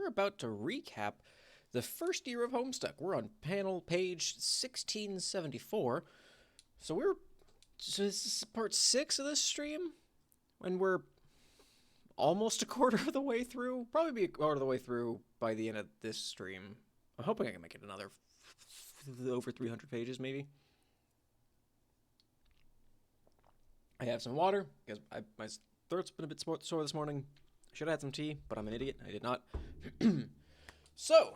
we're about to recap the first year of Homestuck. We're on panel page 1674. So this is part 6 of this stream, and we're almost a quarter of the way through. Probably be a quarter of the way through by the end of this stream. I'm hoping I can make it another over 300 pages, maybe. I have some water, because my throat's been a bit sore this morning. I should have had some tea, but I'm an idiot. I did not. So,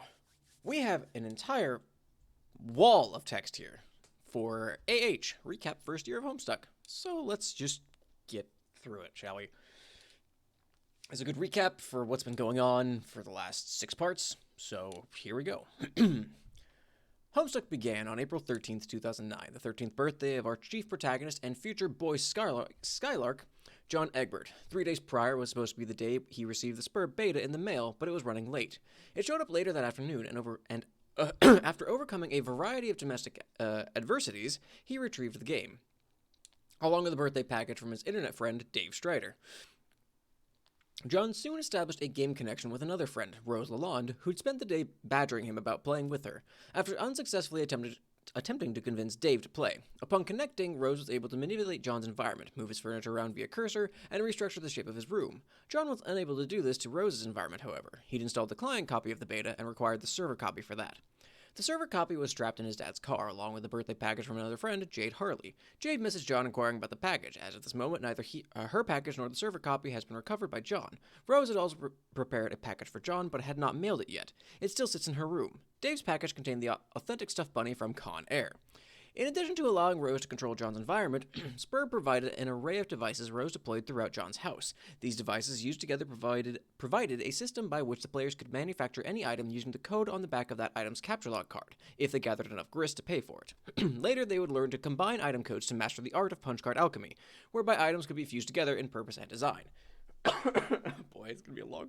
we have an entire wall of text here for AH, recap first year of Homestuck. So let's just get through it, shall we? It's a good recap for what's been going on for the last 6 parts, so here we go. Homestuck began on April 13th, 2009, the 13th birthday of our chief protagonist and future boy Skylark, John Egbert. 3 days prior was supposed to be the day he received the Sburb beta in the mail, but it was running late. It showed up later that afternoon, and after overcoming a variety of domestic adversities, he retrieved the game, along with a birthday package from his internet friend, Dave Strider. John soon established a game connection with another friend, Rose Lalonde, who'd spent the day badgering him about playing with her, after unsuccessfully attempting to convince Dave to play. Upon connecting, Rose was able to manipulate John's environment, move his furniture around via cursor, and restructure the shape of his room. John was unable to do this to Rose's environment, however. He'd installed the client copy of the beta and required the server copy for that. The server copy was strapped in his dad's car, along with a birthday package from another friend, Jade Harley. Jade messaged John inquiring about the package, as at this moment neither her package nor the server copy has been recovered by John. Rose had also prepared a package for John, but had not mailed it yet. It still sits in her room. Dave's package contained the authentic stuffed bunny from Con Air. In addition to allowing Rose to control John's environment, Sburb provided an array of devices Rose deployed throughout John's house. These devices used together provided a system by which the players could manufacture any item using the code on the back of that item's capture log card, if they gathered enough grist to pay for it. Later, they would learn to combine item codes to master the art of punch card alchemy, whereby items could be fused together in purpose and design. Boy, it's gonna be a long...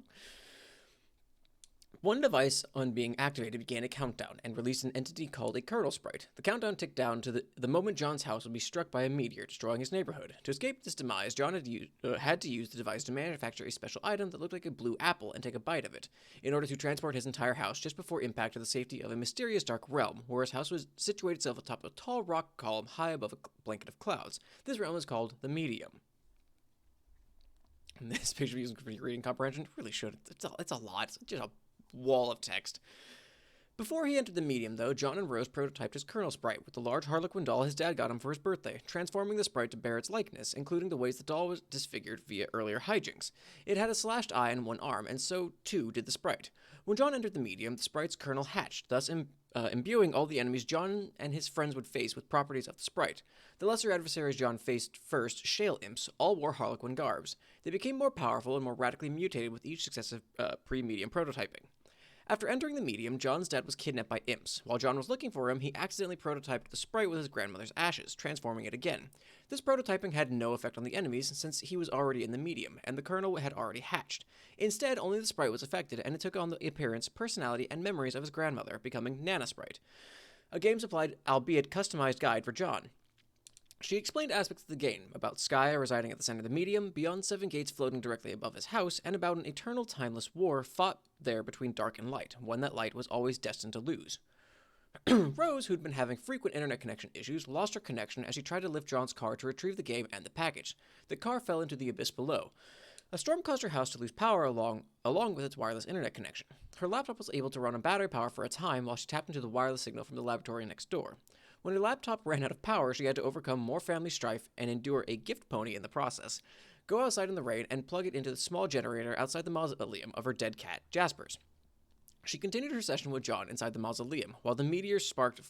One device, on being activated, began a countdown and released an entity called a kernel sprite. The countdown ticked down to the moment John's house would be struck by a meteor, destroying his neighborhood. To escape this demise, John had to use the device to manufacture a special item that looked like a blue apple and take a bite of it, in order to transport his entire house just before impact to the safety of a mysterious dark realm, where his house was situated itself atop a tall rock column high above a blanket of clouds. This realm is called the Medium. And this picture using reading comprehension really should. It's a lot. It's just a wall of text. Before he entered the medium, though, John and Rose prototyped his kernel sprite with the large harlequin doll his dad got him for his birthday, transforming the sprite to bear its likeness, including the ways the doll was disfigured via earlier hijinks. It had a slashed eye and one arm, and so, too, did the sprite. When John entered the medium, the sprite's kernel hatched, thus imbuing all the enemies John and his friends would face with properties of the sprite. The lesser adversaries John faced first, shale imps, all wore harlequin garbs. They became more powerful and more radically mutated with each successive pre-medium prototyping. After entering the medium, John's dad was kidnapped by imps. While John was looking for him, he accidentally prototyped the sprite with his grandmother's ashes, transforming it again. This prototyping had no effect on the enemies, since he was already in the medium, and the kernel had already hatched. Instead, only the sprite was affected, and it took on the appearance, personality, and memories of his grandmother, becoming Nana Sprite, a game-supplied, albeit customized guide for John. She explained aspects of the game, about Skya residing at the center of the medium, beyond 7 gates floating directly above his house, and about an eternal timeless war fought there between dark and light, one that light was always destined to lose. Rose, who'd been having frequent internet connection issues, lost her connection as she tried to lift John's car to retrieve the game and the package. The car fell into the abyss below. A storm caused her house to lose power along with its wireless internet connection. Her laptop was able to run on battery power for a time while she tapped into the wireless signal from the laboratory next door. When her laptop ran out of power, she had to overcome more family strife and endure a gift pony in the process, go outside in the rain, and plug it into the small generator outside the mausoleum of her dead cat, Jasper's. She continued her session with John inside the mausoleum, while the meteor-sparked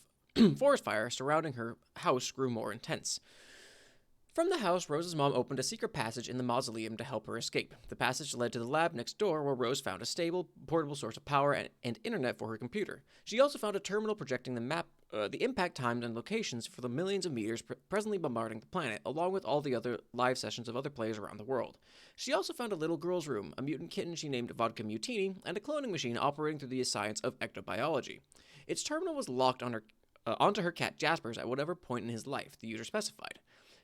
forest fire surrounding her house grew more intense. From the house, Rose's mom opened a secret passage in the mausoleum to help her escape. The passage led to the lab next door, where Rose found a stable, portable source of power and internet for her computer. She also found a terminal projecting the impact times and locations for the millions of meteors presently bombarding the planet, along with all the other live sessions of other players around the world. She also found a little girl's room, a mutant kitten she named Vodka Mutini, and a cloning machine operating through the science of ectobiology. Its terminal was locked onto her cat Jasper's at whatever point in his life the user specified.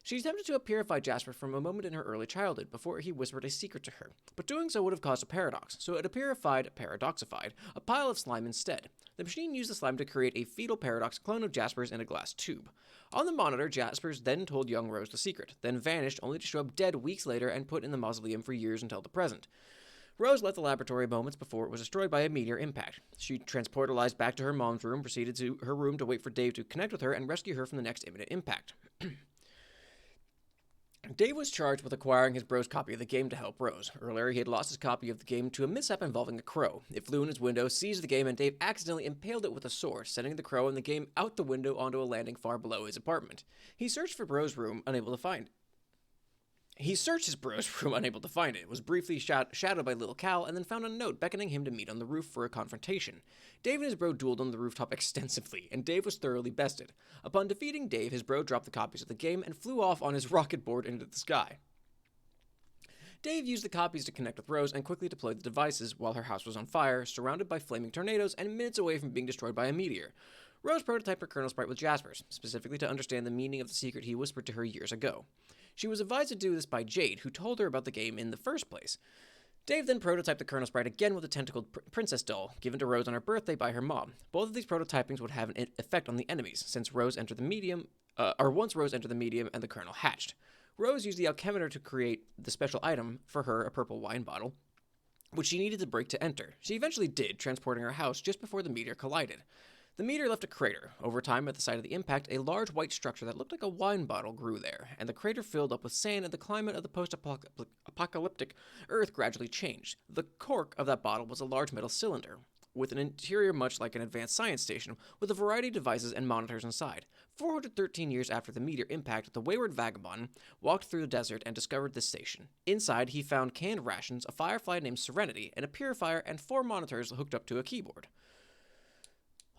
She attempted to purify Jasper from a moment in her early childhood before he whispered a secret to her, but doing so would have caused a paradox, so it paradoxified a pile of slime instead. The machine used the slime to create a fetal paradox clone of Jasper's in a glass tube. On the monitor, Jaspers then told young Rose the secret, then vanished only to show up dead weeks later and put in the mausoleum for years until the present. Rose left the laboratory moments before it was destroyed by a meteor impact. She transportalized back to her mom's room, proceeded to her room to wait for Dave to connect with her and rescue her from the next imminent impact. Dave was charged with acquiring his bro's copy of the game to help Rose. Earlier, he had lost his copy of the game to a mishap involving a crow. It flew in his window, seized the game, and Dave accidentally impaled it with a sword, sending the crow and the game out the window onto a landing far below his apartment. He searched for Bro's room, unable to find it. He searched his bro's room, unable to find it, was briefly shadowed by Little Cal, and then found a note beckoning him to meet on the roof for a confrontation. Dave and his bro dueled on the rooftop extensively, and Dave was thoroughly bested. Upon defeating Dave, his bro dropped the copies of the game and flew off on his rocket board into the sky. Dave used the copies to connect with Rose and quickly deployed the devices while her house was on fire, surrounded by flaming tornadoes and minutes away from being destroyed by a meteor. Rose prototyped her kernel sprite with Jasper's, specifically to understand the meaning of the secret he whispered to her years ago. She was advised to do this by Jade, who told her about the game in the first place. Dave then prototyped the kernel sprite again with a tentacled princess doll, given to Rose on her birthday by her mom. Both of these prototypings would have an effect on the enemies, since Rose entered the medium, once Rose entered the medium and the kernel hatched. Rose used the alchemizer to create the special item for her, a purple wine bottle, which she needed to break to enter. She eventually did, transporting her house just before the meteor collided. The meteor left a crater. Over time, at the site of the impact, a large white structure that looked like a wine bottle grew there, and the crater filled up with sand, and the climate of the post-apocalyptic Earth gradually changed. The cork of that bottle was a large metal cylinder, with an interior much like an advanced science station, with a variety of devices and monitors inside. 413 years after the meteor impact, the wayward vagabond walked through the desert and discovered this station. Inside, he found canned rations, a firefly named Serenity, and a purifier, and 4 monitors hooked up to a keyboard.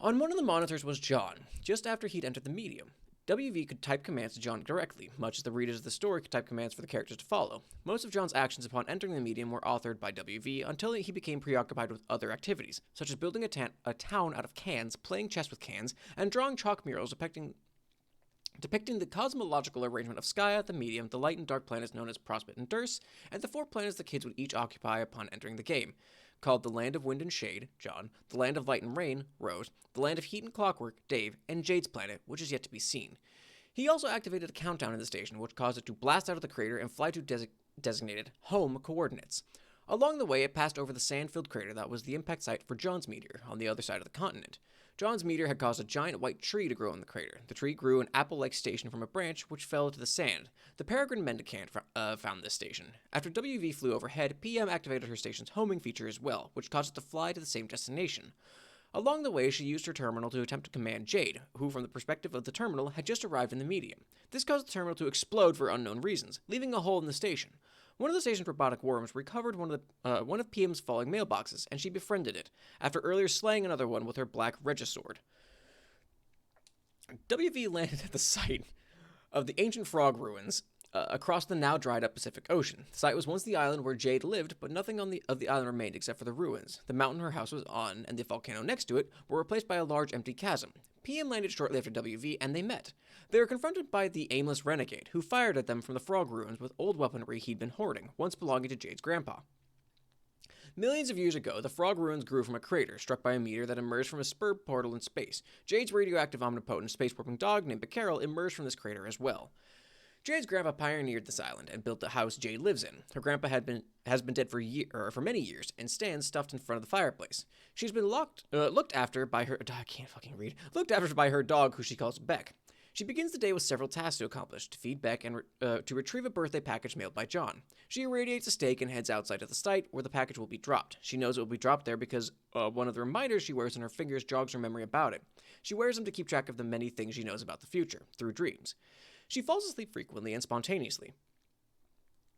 On one of the monitors was John, just after he'd entered the medium. WV could type commands to John directly, much as the readers of the story could type commands for the characters to follow. Most of John's actions upon entering the medium were authored by WV until he became preoccupied with other activities, such as building a town out of cans, playing chess with cans, and drawing chalk murals depicting the cosmological arrangement of Skya, the medium, the light and dark planets known as Prospect and Durst, and the 4 planets the kids would each occupy upon entering the game, called the Land of Wind and Shade, John, the Land of Light and Rain, Rose, the Land of Heat and Clockwork, Dave, and Jade's planet, which is yet to be seen. He also activated a countdown in the station, which caused it to blast out of the crater and fly to designated home coordinates. Along the way, it passed over the sand-filled crater that was the impact site for John's meteor, on the other side of the continent. John's meteor had caused a giant white tree to grow in the crater. The tree grew an apple-like station from a branch, which fell to the sand. The peregrine mendicant found this station. After WV flew overhead, PM activated her station's homing feature as well, which caused it to fly to the same destination. Along the way, she used her terminal to attempt to command Jade, who, from the perspective of the terminal, had just arrived in the medium. This caused the terminal to explode for unknown reasons, leaving a hole in the station. One of the station's robotic worms recovered one of PM's falling mailboxes, and she befriended it, after earlier slaying another one with her black regisword. WV landed at the site of the ancient frog ruins across the now dried-up Pacific Ocean. The site was once the island where Jade lived, but nothing of the island remained except for the ruins. The mountain her house was on, and the volcano next to it, were replaced by a large empty chasm. PM landed shortly after WV, and they met. They were confronted by the aimless renegade, who fired at them from the frog ruins with old weaponry he'd been hoarding, once belonging to Jade's grandpa. Millions of years ago, the frog ruins grew from a crater struck by a meteor that emerged from a Sburb portal in space. Jade's radioactive omnipotent space-warping dog named Becarol emerged from this crater as well. Jade's grandpa pioneered this island and built the house Jade lives in. Her grandpa has been dead for many years and stands stuffed in front of the fireplace. She's been looked after by her dog, who she calls Beck. She begins the day with several tasks to accomplish: to feed Beck and to retrieve a birthday package mailed by John. She irradiates a steak and heads outside of the site where the package will be dropped. She knows it will be dropped there because one of the reminders she wears on her fingers jogs her memory about it. She wears them to keep track of the many things she knows about the future, through dreams. She falls asleep frequently and spontaneously.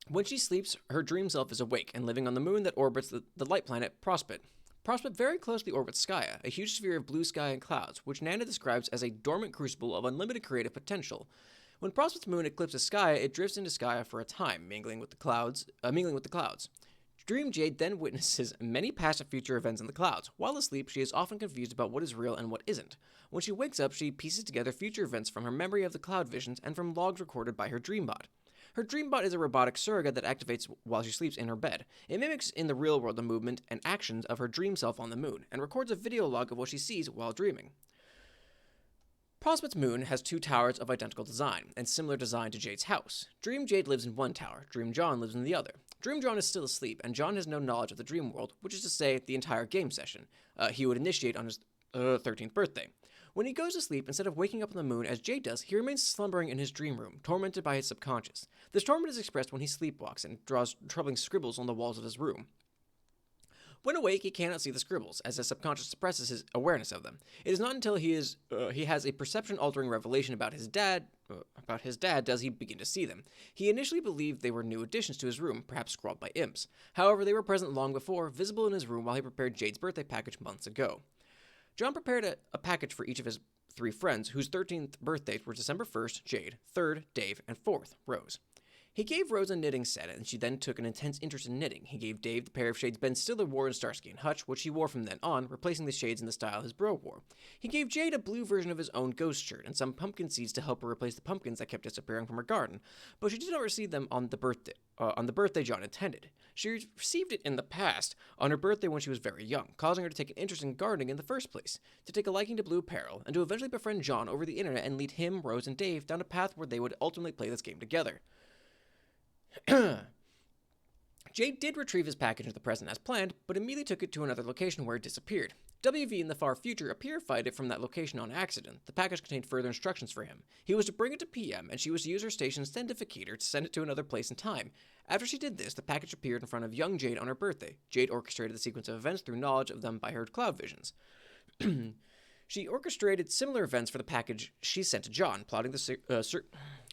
When she sleeps, her dream self is awake and living on the moon that orbits the light planet Prospect. Prospect very closely orbits Skya, a huge sphere of blue sky and clouds, which Nana describes as a dormant crucible of unlimited creative potential. When Prospect's moon eclipses Skya, it drifts into Skya for a time, mingling with the clouds. Dream Jade then witnesses many past and future events in the clouds. While asleep, she is often confused about what is real and what isn't. When she wakes up, she pieces together future events from her memory of the cloud visions and from logs recorded by her dreambot. Her dreambot is a robotic surrogate that activates while she sleeps in her bed. It mimics in the real world the movement and actions of her dream self on the moon, and records a video log of what she sees while dreaming. Prospect's moon has 2 towers of identical design, and similar design to Jade's house. Dream Jade lives in one tower, Dream John lives in the other. Dream John is still asleep, and John has no knowledge of the dream world, which is to say, the entire game session. He would initiate on his 13th birthday. When he goes to sleep, instead of waking up on the moon as Jade does, he remains slumbering in his dream room, tormented by his subconscious. This torment is expressed when he sleepwalks and draws troubling scribbles on the walls of his room. When awake, he cannot see the scribbles, as his subconscious suppresses his awareness of them. It is not until he has a perception-altering revelation about his dad does he begin to see them. He initially believed they were new additions to his room, perhaps scrawled by imps. However, they were present long before, visible in his room while he prepared Jade's birthday package months ago. John prepared a package for each of his 3 friends, whose 13th birthdays were December 1st, Jade, 3rd, Dave, and 4th, Rose. He gave Rose a knitting set, and she then took an intense interest in knitting. He gave Dave the pair of shades Ben Stiller wore in Starsky and Hutch, which he wore from then on, replacing the shades in the style his bro wore. He gave Jade a blue version of his own ghost shirt, and some pumpkin seeds to help her replace the pumpkins that kept disappearing from her garden, but she did not receive them on the birthday John intended. She received it in the past, on her birthday when she was very young, causing her to take an interest in gardening in the first place, to take a liking to blue apparel, and to eventually befriend John over the internet and lead him, Rose, and Dave down a path where they would ultimately play this game together. Jade did retrieve his package into the present as planned, but immediately took it to another location where it disappeared. WV in the far future appearified it from that location on accident. The package contained further instructions for him. He was to bring it to PM, and she was to use her station's sendificator to send it to another place and time. After she did this, the package appeared in front of young Jade on her birthday. Jade orchestrated the sequence of events through knowledge of them by her cloud visions. She orchestrated similar events for the package she sent to John, plotting the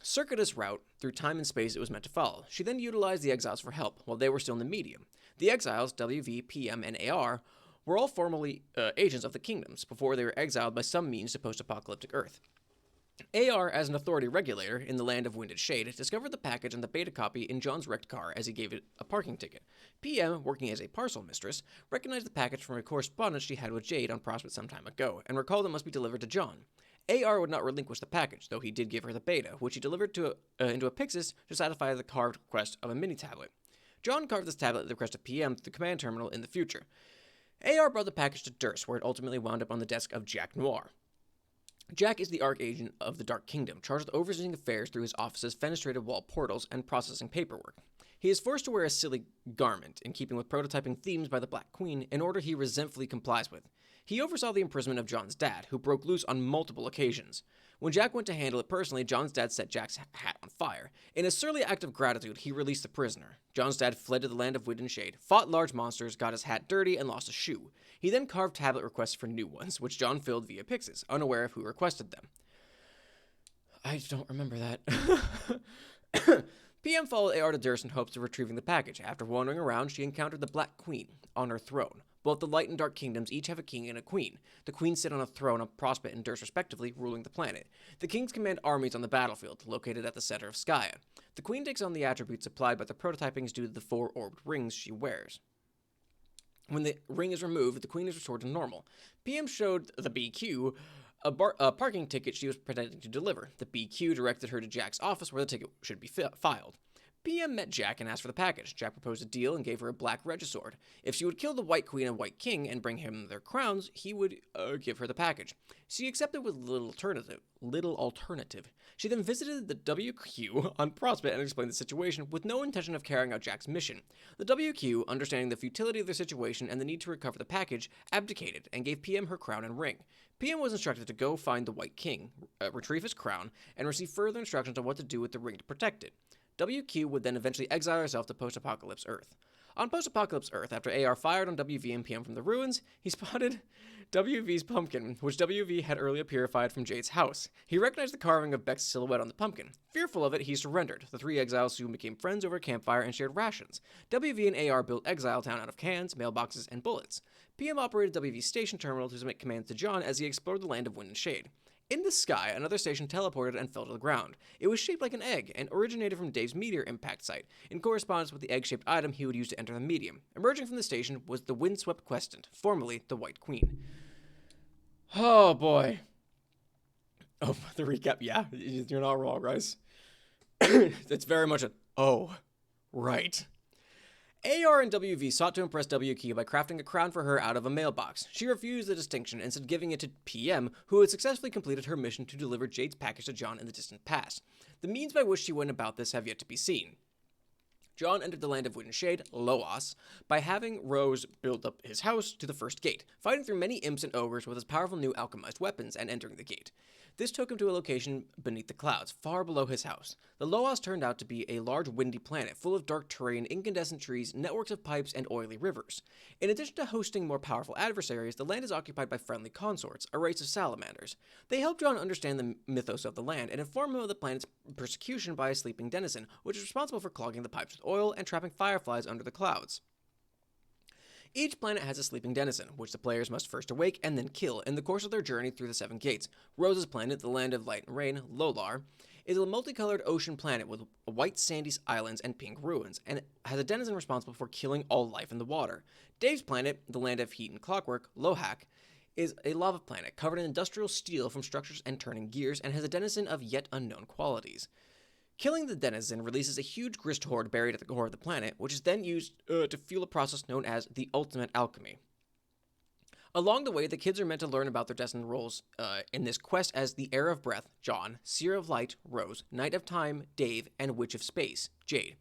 circuitous route through time and space it was meant to follow. She then utilized the Exiles for help, while they were still in the medium. The Exiles, WV, PM, and AR, were all formerly agents of the kingdoms, before they were exiled by some means to post-apocalyptic Earth. AR, as an authority regulator in the land of Wind and Shade, discovered the package and the beta copy in John's wrecked car as he gave it a parking ticket. PM, working as a parcel mistress, recognized the package from a correspondence she had with Jade on Prospect some time ago, and recalled it must be delivered to John. AR would not relinquish the package, though he did give her the beta, which he delivered into a Pixis to satisfy the carved request of a mini-tablet. John carved this tablet at the request of PM through the command terminal in the future. AR brought the package to Durst, where it ultimately wound up on the desk of Jack Noir. Jack is the archagent of the Dark Kingdom, charged with overseeing affairs through his office's fenestrated wall portals and processing paperwork. He is forced to wear a silly garment, in keeping with prototyping themes by the Black Queen, in order he resentfully complies with. He oversaw the imprisonment of John's dad, who broke loose on multiple occasions. When Jack went to handle it personally, John's dad set Jack's hat on fire. In a surly act of gratitude, he released the prisoner. John's dad fled to the land of Wind and Shade, fought large monsters, got his hat dirty, and lost a shoe. He then carved tablet requests for new ones, which John filled via Pixis, unaware of who requested them. I don't remember that. PM followed AR to Durst in hopes of retrieving the package. After wandering around, she encountered the Black Queen on her throne. Both the Light and Dark Kingdoms each have a king and a queen. The queens sit on a throne of Prospect and Durst respectively, ruling the planet. The kings command armies on the battlefield, located at the center of Skya. The queen takes on the attributes supplied by the prototypings due to the 4-orbed rings she wears. When the ring is removed, the queen is restored to normal. PM showed the BQ a parking ticket she was pretending to deliver. The BQ directed her to Jack's office where the ticket should be filed. PM met Jack and asked for the package. Jack proposed a deal and gave her a black regisword. If she would kill the White Queen and White King and bring him their crowns, he would give her the package. She accepted with little alternative. She then visited the WQ on Prospect and explained the situation with no intention of carrying out Jack's mission. The WQ, understanding the futility of their situation and the need to recover the package, abdicated and gave PM her crown and ring. PM was instructed to go find the White King, retrieve his crown, and receive further instructions on what to do with the ring to protect it. WQ would then eventually exile herself to post-apocalypse Earth. On post-apocalypse Earth, after AR fired on WV and PM from the ruins, he spotted WV's pumpkin, which WV had earlier purified from Jade's house. He recognized the carving of Beck's silhouette on the pumpkin. Fearful of it, he surrendered. The 3 exiles soon became friends over a campfire and shared rations. WV and AR built Exile Town out of cans, mailboxes, and bullets. PM operated WV's station terminal to submit commands to John as he explored the land of Wind and Shade. In the sky, another station teleported and fell to the ground. It was shaped like an egg and originated from Dave's meteor impact site, in correspondence with the egg-shaped item he would use to enter the medium. Emerging from the station was the windswept questant, formerly the White Queen. Oh boy. Oh, the recap, yeah, you're not wrong, guys. It's very much right. AR and WV sought to impress WQ by crafting a crown for her out of a mailbox. She refused the distinction, instead giving it to PM, who had successfully completed her mission to deliver Jade's package to John in the distant past. The means by which she went about this have yet to be seen. John entered the land of wind and shade, Loas, by having Rose build up his house to the first gate, fighting through many imps and ogres with his powerful new alchemized weapons and entering the gate. This took him to a location beneath the clouds, far below his house. The Loas turned out to be a large windy planet full of dark terrain, incandescent trees, networks of pipes, and oily rivers. In addition to hosting more powerful adversaries, the land is occupied by friendly consorts, a race of salamanders. They help John understand the mythos of the land and inform him of the planet's persecution by a sleeping denizen, which is responsible for clogging the pipes with oil and trapping fireflies under the clouds. Each planet has a sleeping denizen, which the players must first awake and then kill in the course of their journey through the Seven Gates. Rose's planet, the land of light and rain, Lolar, is a multicolored ocean planet with white sandy islands and pink ruins, and has a denizen responsible for killing all life in the water. Dave's planet, the land of heat and clockwork, Lohak, is a lava planet covered in industrial steel from structures and turning gears, and has a denizen of yet unknown qualities. Killing the denizen releases a huge grist horde buried at the core of the planet, which is then used to fuel a process known as the ultimate alchemy. Along the way, the kids are meant to learn about their destined roles in this quest as the Heir of Breath, John, Seer of Light, Rose, Knight of Time, Dave, and Witch of Space, Jade.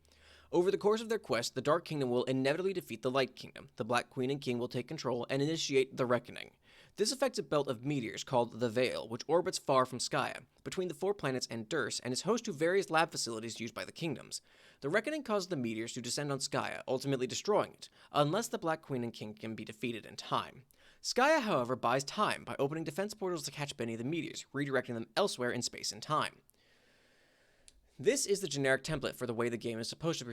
Over the course of their quest, the Dark Kingdom will inevitably defeat the Light Kingdom. The Black Queen and King will take control and initiate the Reckoning. This affects a belt of meteors called the Veil, which orbits far from Skya, between the 4 planets and Durst, and is host to various lab facilities used by the kingdoms. The Reckoning causes the meteors to descend on Skya, ultimately destroying it, unless the Black Queen and King can be defeated in time. Skya, however, buys time by opening defense portals to catch many of the meteors, redirecting them elsewhere in space and time. This is the generic template for the way the game is supposed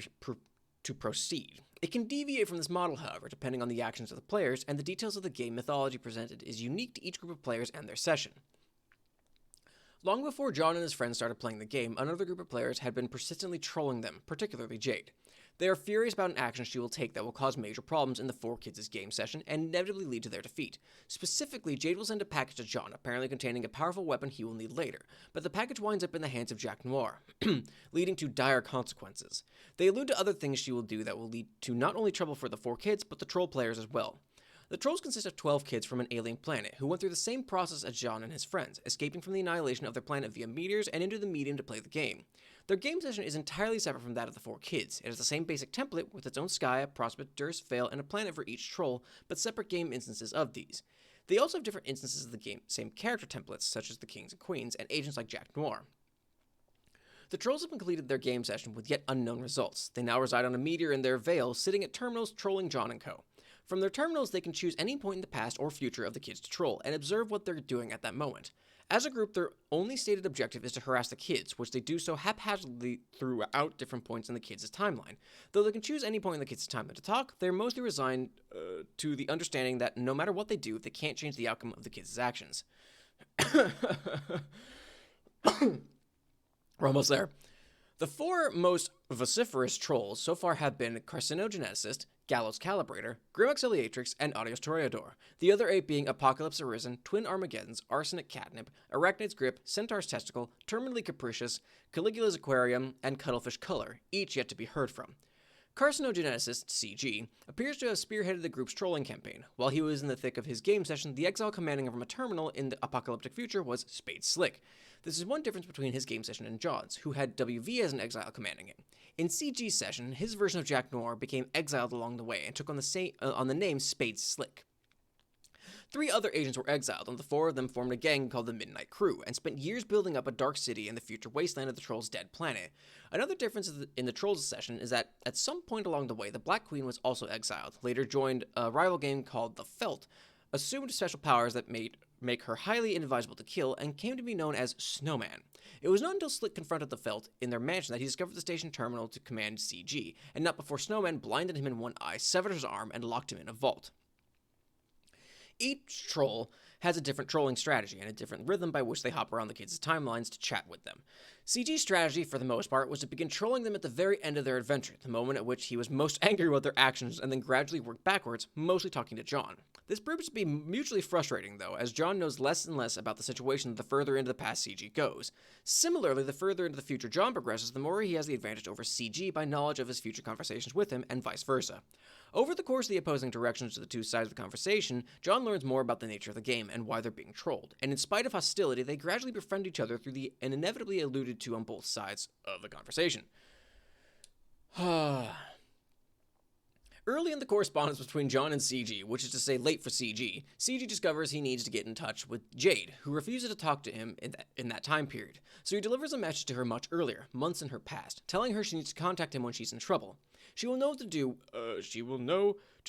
to proceed. It can deviate from this model, however, depending on the actions of the players, and the details of the game mythology presented is unique to each group of players and their session. Long before John and his friends started playing the game, another group of players had been persistently trolling them, particularly Jade. They are furious about an action she will take that will cause major problems in the 4 kids' game session and inevitably lead to their defeat. Specifically, Jade will send a package to John, apparently containing a powerful weapon he will need later, but the package winds up in the hands of Jack Noir, leading to dire consequences. They allude to other things she will do that will lead to not only trouble for the 4 kids, but the troll players as well. The trolls consist of 12 kids from an alien planet who went through the same process as John and his friends, escaping from the annihilation of their planet via meteors and into the medium to play the game. Their game session is entirely separate from that of the 4 kids. It has the same basic template with its own Skya, Prospect, Durst, Fail, and a planet for each troll, but separate game instances of these. They also have different instances of the same character templates, such as the kings and queens, and agents like Jack Noir. The trolls have completed their game session with yet unknown results. They now reside on a meteor in their Veil, sitting at terminals trolling John and co. From their terminals, they can choose any point in the past or future of the kids to troll, and observe what they're doing at that moment. As a group, their only stated objective is to harass the kids, which they do so haphazardly throughout different points in the kids' timeline. Though they can choose any point in the kids' timeline to talk, they're mostly resigned to the understanding that no matter what they do, they can't change the outcome of the kids' actions. We're almost there. The 4 most vociferous trolls so far have been Carcinogeneticist, Gallows Calibrator, Grim Auxiliatrix, and Audios Toreador, the other 8 being Apocalypse Arisen, Twin Armageddons, Arsenic Catnip, Arachnid's Grip, Centaur's Testicle, Terminally Capricious, Caligula's Aquarium, and Cuttlefish Color, each yet to be heard from. Carcinogeneticist, CG, appears to have spearheaded the group's trolling campaign. While he was in the thick of his game session, the exile commanding from a terminal in the apocalyptic future was Spade Slick. This is one difference between his game session and John's, who had WV as an exile commanding it. In CG's session, his version of Jack Noir became exiled along the way and took on the name Spade Slick. 3 other agents were exiled, and the 4 of them formed a gang called the Midnight Crew, and spent years building up a dark city in the future wasteland of the Trolls' dead planet. Another difference in the Trolls' session is that at some point along the way, the Black Queen was also exiled, later joined a rival game called the Felt, assumed special powers that make her highly inadvisable to kill, and came to be known as Snowman. It was not until Slick confronted the Felt in their mansion that he discovered the station terminal to command CG, and not before Snowman blinded him in one eye, severed his arm, and locked him in a vault. Each troll has a different trolling strategy and a different rhythm by which they hop around the kids' timelines to chat with them. CG's strategy, for the most part, was to begin trolling them at the very end of their adventure, the moment at which he was most angry with their actions, and then gradually work backwards, mostly talking to John. This proves to be mutually frustrating, though, as John knows less and less about the situation the further into the past CG goes. Similarly, the further into the future John progresses, the more he has the advantage over CG by knowledge of his future conversations with him, and vice versa. Over the course of the opposing directions to the two sides of the conversation, John learns more about the nature of the game and why they're being trolled, and in spite of hostility, they gradually befriend each other through the and inevitably alluded to on both sides of the conversation. Early in the correspondence between John and CG, which is to say late for CG discovers he needs to get in touch with Jade, who refuses to talk to him in that time period. So he delivers a message to her much earlier, months in her past, telling her she needs to contact him when she's in trouble. She will know to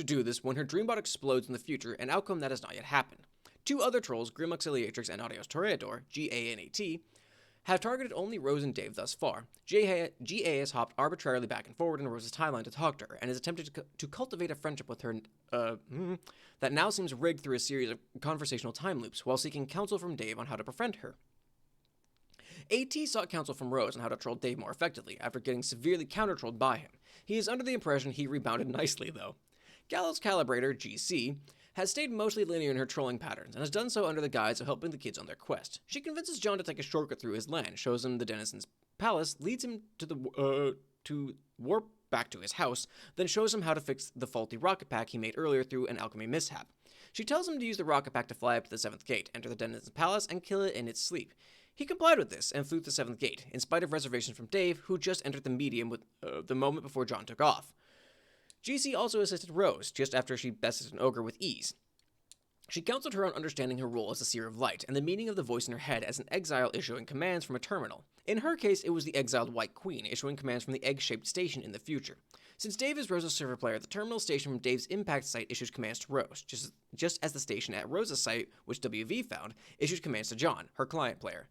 do this when her dreambot explodes in the future, an outcome that has not yet happened. Two other trolls, Grim Auxiliatrix and Adios Toreador, GA, have targeted only Rose and Dave thus far. GA has hopped arbitrarily back and forward in Rose's timeline to talk to her, and has attempted to cultivate a friendship with her that now seems rigged through a series of conversational time loops, while seeking counsel from Dave on how to befriend her. AT sought counsel from Rose on how to troll Dave more effectively, after getting severely counter-trolled by him. He is under the impression he rebounded nicely, though. Gallows Calibrator, GC, has stayed mostly linear in her trolling patterns, and has done so under the guise of helping the kids on their quest. She convinces John to take a shortcut through his land, shows him the Denizen's palace, leads him to warp back to his house, then shows him how to fix the faulty rocket pack he made earlier through an alchemy mishap. She tells him to use the rocket pack to fly up to the 7th gate, enter the Denizen's palace, and kill it in its sleep. He complied with this, and flew to the 7th gate, in spite of reservations from Dave, who just entered the medium with the moment before John took off. GC also assisted Rose, just after she bested an ogre with ease. She counseled her on understanding her role as a seer of light, and the meaning of the voice in her head as an exile issuing commands from a terminal. In her case, it was the exiled White Queen, issuing commands from the egg-shaped station in the future. Since Dave is Rose's server player, the terminal station from Dave's impact site issues commands to Rose, just as the station at Rose's site, which WV found, issues commands to John, her client player.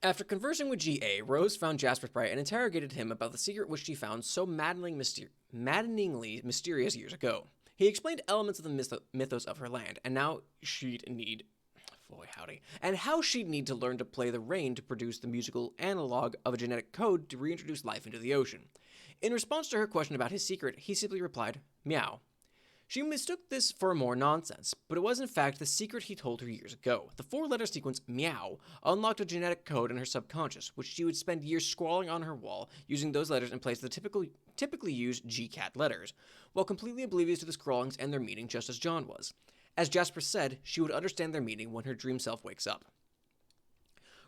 After conversing with GA, Rose found Jasper Sprite and interrogated him about the secret which she found so maddeningly mysterious years ago. He explained elements of the mythos of her land, and how she'd need to learn to play the rain to produce the musical analog of a genetic code to reintroduce life into the ocean. In response to her question about his secret, he simply replied, "Meow." She mistook this for more nonsense, but it was in fact the secret he told her years ago. The 4-letter sequence meow unlocked a genetic code in her subconscious, which she would spend years scrawling on her wall, using those letters in place of the typically used GCAT letters, while completely oblivious to the scrawlings and their meaning, just as John was. As Jasper said, she would understand their meaning when her dream self wakes up.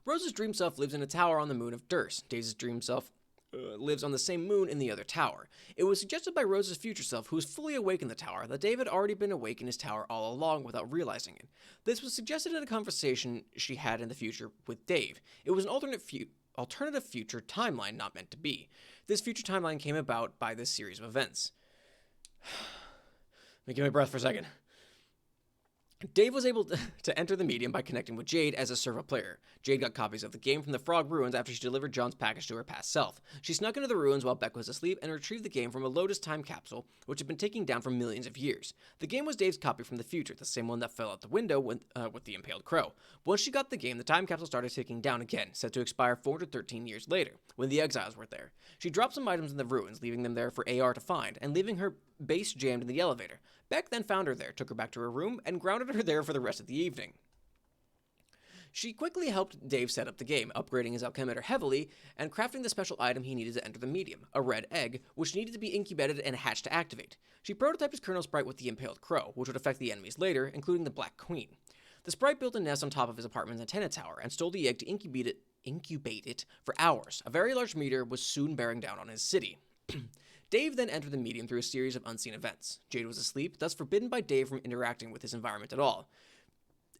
Rose's dream self lives in a tower on the moon of Durst. Dave's dream self lives on the same moon in the other tower. It was suggested by Rose's future self, who was fully awake in the tower, that Dave had already been awake in his tower all along without realizing it. This was suggested in a conversation she had in the future with Dave. It was an alternative future timeline not meant to be. This future timeline came about by this series of events. Let me get my breath for a second. Dave was able to enter the medium by connecting with Jade as a server player. Jade got copies of the game from the Frog Ruins after she delivered John's package to her past self. She snuck into the ruins while Beck was asleep and retrieved the game from a Lotus time capsule, which had been ticking down for millions of years. The game was Dave's copy from the future, the same one that fell out the window with the impaled crow. Once she got the game, the time capsule started ticking down again, set to expire 413 years later, when the Exiles were there. She dropped some items in the ruins, leaving them there for AR to find, and leaving her base jammed in the elevator. Beck then found her there, took her back to her room, and grounded her there for the rest of the evening. She quickly helped Dave set up the game, upgrading his alchemizer heavily, and crafting the special item he needed to enter the medium, a red egg, which needed to be incubated and hatched to activate. She prototyped his kernel sprite with the impaled crow, which would affect the enemies later, including the Black Queen. The sprite built a nest on top of his apartment's antenna tower, and stole the egg to incubate it for hours. A very large meteor was soon bearing down on his city. Dave then entered the medium through a series of unseen events. Jade was asleep, thus forbidden by Dave from interacting with his environment at all.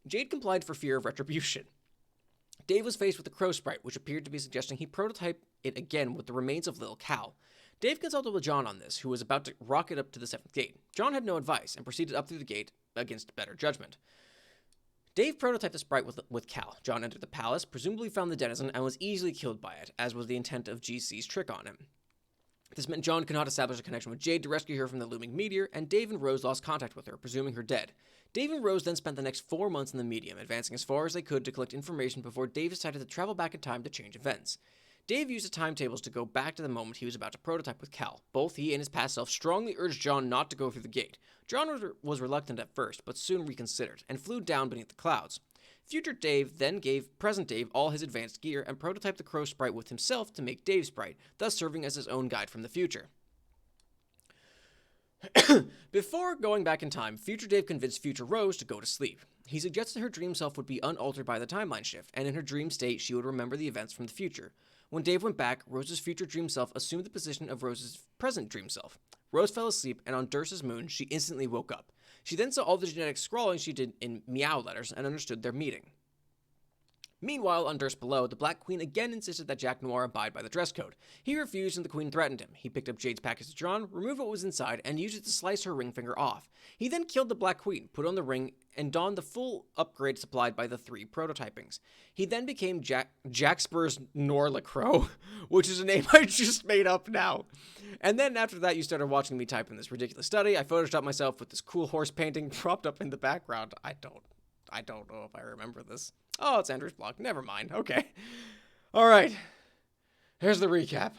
Jade complied for fear of retribution. Dave was faced with the crow sprite, which appeared to be suggesting he prototype it again with the remains of Lil Cal. Dave consulted with John on this, who was about to rocket up to the 7th gate. John had no advice, and proceeded up through the gate against better judgment. Dave prototyped the sprite with Cal. John entered the palace, presumably found the denizen, and was easily killed by it, as was the intent of GC's trick on him. This meant John could not establish a connection with Jade to rescue her from the looming meteor, and Dave and Rose lost contact with her, presuming her dead. Dave and Rose then spent the next 4 months in the medium, advancing as far as they could to collect information before Dave decided to travel back in time to change events. Dave used the timetables to go back to the moment he was about to prototype with Cal. Both he and his past self strongly urged John not to go through the gate. John was reluctant at first, but soon reconsidered, and flew down beneath the clouds. Future Dave then gave present Dave all his advanced gear and prototyped the crow sprite with himself to make Dave's sprite, thus serving as his own guide from the future. Before going back in time, Future Dave convinced Future Rose to go to sleep. He suggested her dream self would be unaltered by the timeline shift, and in her dream state, she would remember the events from the future. When Dave went back, Rose's future dream self assumed the position of Rose's present dream self. Rose fell asleep, and on Dursa's moon, she instantly woke up. She then saw all the genetic scrawling she did in meow letters and understood their meaning. Meanwhile, on Durst below, the Black Queen again insisted that Jack Noir abide by the dress code. He refused and the Queen threatened him. He picked up Jade's package to John, removed what was inside, and used it to slice her ring finger off. He then killed the Black Queen, put on the ring, and donned the full upgrade supplied by the 3 prototypings. He then became Jack Spur's Noir LaCroix, which is a name I just made up now. And then after that, you started watching me type in this ridiculous study. I photoshopped myself with this cool horse painting propped up in the background. I don't know if I remember this. Oh, it's Andrew's blog. Never mind. Okay. All right. Here's the recap.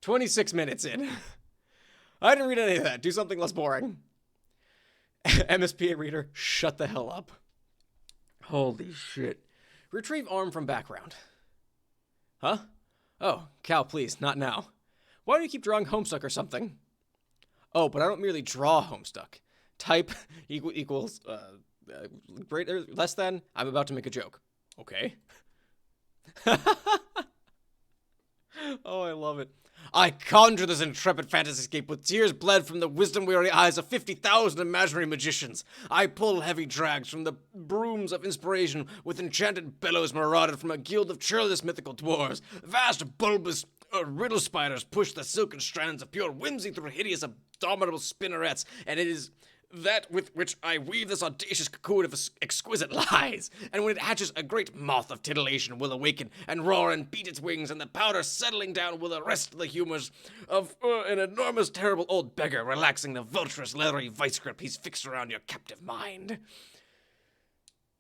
26 minutes in. I didn't read any of that. Do something less boring. MSPA reader, shut the hell up. Holy shit. Retrieve arm from background. Huh? Oh, Cal, please, not now. Why do you keep drawing Homestuck or something? Oh, but I don't merely draw Homestuck. Type equals, greater, less than, I'm about to make a joke. Okay. Oh, I love it. I conjure this intrepid fantasyscape with tears bled from the wisdom-weary eyes of 50,000 imaginary magicians. I pull heavy drags from the brooms of inspiration with enchanted bellows marauded from a guild of churlish mythical dwarves. Vast bulbous riddle spiders push the silken strands of pure whimsy through hideous abominable spinnerets, and it is that with which I weave this audacious cocoon of exquisite lies. And when it hatches, a great moth of titillation will awaken and roar and beat its wings, and the powder settling down will arrest the humors of an enormous, terrible old beggar, relaxing the vulturous, leathery vice grip he's fixed around your captive mind.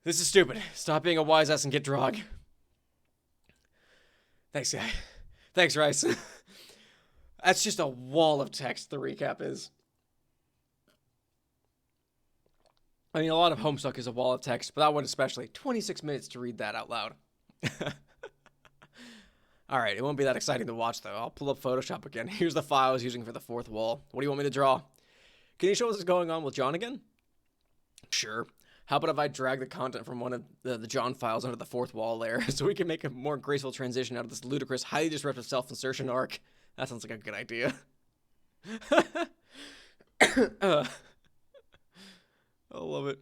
This is stupid. Stop being a wise ass and get drog. Thanks, guy. Thanks, Rice. That's just a wall of text, the recap is. I mean, a lot of Homestuck is a wall of text, but that one especially. 26 minutes to read that out loud. Alright, it won't be that exciting to watch, though. I'll pull up Photoshop again. Here's the file I was using for the 4th wall. What do you want me to draw? Can you show us what's going on with John again? Sure. How about if I drag the content from one of the John files onto the 4th wall layer so we can make a more graceful transition out of this ludicrous, highly disruptive self-insertion arc? That sounds like a good idea. I love it.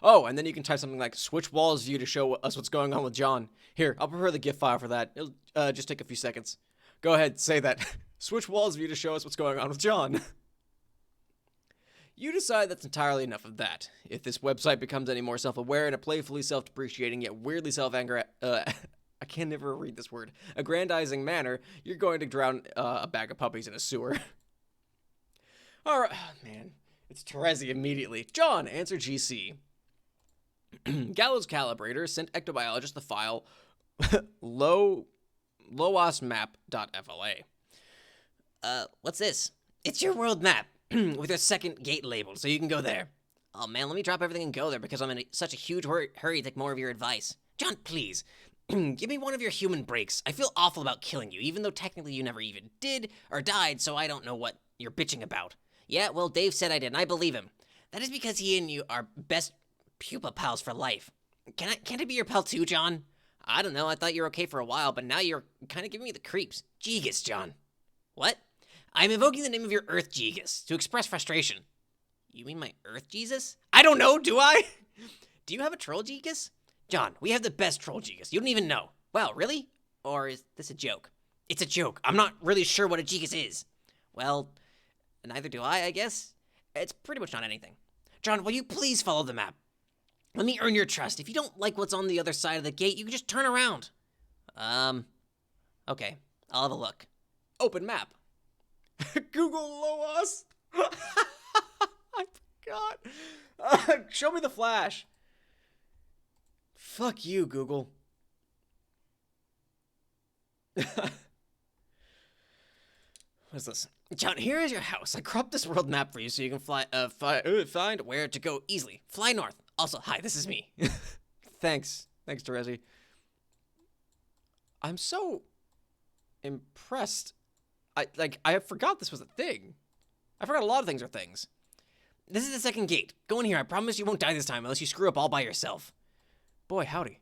Oh, and then you can type something like switch walls view to show us what's going on with John. Here, I'll prepare the GIF file for that. It'll just take a few seconds. Go ahead, say that. Switch walls view to show us what's going on with John. You decide that's entirely enough of that. If this website becomes any more self-aware in a playfully self-depreciating yet weirdly I can never read this word, aggrandizing manner, you're going to drown a bag of puppies in a sewer. Alright, oh, man. It's Terezi immediately. John, answer GC. Gallows Calibrator sent Ectobiologist the file lowasmap.fla. What's this? It's your world map with your second gate labeled, so you can go there. Oh man, let me drop everything and go there because I'm in such a huge hurry to take more of your advice. John, please, give me one of your human breaks. I feel awful about killing you, even though technically you never even did or died, so I don't know what you're bitching about. Yeah, well, Dave said I did, and I believe him. That is because he and you are best pupa pals for life. Can't I be your pal too, John? I don't know, I thought you were okay for a while, but now you're kind of giving me the creeps. Jegus, John. What? I'm invoking the name of your Earth Jesus to express frustration. You mean my Earth Jesus? I don't know, do I? Do you have a troll Jesus? John, we have the best troll Jesus. You don't even know. Wow, really? Or is this a joke? It's a joke. I'm not really sure what a Jesus is. Well, neither do I guess. It's pretty much not anything. John, will you please follow the map? Let me earn your trust. If you don't like what's on the other side of the gate, you can just turn around. Okay. I'll have a look. Open map. Google Loas. I forgot. Show me the Flash. Fuck you, Google. What's this? John, here is your house. I cropped this world map for you so you can find where to go easily. Fly north. Also, hi, this is me. Thanks. Thanks, Terezi. I'm so impressed. I forgot this was a thing. I forgot a lot of things are things. This is the second gate. Go in here. I promise you won't die this time unless you screw up all by yourself. Boy, howdy.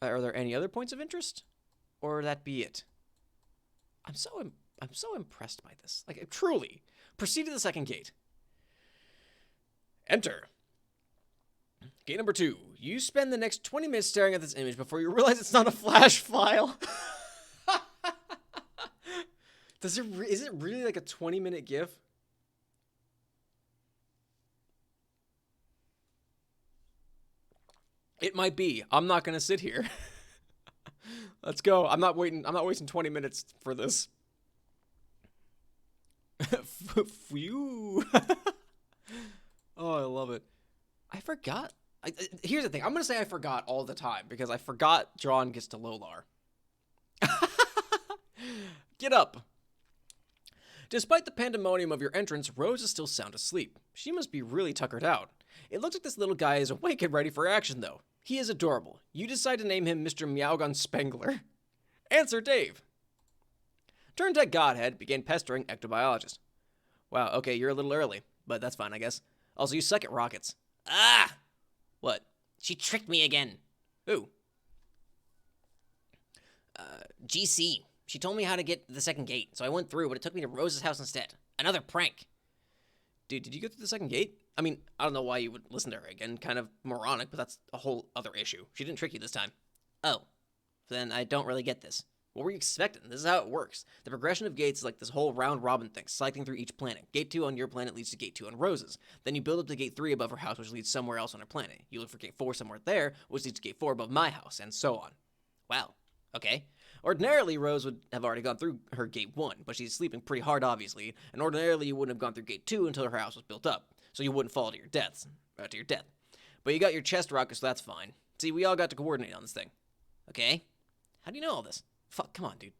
Are there any other points of interest? Or would that be it? I'm so impressed by this. Like, truly. Proceed to the second gate. Enter. Gate number 2. You spend the next 20 minutes staring at this image before you realize it's not a Flash file. Is it really like a 20-minute GIF? It might be. I'm not gonna sit here. Let's go. I'm not wasting 20 minutes for this. Phew. Oh, I love it. I forgot. Here's the thing. I'm gonna say I forgot all the time because I forgot John gets to Lolar. Get up. Despite the pandemonium of your entrance, Rose is still sound asleep. She must be really tuckered out. It looks like this little guy is awake and ready for action, though. He is adorable. You decide to name him Mr. Meowgon Spengler. Answer Dave. Turn Tech Godhead began pestering Ectobiologist. Wow, okay, you're a little early, but that's fine, I guess. Also, you suck at rockets. Ah! What? She tricked me again. Who? GC. She told me how to get to the second gate, so I went through, but it took me to Rose's house instead. Another prank. Dude, did you get through the second gate? I mean, I don't know why you would listen to her again. Kind of moronic, but that's a whole other issue. She didn't trick you this time. Oh. Then I don't really get this. What were you expecting? This is how it works. The progression of gates is like this whole round-robin thing, cycling through each planet. Gate 2 on your planet leads to Gate 2 on Rose's. Then you build up to Gate 3 above her house, which leads somewhere else on her planet. You look for Gate 4 somewhere there, which leads to Gate 4 above my house, and so on. Wow. Okay. Ordinarily, Rose would have already gone through her Gate 1, but she's sleeping pretty hard, obviously, and ordinarily you wouldn't have gone through Gate 2 until her house was built up, so you wouldn't fall to your death. But you got your chest rocket, so that's fine. See, we all got to coordinate on this thing. Okay. How do you know all this? Fuck, come on, dude.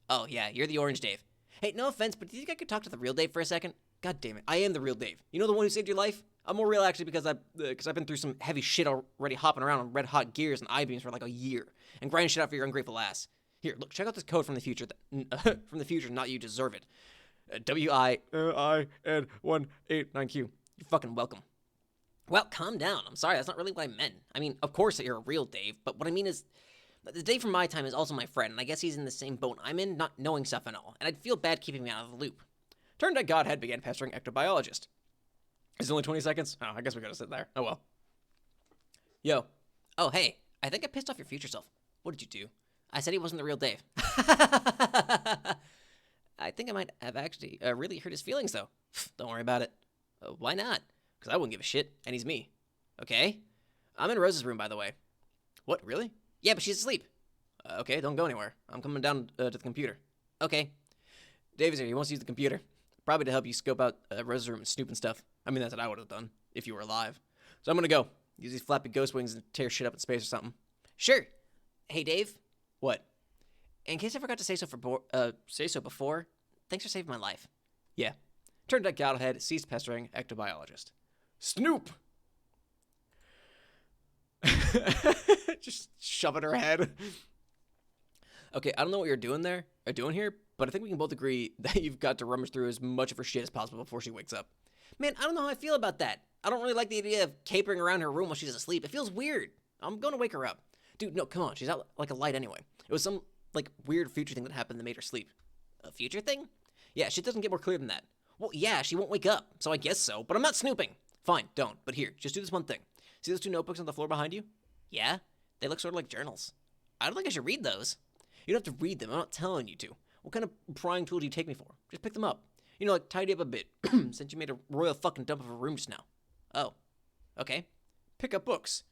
Oh, yeah, you're the orange Dave. Hey, no offense, but do you think I could talk to the real Dave for a second? God damn it, I am the real Dave. You know the one who saved your life? I'm more real, actually, because I've been through some heavy shit already, hopping around on red-hot gears and I-beams for like a year, and grinding shit out for your ungrateful ass. Here, look, check out this code from the future. From the future, not you deserve it. WIN189Q. You're fucking welcome. Well, calm down. I'm sorry, that's not really what I meant. I mean, of course that you're a real Dave, but what I mean is, the Dave from my time is also my friend, and I guess he's in the same boat I'm in, not knowing stuff and all, and I'd feel bad keeping me out of the loop. Turned out Godhead began pestering Ectobiologist. Is it only 20 seconds? Oh, I guess we gotta sit there. Oh well. Yo. Oh, hey, I think I pissed off your future self. What did you do? I said he wasn't the real Dave. I think I might have actually really hurt his feelings, though. Don't worry about it. Why not? Because I wouldn't give a shit, and he's me. Okay. I'm in Rose's room, by the way. What, really? Yeah, but she's asleep. Okay, don't go anywhere. I'm coming down to the computer. Okay. Dave is here. He wants to use the computer. Probably to help you scope out Rose's room and snoop and stuff. I mean, that's what I would have done, if you were alive. So I'm gonna go. Use these flappy ghost wings and tear shit up in space or something. Sure. Hey, Dave. What? In case I forgot to say so before, thanks for saving my life. Yeah. Turned out Godhead ceased pestering Ectobiologist. Snoop! Just shoving her head. Okay, I don't know what you're doing here, but I think we can both agree that you've got to rummage through as much of her shit as possible before she wakes up. Man, I don't know how I feel about that. I don't really like the idea of capering around her room while she's asleep. It feels weird. I'm gonna wake her up. Dude, no, come on. She's out like a light anyway. It was some, like, weird future thing that happened that made her sleep. A future thing? Yeah, shit doesn't get more clear than that. Well, yeah, she won't wake up, so I guess so, but I'm not snooping. Fine, don't. But here, just do this one thing. See those 2 notebooks on the floor behind you? Yeah? They look sort of like journals. I don't think I should read those. You don't have to read them. I'm not telling you to. What kind of prying tool do you take me for? Just pick them up. You know, like, tidy up a bit, since you made a royal fucking dump of a room just now. Oh. Okay. Pick up books.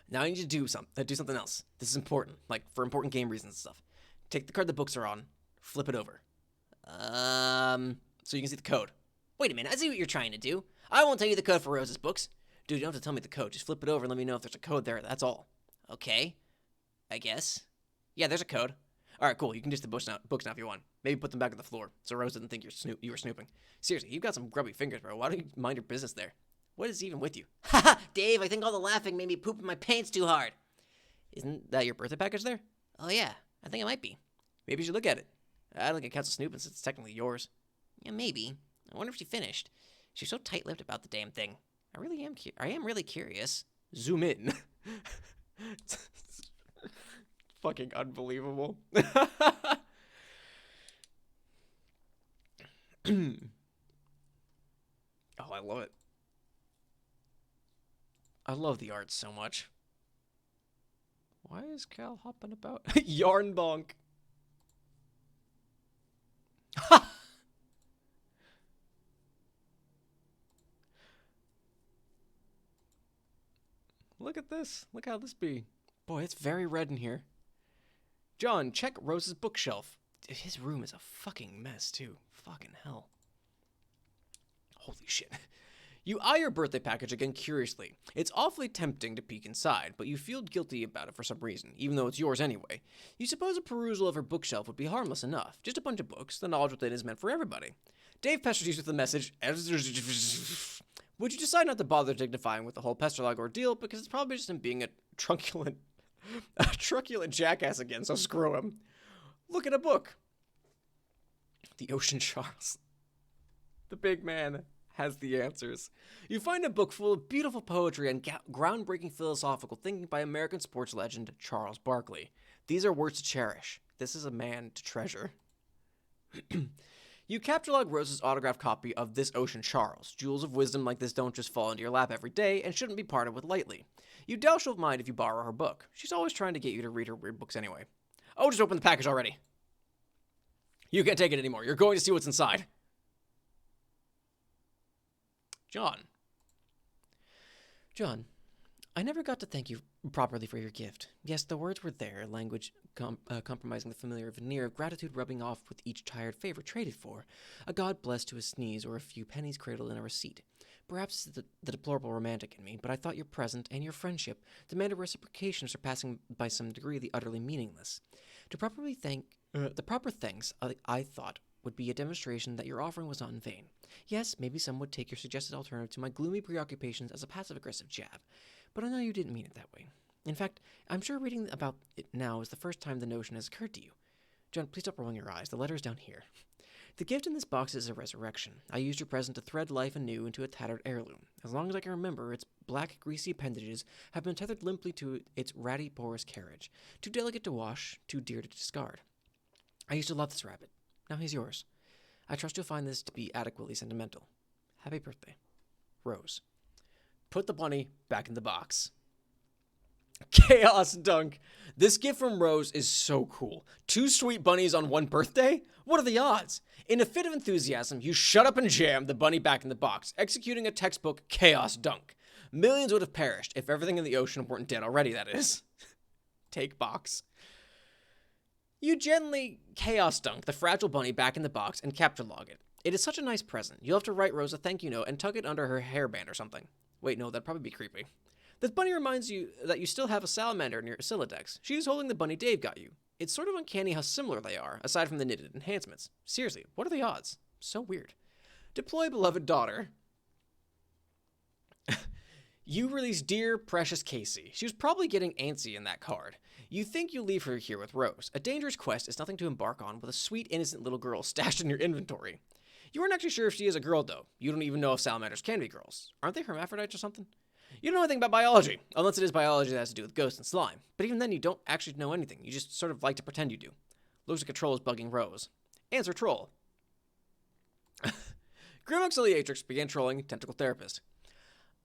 Now I need you to do something else. This is important, like for important game reasons and stuff. Take the card the books are on, flip it over. So you can see the code. Wait a minute, I see what you're trying to do. I won't tell you the code for Rose's books. Dude, you don't have to tell me the code. Just flip it over and let me know if there's a code there. That's all. Okay, I guess. Yeah, there's a code. All right, cool. You can ditch the books now if you want. Maybe put them back on the floor so Rose didn't think you were snooping. Seriously, you've got some grubby fingers, bro. Why don't you mind your business there? What is even with you? Haha, Dave, I think all the laughing made me poop in my pants too hard. Isn't that your birthday package there? Oh yeah, I think it might be. Maybe you should look at it. I don't think it counts as snooping since it's technically yours. Yeah, maybe. I wonder if she finished. She's so tight-lipped about the damn thing. I am really curious. Zoom in. Fucking unbelievable. Oh, I love it. I love the art so much. Why is Cal hopping about? Yarn bonk. Look at this. Look how this be. Boy, it's very red in here. John, check Rose's bookshelf. His room is a fucking mess, too. Fucking hell. Holy shit. You eye your birthday package again curiously. It's awfully tempting to peek inside, but you feel guilty about it for some reason, even though it's yours anyway. You suppose a perusal of her bookshelf would be harmless enough. Just a bunch of books. The knowledge within is meant for everybody. Dave pesters you with the message, would you decide not to bother dignifying with the whole Pesterlog ordeal, because it's probably just him being a truculent jackass again, so screw him. Look at a book. The Ocean Charles. The big man has the answers. You find a book full of beautiful poetry and groundbreaking philosophical thinking by American sports legend Charles Barkley. These are words to cherish. This is a man to treasure. You capture-log Rose's autographed copy of This Ocean Charles. Jewels of wisdom like this don't just fall into your lap every day and shouldn't be parted with lightly. You doubt she'll mind if you borrow her book. She's always trying to get you to read her weird books anyway. Oh, just open the package already. You can't take it anymore. You're going to see what's inside. John, I never got to thank you properly for your gift. Yes, the words were there, language compromising the familiar veneer of gratitude rubbing off with each tired favor traded for, a God blessed to a sneeze or a few pennies cradled in a receipt. Perhaps it's the deplorable romantic in me, but I thought your present and your friendship demanded reciprocation surpassing by some degree the utterly meaningless. To properly thank, the proper thanks I thought would be a demonstration that your offering was not in vain. Yes, maybe some would take your suggested alternative to my gloomy preoccupations as a passive-aggressive jab, but I know you didn't mean it that way. In fact, I'm sure reading about it now is the first time the notion has occurred to you. John, please stop rolling your eyes. The letter is down here. The gift in this box is a resurrection. I used your present to thread life anew into a tattered heirloom. As long as I can remember, its black, greasy appendages have been tethered limply to its ratty, porous carriage. Too delicate to wash, too dear to discard. I used to love this rabbit. Now he's yours. I trust you'll find this to be adequately sentimental. Happy birthday. Rose. Put the bunny back in the box. Chaos Dunk. This gift from Rose is so cool. 2 sweet bunnies on one birthday? What are the odds? In a fit of enthusiasm, you shut up and jam the bunny back in the box, executing a textbook Chaos Dunk. Millions would have perished if everything in the ocean weren't dead already, that is. Take box. You gently Chaos Dunk the fragile bunny back in the box and capture log it. It is such a nice present. You'll have to write Rose a thank you note and tuck it under her hairband or something. Wait, no, that'd probably be creepy. This bunny reminds you that you still have a salamander in your Siladex. She's holding the bunny Dave got you. It's sort of uncanny how similar they are, aside from the knitted enhancements. Seriously, what are the odds? So weird. Deploy beloved daughter. You release dear, precious Casey. She was probably getting antsy in that card. You think you'll leave her here with Rose. A dangerous quest is nothing to embark on with a sweet, innocent little girl stashed in your inventory. You aren't actually sure if she is a girl, though. You don't even know if salamanders can be girls. Aren't they hermaphrodites or something? You don't know anything about biology, unless it is biology that has to do with ghosts and slime. But even then, you don't actually know anything. You just sort of like to pretend you do. Looks like a troll is bugging Rose. Answer troll. Grim Auxiliatrix began trolling Tentacle Therapist.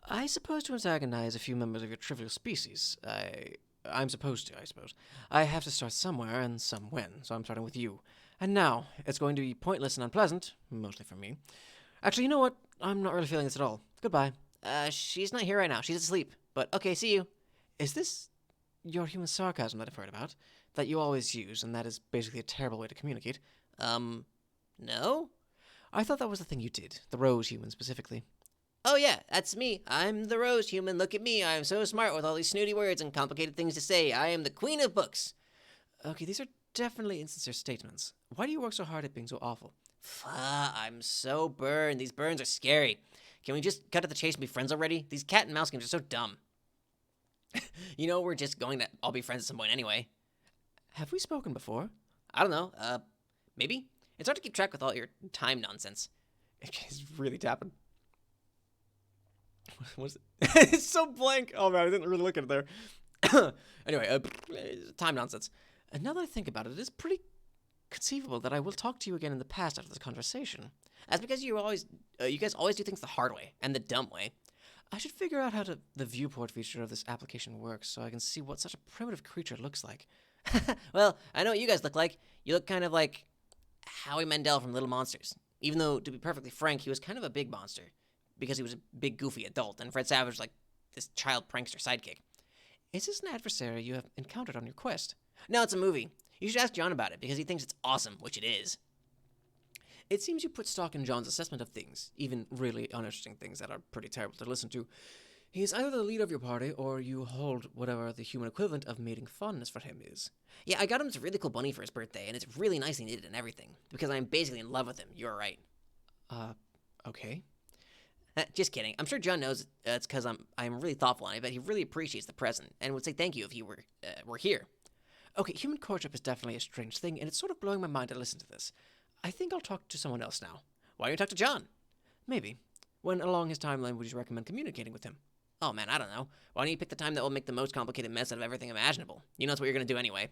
I suppose to antagonize a few members of your trivial species. I'm supposed to, I suppose. I have to start somewhere and some when, so I'm starting with you. And now, it's going to be pointless and unpleasant, mostly for me. Actually, you know what? I'm not really feeling this at all. Goodbye. She's not here right now. She's asleep. But okay, see you. Is this your human sarcasm that I've heard about? That you always use, and that is basically a terrible way to communicate? No? I thought that was the thing you did, the rose human specifically. Oh yeah, that's me. I'm the rose human. Look at me. I'm so smart with all these snooty words and complicated things to say. I am the queen of books. Okay, these are definitely insincere statements. Why do you work so hard at being so awful? I'm so burned. These burns are scary. Can we just cut to the chase and be friends already? These cat and mouse games are so dumb. You know, we're just going to all be friends at some point anyway. Have we spoken before? I don't know. Maybe? It's hard to keep track with all your time nonsense. He's really tapping. What is it? It's so blank. Oh man, I didn't really look at it there. Anyway, time nonsense. And now that I think about it, it is pretty conceivable that I will talk to you again in the past after this conversation. That's because you guys always do things the hard way and the dumb way. I should figure out how the viewport feature of this application works so I can see what such a primitive creature looks like. Well, I know what you guys look like. You look kind of like Howie Mandel from Little Monsters. Even though, to be perfectly frank, he was kind of a big monster. Because he was a big, goofy adult, and Fred Savage was like this child prankster sidekick. Is this an adversary you have encountered on your quest? No, it's a movie. You should ask John about it, because he thinks it's awesome, which it is. It seems you put stock in John's assessment of things, even really uninteresting things that are pretty terrible to listen to. He is either the leader of your party, or you hold whatever the human equivalent of mating fondness for him is. Yeah, I got him this really cool bunny for his birthday, and it's really nicely knitted and everything, because I'm basically in love with him. You're right. Okay. Just kidding. I'm sure John knows it's because I'm really thoughtful, and I bet he really appreciates the present, and would say thank you if he were here. Okay, human courtship is definitely a strange thing, and it's sort of blowing my mind to listen to this. I think I'll talk to someone else now. Why don't you talk to John? Maybe. When along his timeline would you recommend communicating with him? Oh man, I don't know. Why don't you pick the time that will make the most complicated mess out of everything imaginable? You know that's what you're going to do anyway.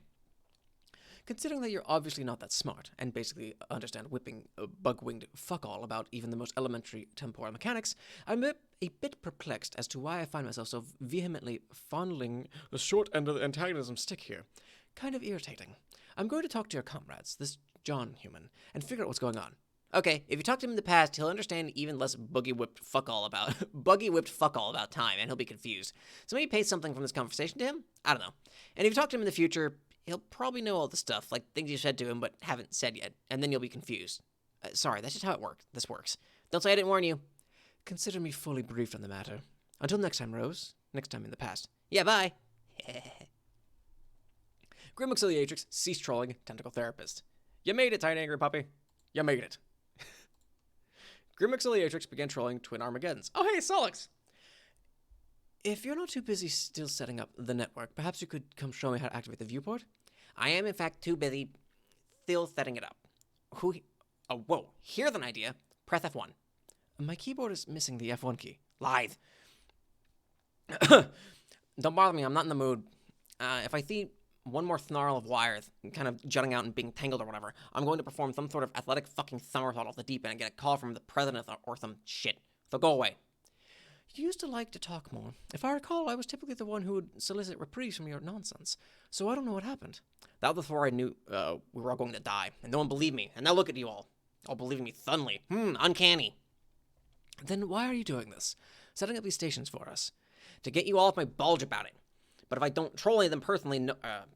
Considering that you're obviously not that smart, and basically understand whipping bug-winged fuck-all about even the most elementary temporal mechanics, I'm a bit perplexed as to why I find myself so vehemently fondling the short end of the antagonism stick here. Kind of irritating. I'm going to talk to your comrades, this John human, and figure out what's going on. Okay, if you talk to him in the past, he'll understand even less buggy-whipped fuck-all about time, and he'll be confused. So maybe pay something from this conversation to him? I don't know. And if you talk to him in the future, he'll probably know all the stuff, like things you said to him but haven't said yet, and then you'll be confused. Sorry, that's just how this works. Don't say I didn't warn you. Consider me fully briefed on the matter. Until next time, Rose. Next time in the past. Yeah, bye. Grim Auxiliatrix, cease trolling, tentacle therapist. You made it, tiny angry puppy. You made it. Grim Auxiliatrix began trolling Twin Armageddons. Oh, hey, Solix! If you're not too busy still setting up the network, perhaps you could come show me how to activate the viewport? I am, in fact, too busy still setting it up. Whoa. Here's an idea. Press F1. My keyboard is missing the F1 key. Live. Don't bother me. I'm not in the mood. If I see one more snarl of wires kind of jutting out and being tangled or whatever, I'm going to perform some sort of athletic fucking somersault off the deep end and get a call from the president or some shit. So go away. You used to like to talk more. If I recall, I was typically the one who would solicit reprieves from your nonsense. So I don't know what happened. That was before I knew we were all going to die, and no one believed me. And now look at you all believing me suddenly. Uncanny. Then why are you doing this? Setting up these stations for us? To get you all off my bulge about it. But if I don't troll any of them personally,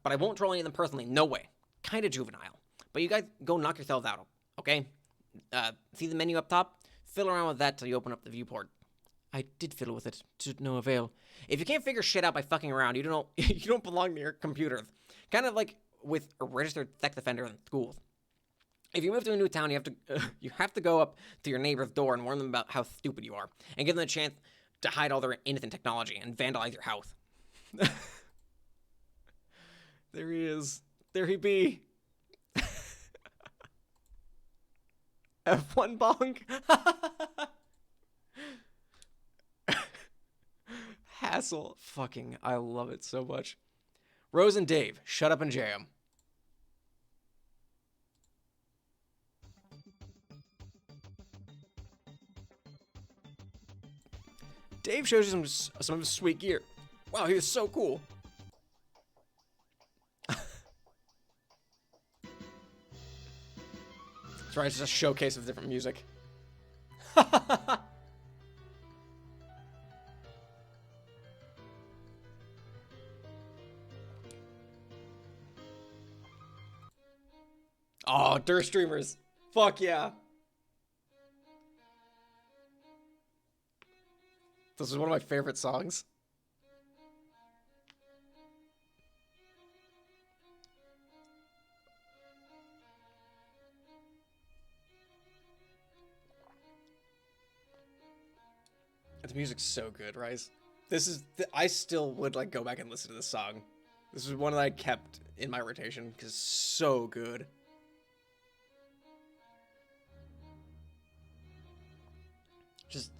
I won't troll any of them personally, no way. Kinda juvenile. But you guys go knock yourselves out, okay? See the menu up top? Fiddle around with that till you open up the viewport. I did fiddle with it, to no avail. If you can't figure shit out by fucking around, you don't belong near computers. Kind of like with a registered sex offender in schools. If you move to a new town, you have to go up to your neighbor's door and warn them about how stupid you are, and give them a chance to hide all their innocent technology and vandalize your house. There he is. There he be. F1 bonk. Hassle. Fucking, I love it so much. Rose and Dave, shut up and jam. Dave shows you some of his sweet gear. Wow, he is so cool. That's right, it's just a showcase of different music. Oh, Dirt Streamers. Fuck yeah. This is one of my favorite songs. The music's so good, right? This is... I still would, like, go back and listen to this song. This is one that I kept in my rotation, because it's so good. Just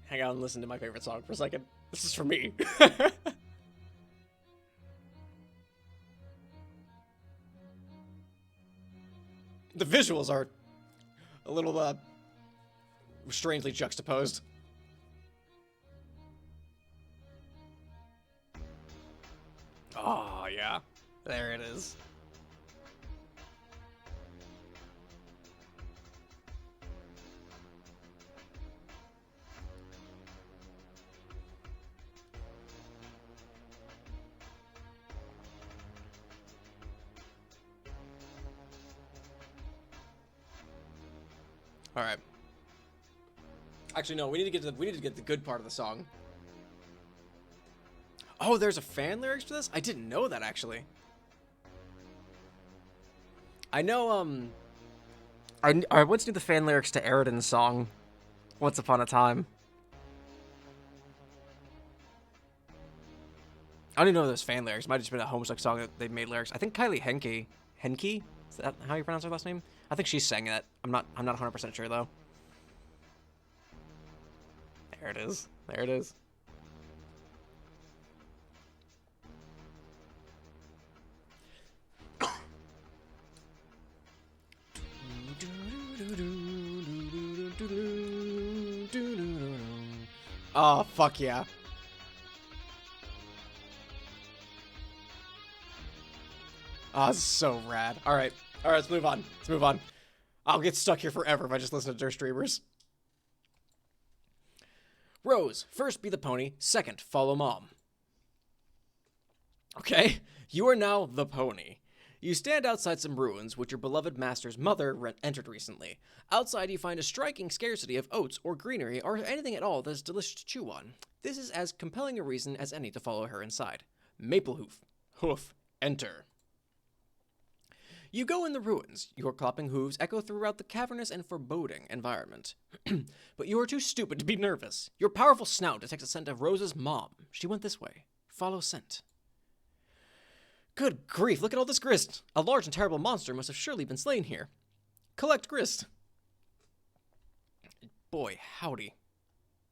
hang out and listen to my favorite song for a second. This is for me. The visuals are a little, strangely juxtaposed. Oh, yeah. There it is. All right. Actually, no. We need to get the good part of the song. Oh, there's a fan lyrics to this? I didn't know that, actually. I know, I once knew the fan lyrics to Eridan's song, Once Upon a Time. I don't even know those fan lyrics. It might have just been a Homestuck song that they made lyrics. I think Kylie Henke? Is that how you pronounce her last name? I think she sang that. I'm not 100% sure, though. There it is. There it is. Oh, fuck yeah. Oh, this is so rad. Alright. Alright, let's move on. Let's move on. I'll get stuck here forever if I just listen to Dirt Streamers. Rose, first be the pony, second follow mom. Okay, you are now the pony. You stand outside some ruins which your beloved master's mother entered recently. Outside you find a striking scarcity of oats or greenery or anything at all that is delicious to chew on. This is as compelling a reason as any to follow her inside. Hoof, enter. You go in the ruins. Your clopping hooves echo throughout the cavernous and foreboding environment. But you are too stupid to be nervous. Your powerful snout detects a scent of Rose's mom. She went this way. Follow scent. Good grief, look at all this grist. A large and terrible monster must have surely been slain here. Collect grist. Boy, howdy.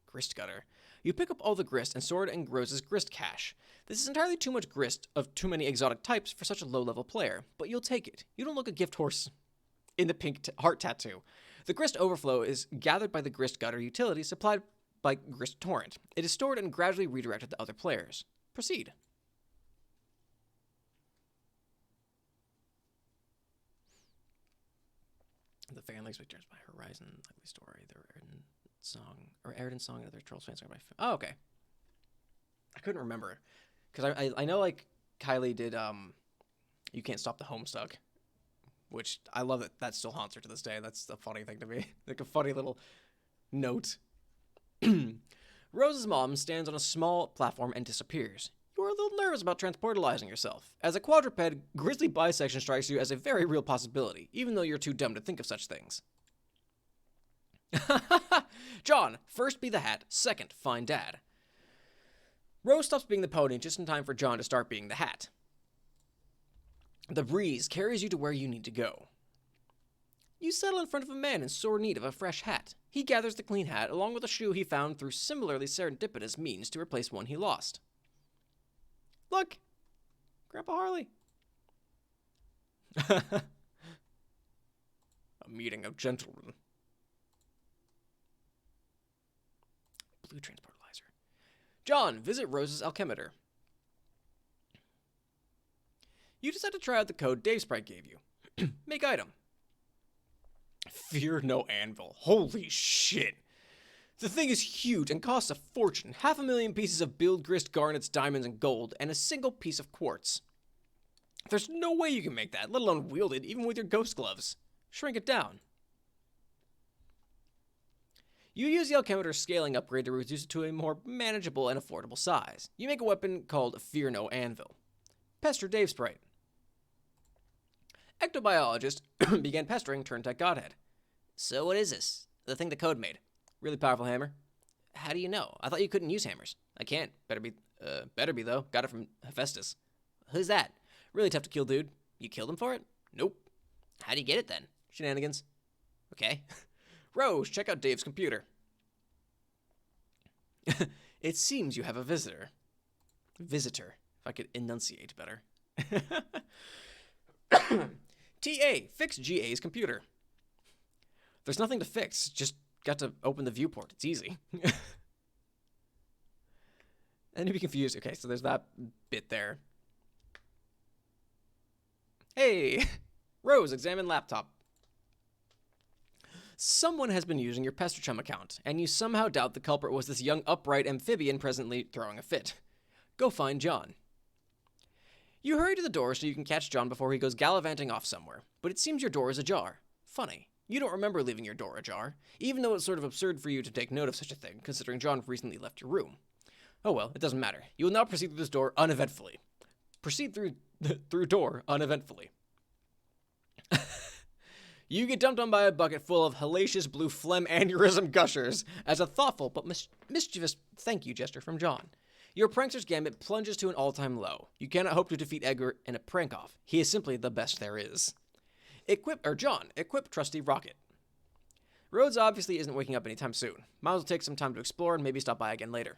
Grist gutter. You pick up all the grist and store it in Rose's grist cache. This is entirely too much grist of too many exotic types for such a low-level player, but you'll take it. You don't look a gift horse in the pink heart tattoo. The grist overflow is gathered by the grist gutter utility supplied by grist torrent. It is stored and gradually redirected to other players. Proceed. The fan likes pictures by Horizon, Ugly Story, the Eridan song, and other Trolls fans are by. Oh, okay. I couldn't remember because I know like Kylie did You Can't Stop the Homestuck, which I love that still haunts her to this day. That's a funny thing to me, like a funny little note. Rose's mom stands on a small platform and disappears. You are a little nervous about transportalizing yourself. As a quadruped, grisly bisection strikes you as a very real possibility, even though you're too dumb to think of such things. John, first be the hat, second find Dad. Rose stops being the pony just in time for John to start being the hat. The breeze carries you to where you need to go. You settle in front of a man in sore need of a fresh hat. He gathers the clean hat along with a shoe he found through similarly serendipitous means to replace one he lost. Look! Grandpa Harley. A meeting of gentlemen. Blue transportalizer. John, visit Rose's alchemizer. You decide to try out the code Dave Sprite gave you. Make item. Fear no anvil. Holy shit. The thing is huge and costs a fortune. 500,000 pieces of billed grist, garnets, diamonds, and gold, and a single piece of quartz. There's no way you can make that, let alone wield it, even with your ghost gloves. Shrink it down. You use the alchemizer scaling upgrade to reduce it to a more manageable and affordable size. You make a weapon called Fear No Anvil. Pester Dave Sprite. Ectobiologist began pestering Turntech Godhead. So what is this? The thing the code made. Really powerful hammer. How do you know? I thought you couldn't use hammers. I can't. Better be though. Got it from Hephaestus. Who's that? Really tough to kill dude. You killed him for it? Nope. How do you get it then? Shenanigans. Okay. Rose, check out Dave's computer. It seems you have a visitor. Visitor. If I could enunciate better. TA, fix GA's computer. There's nothing to fix. Just got to open the viewport. It's easy. And to be confused. Okay, so there's that bit there. Hey, Rose, examine laptop. Someone has been using your Pesterchum account, and you somehow doubt the culprit was this young upright amphibian presently throwing a fit. Go find John. You hurry to the door so you can catch John before he goes gallivanting off somewhere, but it seems your door is ajar. Funny. You don't remember leaving your door ajar, even though it's sort of absurd for you to take note of such a thing, considering John recently left your room. Oh well, it doesn't matter. You will now proceed through this door uneventfully. Proceed through door uneventfully. You get dumped on by a bucket full of hellacious blue phlegm aneurysm gushers as a thoughtful but mischievous thank you gesture from John. Your prankster's gambit plunges to an all-time low. You cannot hope to defeat Edgar in a prank-off. He is simply the best there is. John, equip trusty rocket. Rhodes obviously isn't waking up anytime soon. Might as well take some time to explore and maybe stop by again later.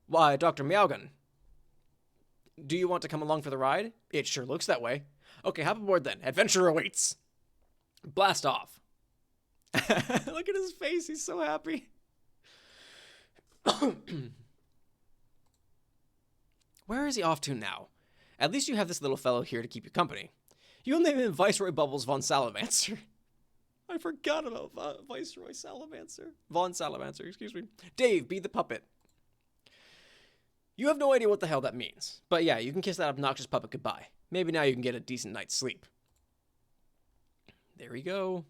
Why, Dr. Meowgan. Do you want to come along for the ride? It sure looks that way. Okay, hop aboard then. Adventure awaits. Blast off. Look at his face. He's so happy. Where is he off to now? At least you have this little fellow here to keep you company. You'll name him Viceroy Bubbles von Salamancer. I forgot about Viceroy Salamancer. Von Salamancer, excuse me. Dave, be the puppet. You have no idea what the hell that means. But yeah, you can kiss that obnoxious puppet goodbye. Maybe now you can get a decent night's sleep. There we go.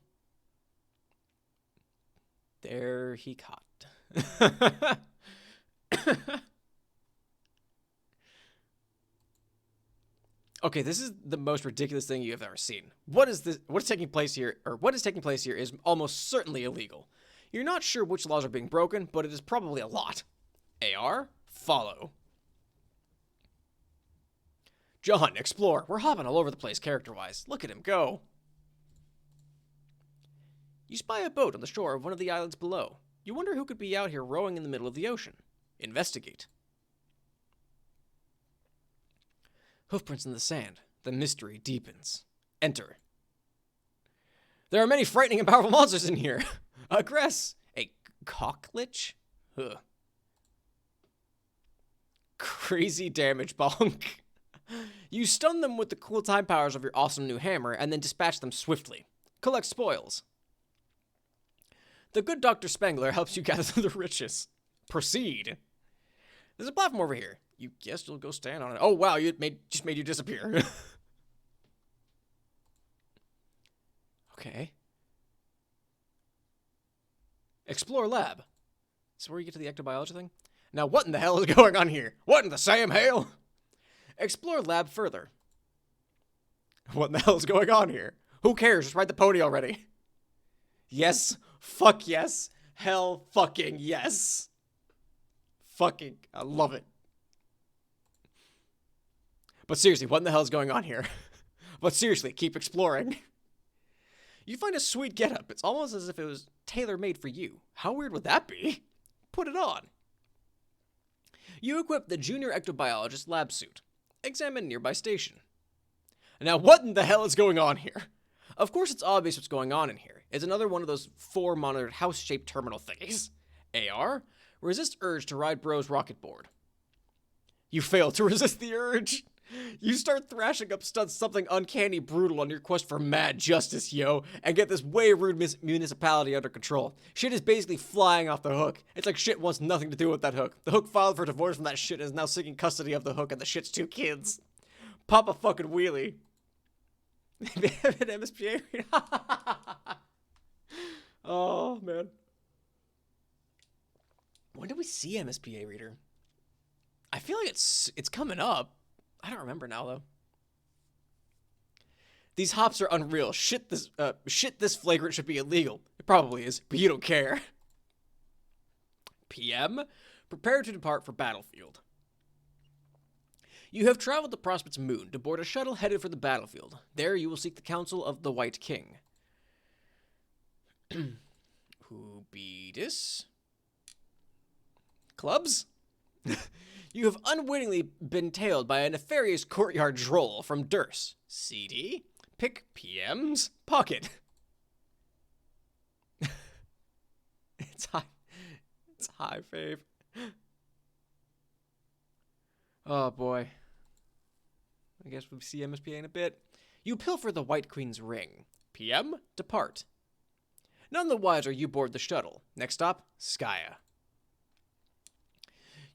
There he caught. Okay, this is the most ridiculous thing you have ever seen. What is this? What is taking place here is almost certainly illegal. You're not sure which laws are being broken, but it is probably a lot. AR, follow. John, explore. We're hopping all over the place character-wise. Look at him go. You spy a boat on the shore of one of the islands below. You wonder who could be out here rowing in the middle of the ocean. Investigate. Hoofprints in the sand. The mystery deepens. Enter. There are many frightening and powerful monsters in here. Aggress. A cocklich? Ugh. Crazy damage bonk. You stun them with the cool time powers of your awesome new hammer and then dispatch them swiftly. Collect spoils. The good Dr. Spengler helps you gather the riches. Proceed. There's a platform over here. You guess you'll go stand on it. Oh, wow, just made you disappear. Okay. Explore lab. So where you get to the ectobiology thing? Now, what in the hell is going on here? What in the Sam Hale? Explore lab further. What in the hell is going on here? Who cares? Just ride the pony already. Yes. Fuck yes. Hell fucking yes. Fucking, I love it. But seriously, what in the hell is going on here? But seriously, keep exploring. You find a sweet getup. It's almost as if it was tailor-made for you. How weird would that be? Put it on. You equip the junior ectobiologist lab suit. Examine nearby station. Now, what in the hell is going on here? Of course, it's obvious what's going on in here. It's another one of those 4-monitored house-shaped terminal thingies. AR? Resist urge to ride bro's rocket board. You fail to resist the urge. You start thrashing up stunts something uncanny brutal on your quest for mad justice, yo, and get this way rude municipality under control. Shit is basically flying off the hook. It's like shit wants nothing to do with that hook. The hook filed for divorce from that shit and is now seeking custody of the hook and the shit's 2 kids. Pop a fucking wheelie. They have an MSPA reader. Oh, man. When did we see MSPA reader? I feel like it's coming up. I don't remember now, though. These hops are unreal. Shit, this flagrant should be illegal. It probably is, but you don't care. PM, prepare to depart for battlefield. You have traveled to Prospect's moon to board a shuttle headed for the battlefield. There you will seek the counsel of the White King. Who be this? Clubs? You have unwittingly been tailed by a nefarious courtyard droll from Durst. CD? Pick PM's pocket. It's high. It's high, fave. Oh, boy. I guess we'll see MSPA in a bit. You pilfer the White Queen's ring. PM, depart. None the wiser you board the shuttle. Next stop, Skya.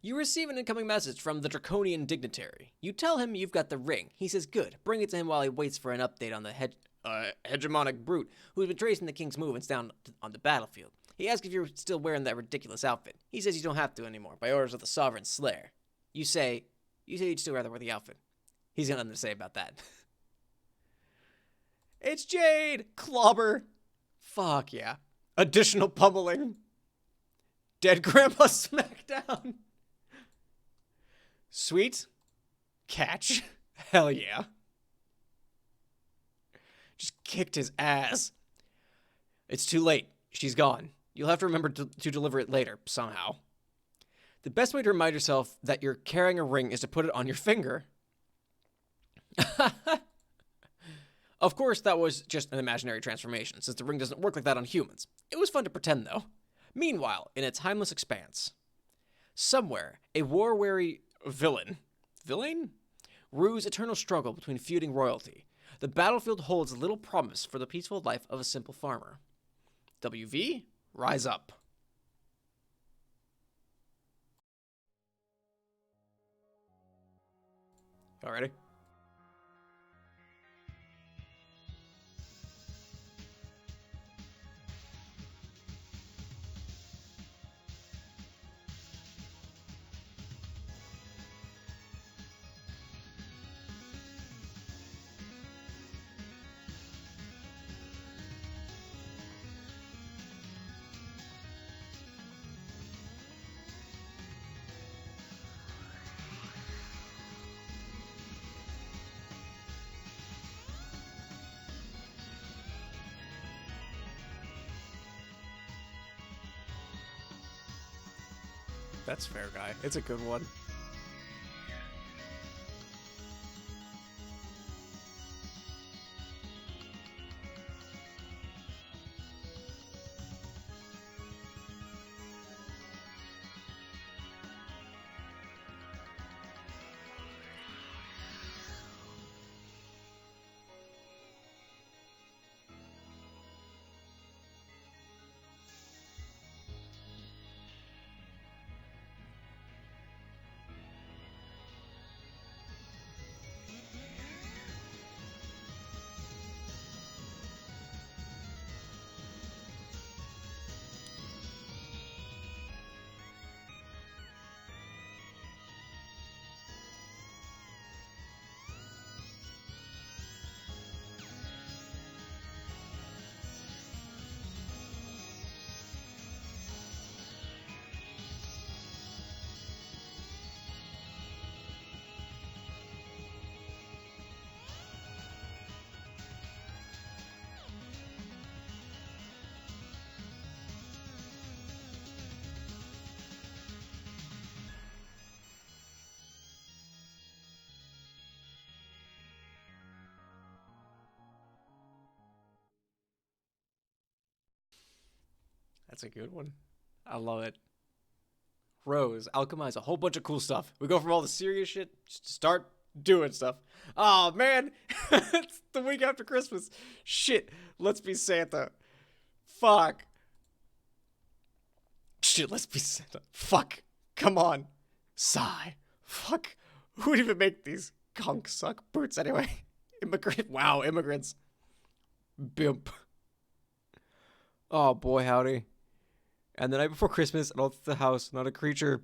You receive an incoming message from the draconian dignitary. You tell him you've got the ring. He says good. Bring it to him while he waits for an update on the hegemonic brute who's been tracing the king's movements down on the battlefield. He asks if you're still wearing that ridiculous outfit. He says you don't have to anymore, by orders of the Sovereign Slayer. You say you'd still rather wear the outfit. He's got nothing to say about that. It's Jade! Clobber! Fuck yeah. Additional pummeling. Dead grandpa smackdown. Sweet. Catch. Hell yeah. Just kicked his ass. It's too late. She's gone. You'll have to remember to deliver it later, somehow. The best way to remind yourself that you're carrying a ring is to put it on your finger. Of course, that was just an imaginary transformation, since the ring doesn't work like that on humans. It was fun to pretend, though. Meanwhile, in a timeless expanse, somewhere, a war-weary villain rues eternal struggle between feuding royalty. The battlefield holds little promise for the peaceful life of a simple farmer. WV, rise up. All ready? That's fair, guy. It's a good one. That's a good one. I love it. Rose, alchemize a whole bunch of cool stuff. We go from all the serious shit just to start doing stuff. Oh, man. It's the week after Christmas. Shit. Let's be Santa. Fuck. Shit, let's be Santa. Fuck. Come on. Sigh. Fuck. Who would even make these conch suck boots anyway? Wow, immigrants. Bimp. Oh, boy, howdy. And the night before Christmas, and all through the house, not a creature.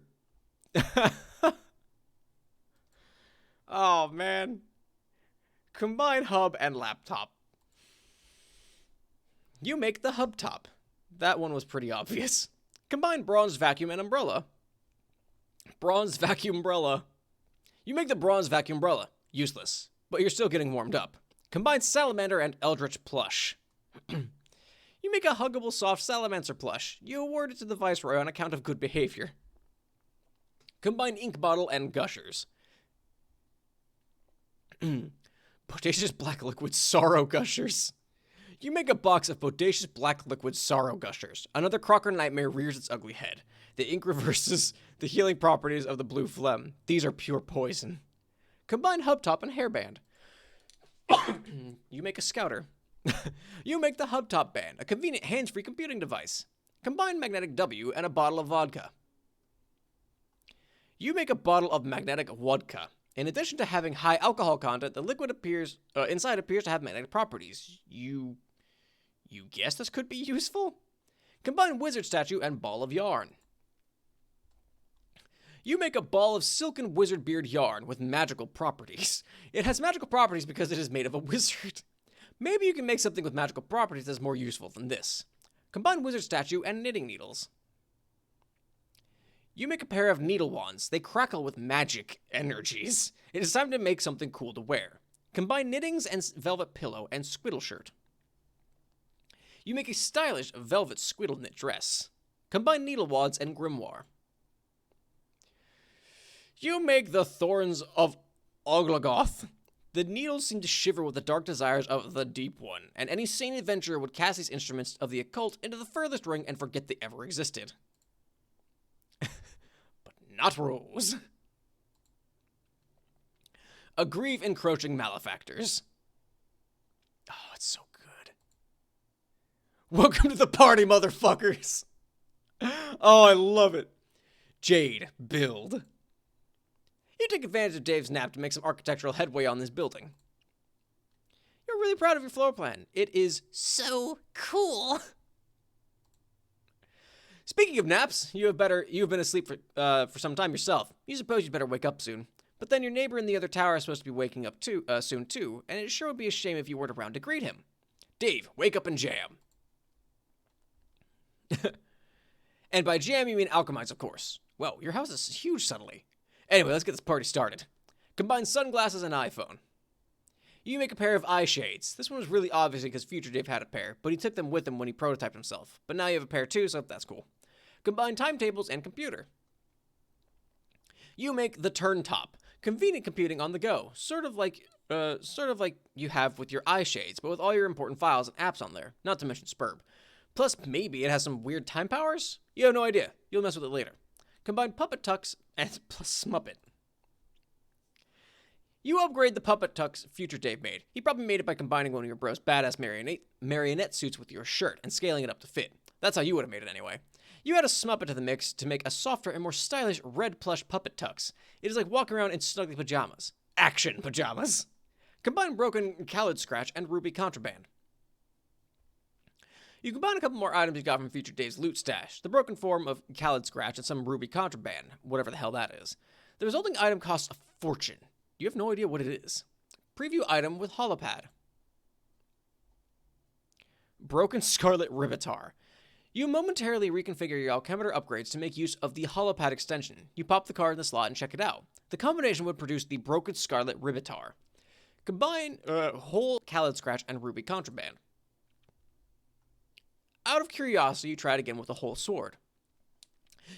Oh, man. Combine hub and laptop. You make the hub top. That one was pretty obvious. Combine bronze vacuum and umbrella. Bronze vacuum umbrella. You make the bronze vacuum umbrella. Useless. But you're still getting warmed up. Combine salamander and eldritch plush. You make a huggable soft salamander plush. You award it to the viceroy on account of good behavior. Combine ink bottle and gushers. Bodacious black liquid sorrow gushers. You make a box of bodacious black liquid sorrow gushers. Another Crocker nightmare rears its ugly head. The ink reverses the healing properties of the blue phlegm. These are pure poison. Combine hubtop and hairband. You make a scouter. You make the hubtop band, a convenient hands-free computing device. Combine magnetic W and a bottle of vodka. You make a bottle of magnetic vodka. In addition to having high alcohol content, the liquid inside appears to have magnetic properties. You guess this could be useful? Combine wizard statue and ball of yarn. You make a ball of silken wizard beard yarn with magical properties. It has magical properties because it is made of a wizard. Maybe you can make something with magical properties that's more useful than this. Combine wizard statue and knitting needles. You make a pair of needle wands. They crackle with magic energies. It is time to make something cool to wear. Combine knittings and velvet pillow and squiddle shirt. You make a stylish velvet squiddle knit dress. Combine needle wands and grimoire. You make the thorns of Oglagoth. The needles seem to shiver with the dark desires of the Deep One, and any sane adventurer would cast these instruments of the occult into the furthest ring and forget they ever existed. But not Rose. A grieve encroaching malefactors. Oh, it's so good. Welcome to the party, motherfuckers. Oh, I love it. Jade, build. You take advantage of Dave's nap to make some architectural headway on this building. You're really proud of your floor plan. It is So cool. Speaking of naps, you've been asleep for some time yourself. You suppose you'd better wake up soon. But then your neighbor in the other tower is supposed to be waking up soon too, and it sure would be a shame if you weren't around to greet him. Dave, wake up and jam. And by jam, you mean alchemize, of course. Well, your house is huge suddenly. Anyway, let's get this party started. Combine sunglasses and iPhone. You make a pair of eye shades. This one was really obvious because Future Dave had a pair, but he took them with him when he prototyped himself. But now you have a pair too, so that's cool. Combine timetables and computer. You make the turn top. Convenient computing on the go. Sort of like you have with your eye shades, but with all your important files and apps on there. Not to mention Sburb. Plus, maybe it has some weird time powers? You have no idea. You'll mess with it later. Combine puppet tucks and plus smuppet. You upgrade the puppet tucks Future Dave made. He probably made it by combining one of your bro's badass marionette suits with your shirt and scaling it up to fit. That's how you would have made it anyway. You add a smuppet to the mix to make a softer and more stylish red plush puppet tux. It is like walking around in snuggly pajamas. Action pajamas. Combine broken Khaled scratch and ruby contraband. You combine a couple more items you got from Future Dave's loot stash. The broken form of Khaled scratch and some ruby contraband, whatever the hell that is. The resulting item costs a fortune. You have no idea what it is. Preview item with holopad. Broken scarlet rivetar. You momentarily reconfigure your alchemeter upgrades to make use of the holopad extension. You pop the card in the slot and check it out. The combination would produce the broken scarlet rivetar. Combine whole Khaled scratch and ruby contraband. Out of curiosity, you try it again with a whole sword.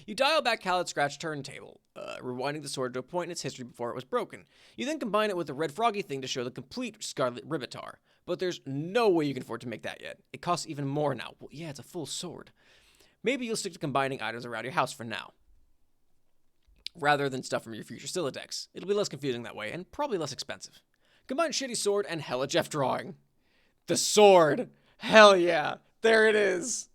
You dial back Khaled Scratch turntable, rewinding the sword to a point in its history before it was broken. You then combine it with the red froggy thing to show the complete Scarlet Rivetar. But there's no way you can afford to make that yet. It costs even more now. Well, yeah, it's a full sword. Maybe you'll stick to combining items around your house for now, rather than stuff from your future Siladex. It'll be less confusing that way, and probably less expensive. Combine shitty sword and Hella Jeff drawing. The sword! Hell yeah! There it is!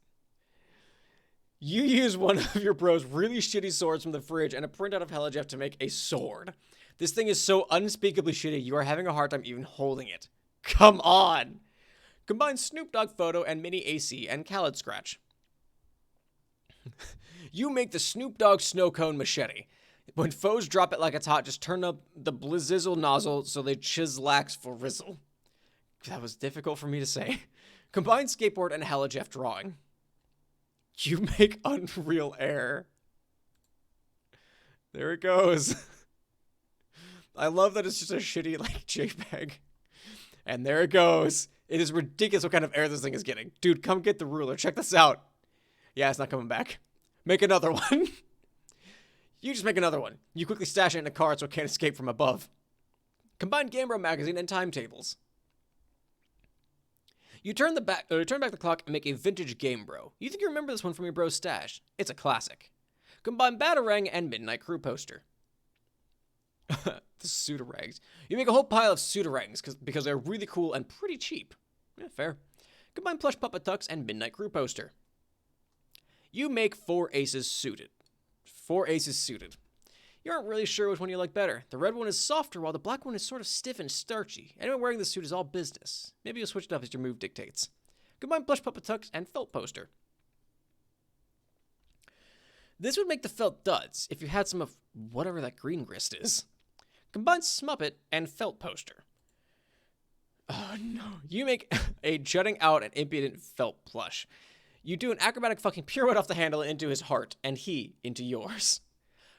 You use one of your bro's really shitty swords from the fridge and a printout of Hella Jeff to make a sword. This thing is so unspeakably shitty, you are having a hard time even holding it. Come on! Combine Snoop Dogg photo and mini AC and Khaled scratch. You make the Snoop Dogg snow cone machete. When foes drop it like it's hot, just turn up the blizzizzle nozzle so they chislax for rizzle. That was difficult for me to say. Combine skateboard and helijeff drawing. You make Unreal Air. There it goes. I love that it's just a shitty, like, JPEG. And there it goes. It is ridiculous what kind of air this thing is getting. Dude, come get the ruler. Check this out. Yeah, it's not coming back. Make another one. You just make another one. You quickly stash it in a card so it can't escape from above. Combine Gambro magazine and timetables. You turn back the clock and make a vintage Game Bro. You think you remember this one from your bro's stash. It's a classic. Combine Batarang and Midnight Crew poster. The pseudorangs. You make a whole pile of pseudorangs because they're really cool and pretty cheap. Yeah, fair. Combine plush puppet tucks and Midnight Crew poster. You make 4 aces suited. 4 aces suited. You aren't really sure which one you like better. The red one is softer while the black one is sort of stiff and starchy. Anyone wearing this suit is all business. Maybe you'll switch it up as your move dictates. Combine plush puppet tucks and felt poster. This would make the felt duds if you had some of whatever that green grist is. Combine Smuppet and felt poster. Oh no. You make a jutting out and impudent felt plush. You do an acrobatic fucking pirouette off the handle into his heart, and he into yours.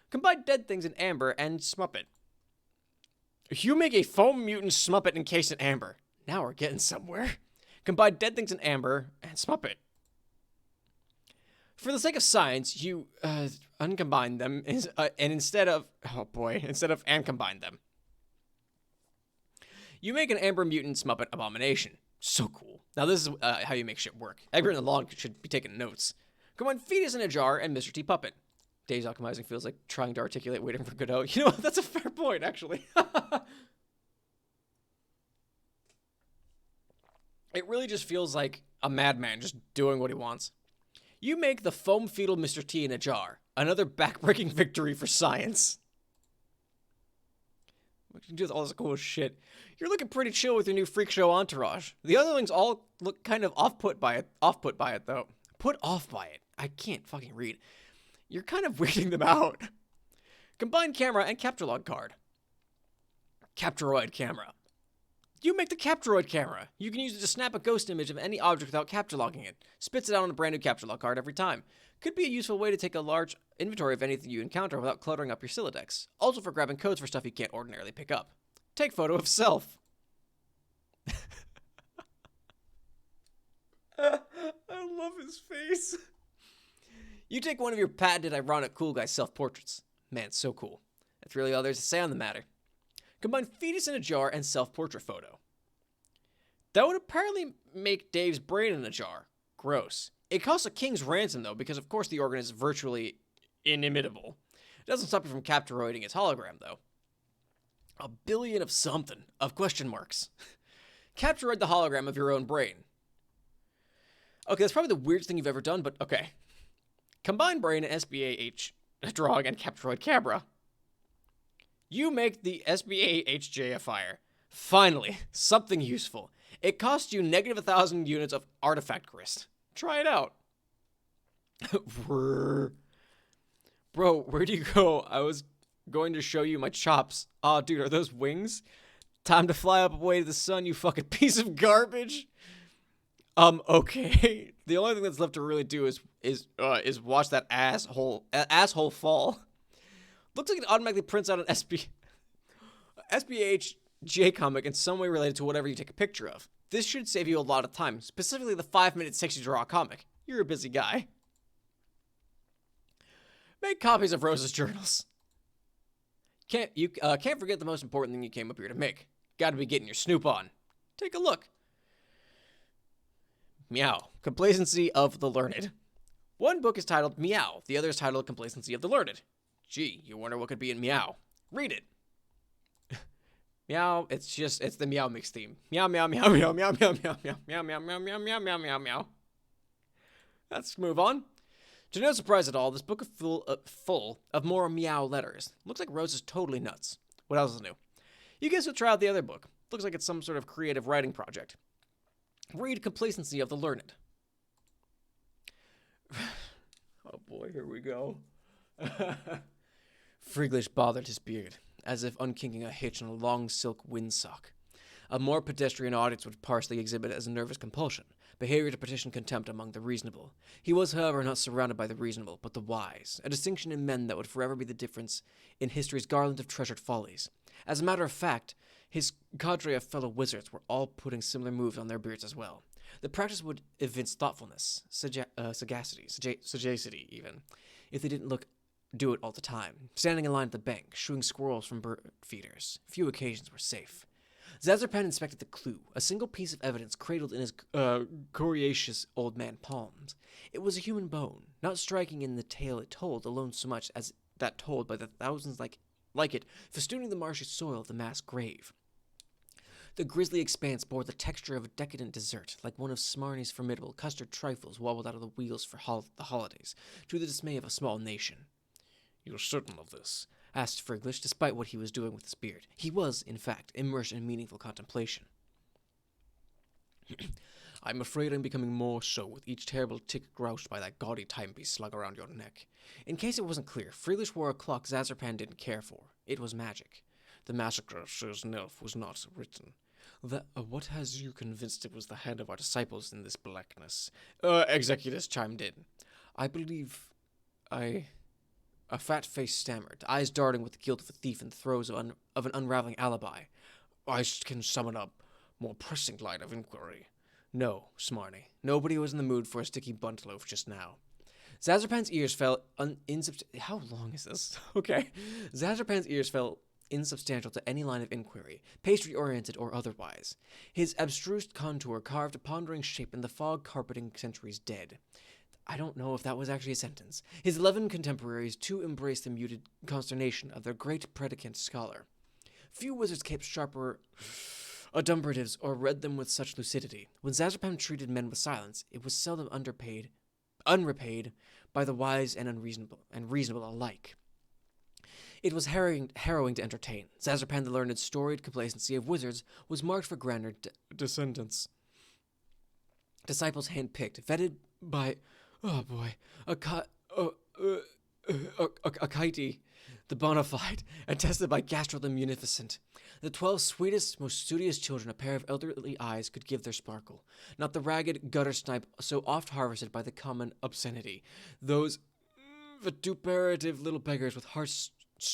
Combine Dead Things in amber and Smuppet. You make a foam mutant Smuppet encased in amber. Now we're getting somewhere. Combine Dead Things in amber and Smuppet. For the sake of science, you uncombine them and instead of and combine them. You make an amber mutant Smuppet abomination. So cool. Now this is how you make shit work. Egbert and the Lawn should be taking notes. Combine Fetus in a jar and Mr. T Puppet. Dave's alchemizing feels like trying to articulate waiting for Godot. You know what? That's a fair point, actually. It really just feels like a madman just doing what he wants. You make the foam fetal Mr. T in a jar. Another backbreaking victory for science. What you do with all this cool shit? You're looking pretty chill with your new freak show entourage. The otherlings all look kind of off-put by it, though. Put off by it. I can't fucking read. You're kind of weirding them out. Combine camera and Capturlog card. Capturoid camera. You make the Capturoid camera. You can use it to snap a ghost image of any object without Capturlogging it. Spits it out on a brand new Capturlog card every time. Could be a useful way to take a large inventory of anything you encounter without cluttering up your Silodex. Also for grabbing codes for stuff you can't ordinarily pick up. Take photo of self. I love his face. You take one of your patented ironic cool guy self-portraits. Man, so cool. That's really all there's to say on the matter. Combine fetus in a jar and self-portrait photo. That would apparently make Dave's brain in a jar. Gross. It costs a king's ransom, though, because of course the organ is virtually inimitable. It doesn't stop you from capturoiding its hologram, though. 1 billion of something. Of question marks. Capturoid the hologram of your own brain. Okay, that's probably the weirdest thing you've ever done, but okay. Combine brain and SBAH drawing and Capturoid camera. You make the SBAHJifier. Finally, something useful. It costs you negative 1,000 units of artifact grist. Try it out. Bro, where'd you go? I was going to show you my chops. Aw, dude, are those wings? Time to fly up away to the sun, you fucking piece of garbage. Okay. The only thing that's left to really do is watch that asshole fall. Looks like it automatically prints out an SBHJ comic in some way related to whatever you take a picture of. This should save you a lot of time, specifically the 5 minutes it takes you to draw a comic. You're a busy guy. Make copies of Rose's journals. Can't forget the most important thing you came up here to make. Gotta be getting your snoop on. Take a look. Meow. Complacency of the Learned. One book is titled Meow. The other is titled Complacency of the Learned. Gee, you wonder what could be in Meow. Read it. Meow, it's the Meow Mix theme. Meow, meow, meow, meow, meow, meow, meow, meow, meow, meow, meow, meow, meow, meow, meow, meow. Let's move on. To no surprise at all, this book is full of more meow letters. Looks like Rose is totally nuts. What else is new? You guys will try out the other book. Looks like it's some sort of creative writing project. Read Complacency of the Learned. Oh boy, here we go. Friglish bothered his beard, as if unkinking a hitch on a long silk windsock. A more pedestrian audience would parse the exhibit as a nervous compulsion, behavior to petition contempt among the reasonable. He was, however, not surrounded by the reasonable, but the wise, a distinction in men that would forever be the difference in history's garland of treasured follies. As a matter of fact, his cadre of fellow wizards were all putting similar moves on their beards as well. The practice would evince thoughtfulness, sagacity even, if they didn't do it all the time, standing in line at the bank, shooing squirrels from bird feeders. Few occasions were safe. Zazarpan inspected the clue, a single piece of evidence cradled in his coriaceous old man palms. It was a human bone, not striking in the tale it told alone so much as that told by the thousands like it, festooning the marshy soil of the mass grave. The grisly expanse bore the texture of a decadent dessert, like one of Smarny's formidable custard trifles wobbled out of the wheels for the holidays, to the dismay of a small nation. "You're certain of this?" asked Friglish, despite what he was doing with his beard. He was, in fact, immersed in meaningful contemplation. "I'm afraid I'm becoming more so with each terrible tick groused by that gaudy timepiece slung around your neck." In case it wasn't clear, Friglish wore a clock Zazarpan didn't care for. It was magic. "The massacre of Sirs Nelf was not written. What has you convinced it was the hand of our disciples in this blackness?" Executus chimed in. "I believe A fat face stammered, eyes darting with the guilt of a thief in the throes of an unraveling alibi. "I can summon up more pressing line of inquiry." "No, Smarny. Nobody was in the mood for a sticky bunt loaf just now." Zazarpan's ears fell How long is this? Okay. Zazarpan's ears fell insubstantial to any line of inquiry, pastry-oriented or otherwise. His abstruse contour carved a pondering shape in the fog carpeting centuries dead. I don't know if that was actually a sentence. His 11 contemporaries too embraced the muted consternation of their great predicant scholar. Few wizards kept sharper adumbratives or read them with such lucidity. When Zazarpan treated men with silence, it was seldom unrepaid by the wise and reasonable alike. It was harrowing to entertain. Zazarpan the learned's storied complacency of wizards was marked for grander descendants. Disciples handpicked, vetted by, oh boy, Akaiti, the bona fide, and tested by Gastrel the munificent. The 12 sweetest, most studious children a pair of elderly eyes could give their sparkle, not the ragged gutter snipe so oft harvested by the common obscenity. Those vituperative little beggars with hearts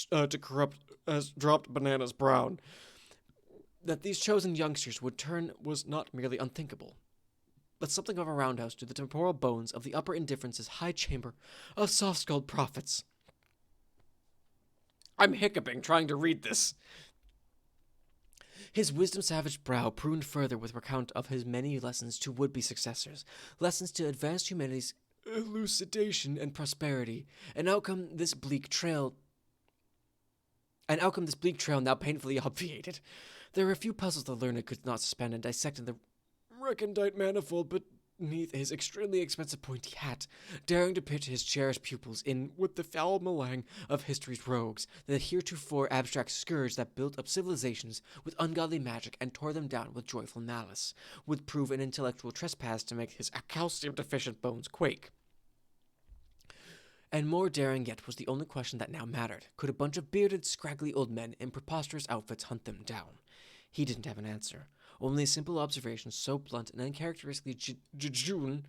to corrupt as dropped bananas brown. That these chosen youngsters would turn was not merely unthinkable, but something of a roundhouse to the temporal bones of the upper indifference's high chamber of soft-skulled prophets. I'm hiccuping trying to read this. His wisdom-savaged brow pruned further with recount of his many lessons to would-be successors, lessons to advanced humanity's elucidation and prosperity, an outcome this bleak trail now painfully obviated. There were a few puzzles the learned could not suspend and dissect in the recondite manifold beneath his extremely expensive pointy hat, daring to pitch his cherished pupils in with the foul melang of history's rogues, the heretofore abstract scourge that built up civilizations with ungodly magic and tore them down with joyful malice, would prove an intellectual trespass to make his calcium-deficient bones quake. And more daring yet was the only question that now mattered. Could a bunch of bearded, scraggly old men in preposterous outfits hunt them down? He didn't have an answer. Only a simple observation so blunt and uncharacteristically jejune.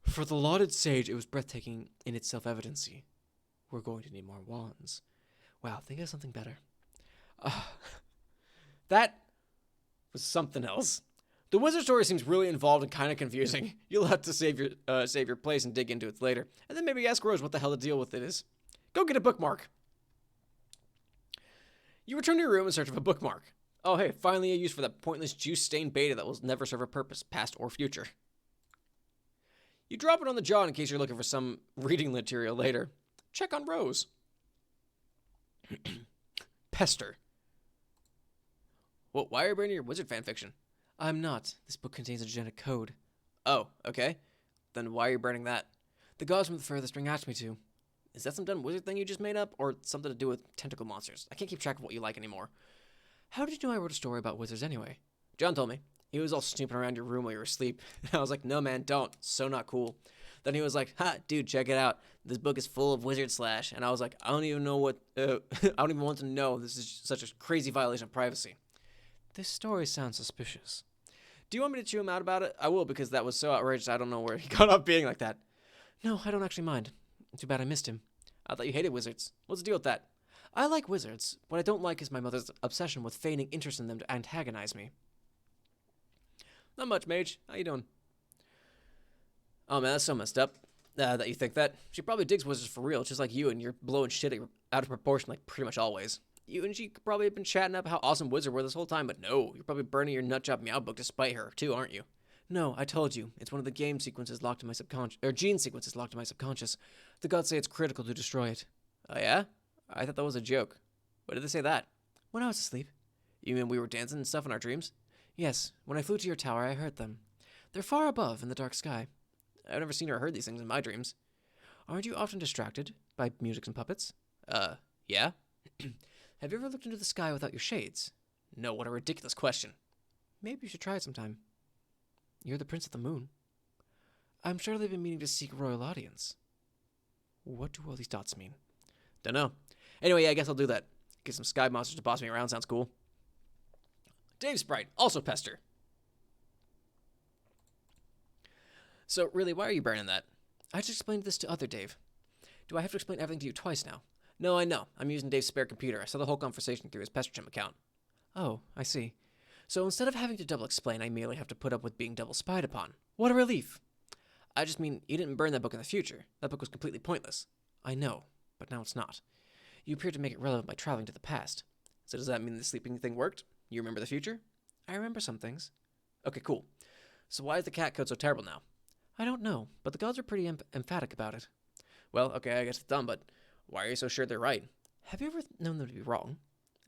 For the lauded sage, it was breathtaking in its self-evidency. We're going to need more wands. Wow, think of something better. That was something else. The wizard story seems really involved and kind of confusing. You'll have to save your place and dig into it later, and then maybe ask Rose what the hell the deal with it is. Go get a bookmark. You return to your room in search of a bookmark. Oh hey, finally a use for that pointless juice-stained beta that will never serve a purpose, past or future. You drop it on the jaw in case you're looking for some reading material later. Check on Rose. Pester. Well, why are you burning your wizard fanfiction? I'm not. This book contains a genetic code. Oh, okay. Then why are you burning that? The gods from the furthest ring asked me to. Is that some dumb wizard thing you just made up, or something to do with tentacle monsters? I can't keep track of what you like anymore. How did you know I wrote a story about wizards anyway? John told me. He was all snooping around your room while you were asleep. And I was like, no, man, don't. So not cool. Then he was like, ha, dude, check it out. This book is full of wizard slash. And I was like, I don't even know what, I don't even want to know. This is such a crazy violation of privacy. This story sounds suspicious. Do you want me to chew him out about it? I will, because that was so outrageous. I don't know where he got up being like that. No, I don't actually mind. Too bad I missed him. I thought you hated wizards. What's the deal with that? I like wizards. What I don't like is my mother's obsession with feigning interest in them to antagonize me. Not much, Mage. How you doing? Oh, man, that's so messed up that you think that. She probably digs wizards for real, just like you, and you're blowing shit out of proportion like pretty much always. You and she could probably have been chatting up how awesome wizards were this whole time, but no, you're probably burning your nutjob meow book to spite her, too, aren't you? No, I told you. It's one of the game sequences locked in my subconscious, or gene sequences locked in my subconscious. The gods say it's critical to destroy it. Oh, yeah? I thought that was a joke. When did they say that? When I was asleep. You mean we were dancing and stuff in our dreams? Yes, when I flew to your tower, I heard them. They're far above in the dark sky. I've never seen or heard these things in my dreams. Aren't you often distracted by music and puppets? Yeah? Have you ever looked into the sky without your shades? No, what a ridiculous question. Maybe you should try it sometime. You're the Prince of the Moon. I'm sure they've been meaning to seek royal audience. What do all these dots mean? Dunno. Anyway, yeah, I guess I'll do that. Get some sky monsters to boss me around, sounds cool. Dave Sprite, also pester. So, really, why are you burning that? I just explained this to other Dave. Do I have to explain everything to you twice now? No, I know. I'm using Dave's spare computer. I saw the whole conversation through his Pesterchim account. Oh, I see. So instead of having to double explain, I merely have to put up with being double spied upon. What a relief! I just mean, you didn't burn that book in the future. That book was completely pointless. I know, but now it's not. You appeared to make it relevant by traveling to the past. So does that mean the sleeping thing worked? You remember the future? I remember some things. Okay, cool. So why is the cat code so terrible now? I don't know, but the gods are pretty emphatic about it. Well, okay, I guess it's dumb, but why are you so sure they're right? Have you ever known them to be wrong?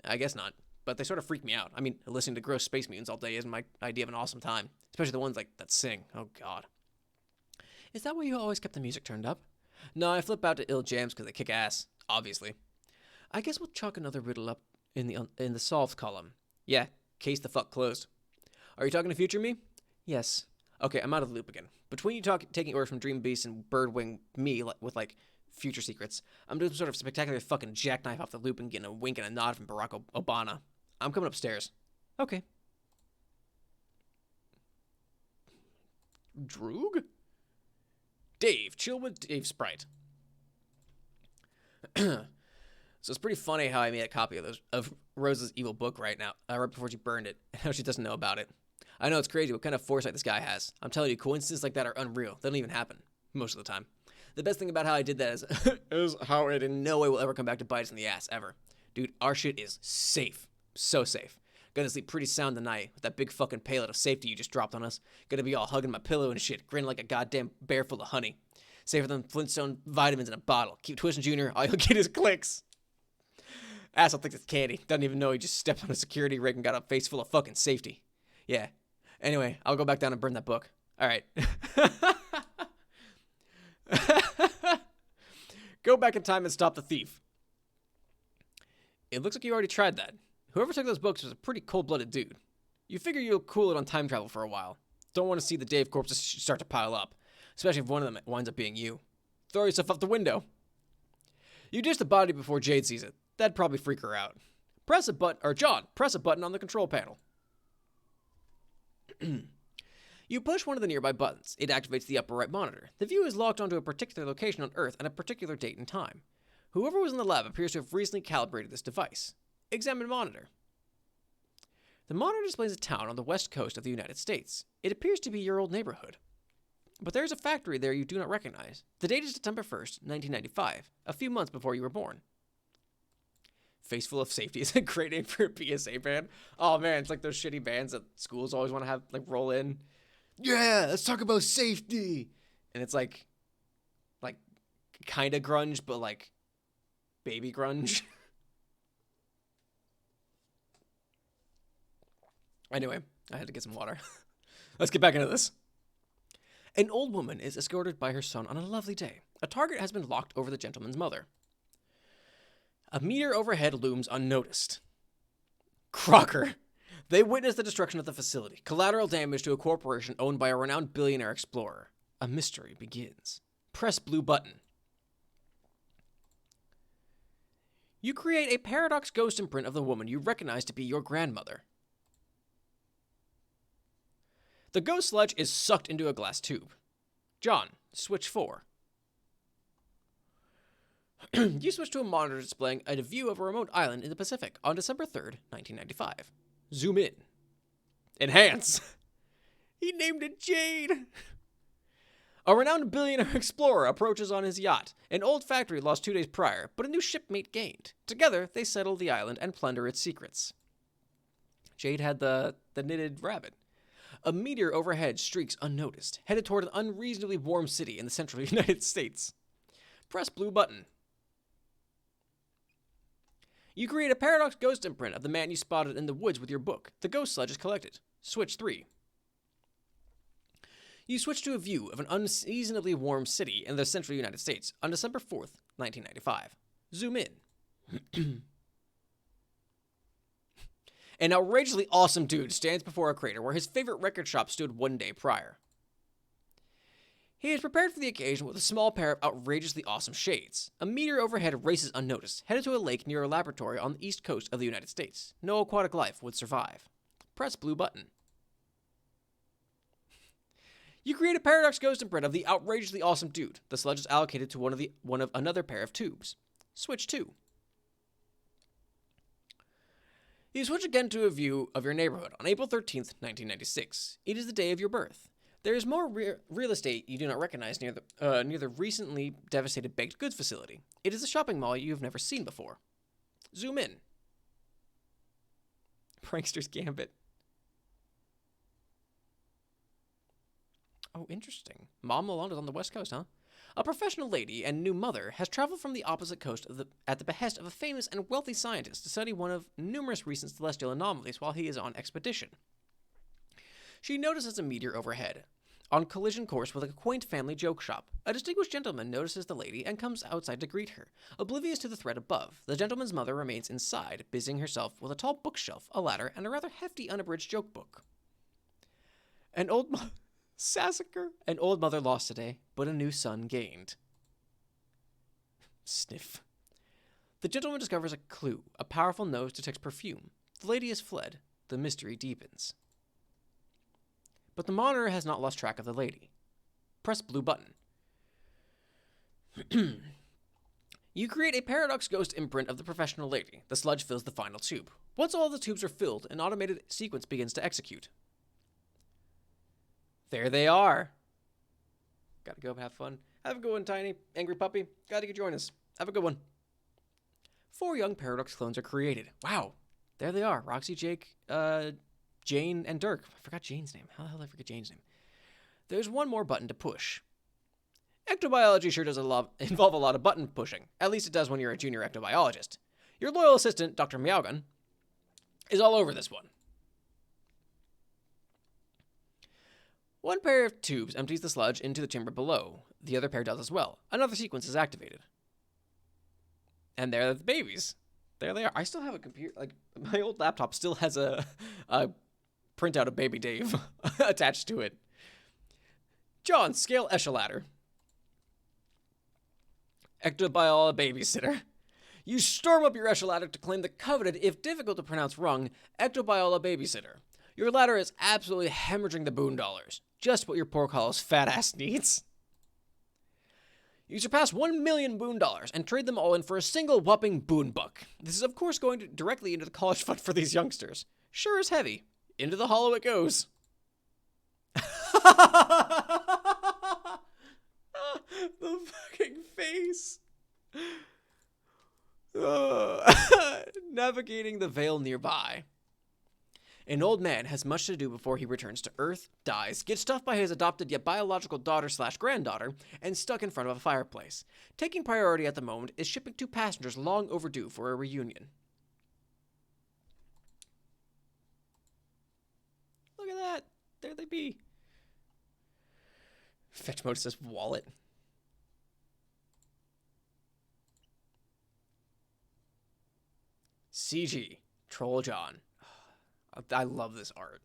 I guess not, but they sort of freak me out. I mean, listening to gross space mutants all day isn't my idea of an awesome time, especially the ones like that sing. Oh, God. Is that why you always kept the music turned up? No, I flip out to ill jams because they kick ass, obviously. I guess we'll chalk another riddle up in the solved column. Yeah, case the fuck closed. Are you talking to future me? Yes. Okay, I'm out of the loop again. Between you taking orders from Dream Beast and Birdwing me with, like, future secrets, I'm doing some sort of spectacular fucking jackknife off the loop and getting a wink and a nod from Barack Obama. I'm coming upstairs. Okay. Droog? Dave, chill with Dave Sprite. So it's pretty funny how I made a copy of Rose's evil book right before she burned it, and how she doesn't know about it. I know, it's crazy what kind of foresight this guy has. I'm telling you, coincidences like that are unreal. They don't even happen, most of the time. The best thing about how I did that is how it in no way will ever come back to bite us in the ass, ever. Dude, our shit is safe. So safe. Gonna sleep pretty sound tonight with that big fucking payload of safety you just dropped on us. Gonna be all hugging my pillow and shit, grinning like a goddamn bear full of honey. Safer than Flintstone vitamins in a bottle. Keep twisting Junior, all you'll get is clicks. Asshole thinks it's candy. Doesn't even know he just stepped on a security rig and got a face full of fucking safety. Yeah. Anyway, I'll go back down and burn that book. Alright. Go back in time and stop the thief. It looks like you already tried that. Whoever took those books was a pretty cold-blooded dude. You figure you'll cool it on time travel for a while. Don't want to see the Dave corpses start to pile up. Especially if one of them winds up being you. Throw yourself out the window. You dish the body before Jade sees it. That'd probably freak her out. Press a button on the control panel. You push one of the nearby buttons. It activates the upper right monitor. The view is locked onto a particular location on Earth at a particular date and time. Whoever was in the lab appears to have recently calibrated this device. Examine monitor. The monitor displays a town on the west coast of the United States. It appears to be your old neighborhood. But there is a factory there you do not recognize. The date is September 1st, 1995, a few months before you were born. Face Full of Safety is a great name for a PSA band. Oh man, it's like those shitty bands that schools always want to have, like, roll in. Yeah, let's talk about safety. And it's like kind of grunge, but like baby grunge. Anyway, I had to get some water. Let's get back into this. An old woman is escorted by her son on a lovely day. A target has been locked over the gentleman's mother. A meteor overhead looms unnoticed. Crocker. They witness the destruction of the facility, collateral damage to a corporation owned by a renowned billionaire explorer. A mystery begins. Press blue button. You create a paradox ghost imprint of the woman you recognize to be your grandmother. The ghost sludge is sucked into a glass tube. John, switch 4. You switch to a monitor displaying a view of a remote island in the Pacific on December 3rd, 1995. Zoom in. Enhance. He named it Jade. A renowned billionaire explorer approaches on his yacht. An old factory lost 2 days prior, but a new shipmate gained. Together, they settle the island and plunder its secrets. Jade had the knitted rabbit. A meteor overhead streaks unnoticed, headed toward an unreasonably warm city in the central United States. Press blue button. You create a paradox ghost imprint of the man you spotted in the woods with your book. The ghost sludge is collected. Switch 3. You switch to a view of an unseasonably warm city in the central United States on December 4th, 1995. Zoom in. An outrageously awesome dude stands before a crater where his favorite record shop stood 1 day prior. He is prepared for the occasion with a small pair of outrageously awesome shades. A meteor overhead races unnoticed, headed to a lake near a laboratory on the east coast of the United States. No aquatic life would survive. Press blue button. You create a paradox ghost imprint of the outrageously awesome dude. The sludge is allocated to one of another pair of tubes. Switch 2. You switch again to a view of your neighborhood on April 13th, 1996. It is the day of your birth. There is more real estate you do not recognize near the recently devastated baked goods facility. It is a shopping mall you have never seen before. Zoom in. Prankster's Gambit. Oh, interesting. Mom alone is on the West Coast, huh? A professional lady and new mother has traveled from the opposite coast at the behest of a famous and wealthy scientist to study one of numerous recent celestial anomalies while he is on expedition. She notices a meteor overhead, on collision course with a quaint family joke shop. A distinguished gentleman notices the lady and comes outside to greet her. Oblivious to the threat above, the gentleman's mother remains inside, busying herself with a tall bookshelf, a ladder, and a rather hefty unabridged joke book. Sassacre. An old mother lost today, but a new son gained. Sniff. The gentleman discovers a clue. A powerful nose detects perfume. The lady has fled. The mystery deepens. But the monitor has not lost track of the lady. Press blue button. You create a paradox ghost imprint of the professional lady. The sludge fills the final tube. Once all the tubes are filled, an automated sequence begins to execute. There they are. Gotta go have fun. Have a good one, Tiny. Angry Puppy. Gotta join us. Have a good one. 4 young Paradox clones are created. Wow. There they are. Roxy, Jake, Jane, and Dirk. I forgot Jane's name. How the hell did I forget Jane's name? There's one more button to push. Ectobiology sure does involve a lot of button pushing. At least it does when you're a junior ectobiologist. Your loyal assistant, Dr. Meowgun, is all over this one. One pair of tubes empties the sludge into the chamber below. The other pair does as well. Another sequence is activated. And there are the babies. There they are. I still have a computer. Like, my old laptop still has a printout of Baby Dave attached to it. John, scale echelon. Ectobiology babysitter. You storm up your echelon to claim the coveted, if difficult to pronounce rung, Ectobiology babysitter. Your ladder is absolutely hemorrhaging the boon dollars. Just what your pork hollow's fat ass needs. You surpass 1 million boon dollars and trade them all in for a single whopping boon buck. This is of course going directly into the college fund for these youngsters. Sure is heavy. Into the hollow it goes. The fucking face. Navigating the veil nearby. An old man has much to do before he returns to Earth, dies, gets stuffed by his adopted yet biological daughter/granddaughter, and stuck in front of a fireplace. Taking priority at the moment is shipping 2 passengers long overdue for a reunion. Look at that. There they be. Fetch mode says wallet. CG. Troll John. I love this art.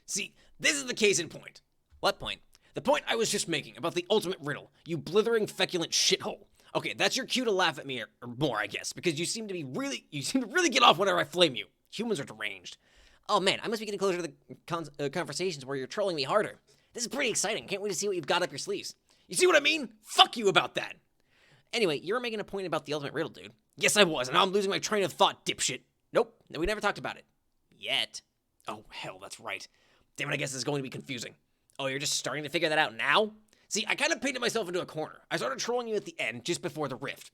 See, this is the case in point. What point? The point I was just making about the ultimate riddle, you blithering, feculent shithole. Okay, that's your cue to laugh at me or more, I guess, because you seem to really get off whenever I flame you. Humans are deranged. Oh man, I must be getting closer to the conversations where you're trolling me harder. This is pretty exciting. Can't wait to see what you've got up your sleeves. You see what I mean? Fuck you about that. Anyway, you were making a point about the ultimate riddle, dude. Yes, I was, and now I'm losing my train of thought, dipshit. Nope, we never talked about it. Yet. Oh, hell, that's right. Damn it, I guess this is going to be confusing. Oh, you're just starting to figure that out now? See, I kind of painted myself into a corner. I started trolling you at the end, just before the rift.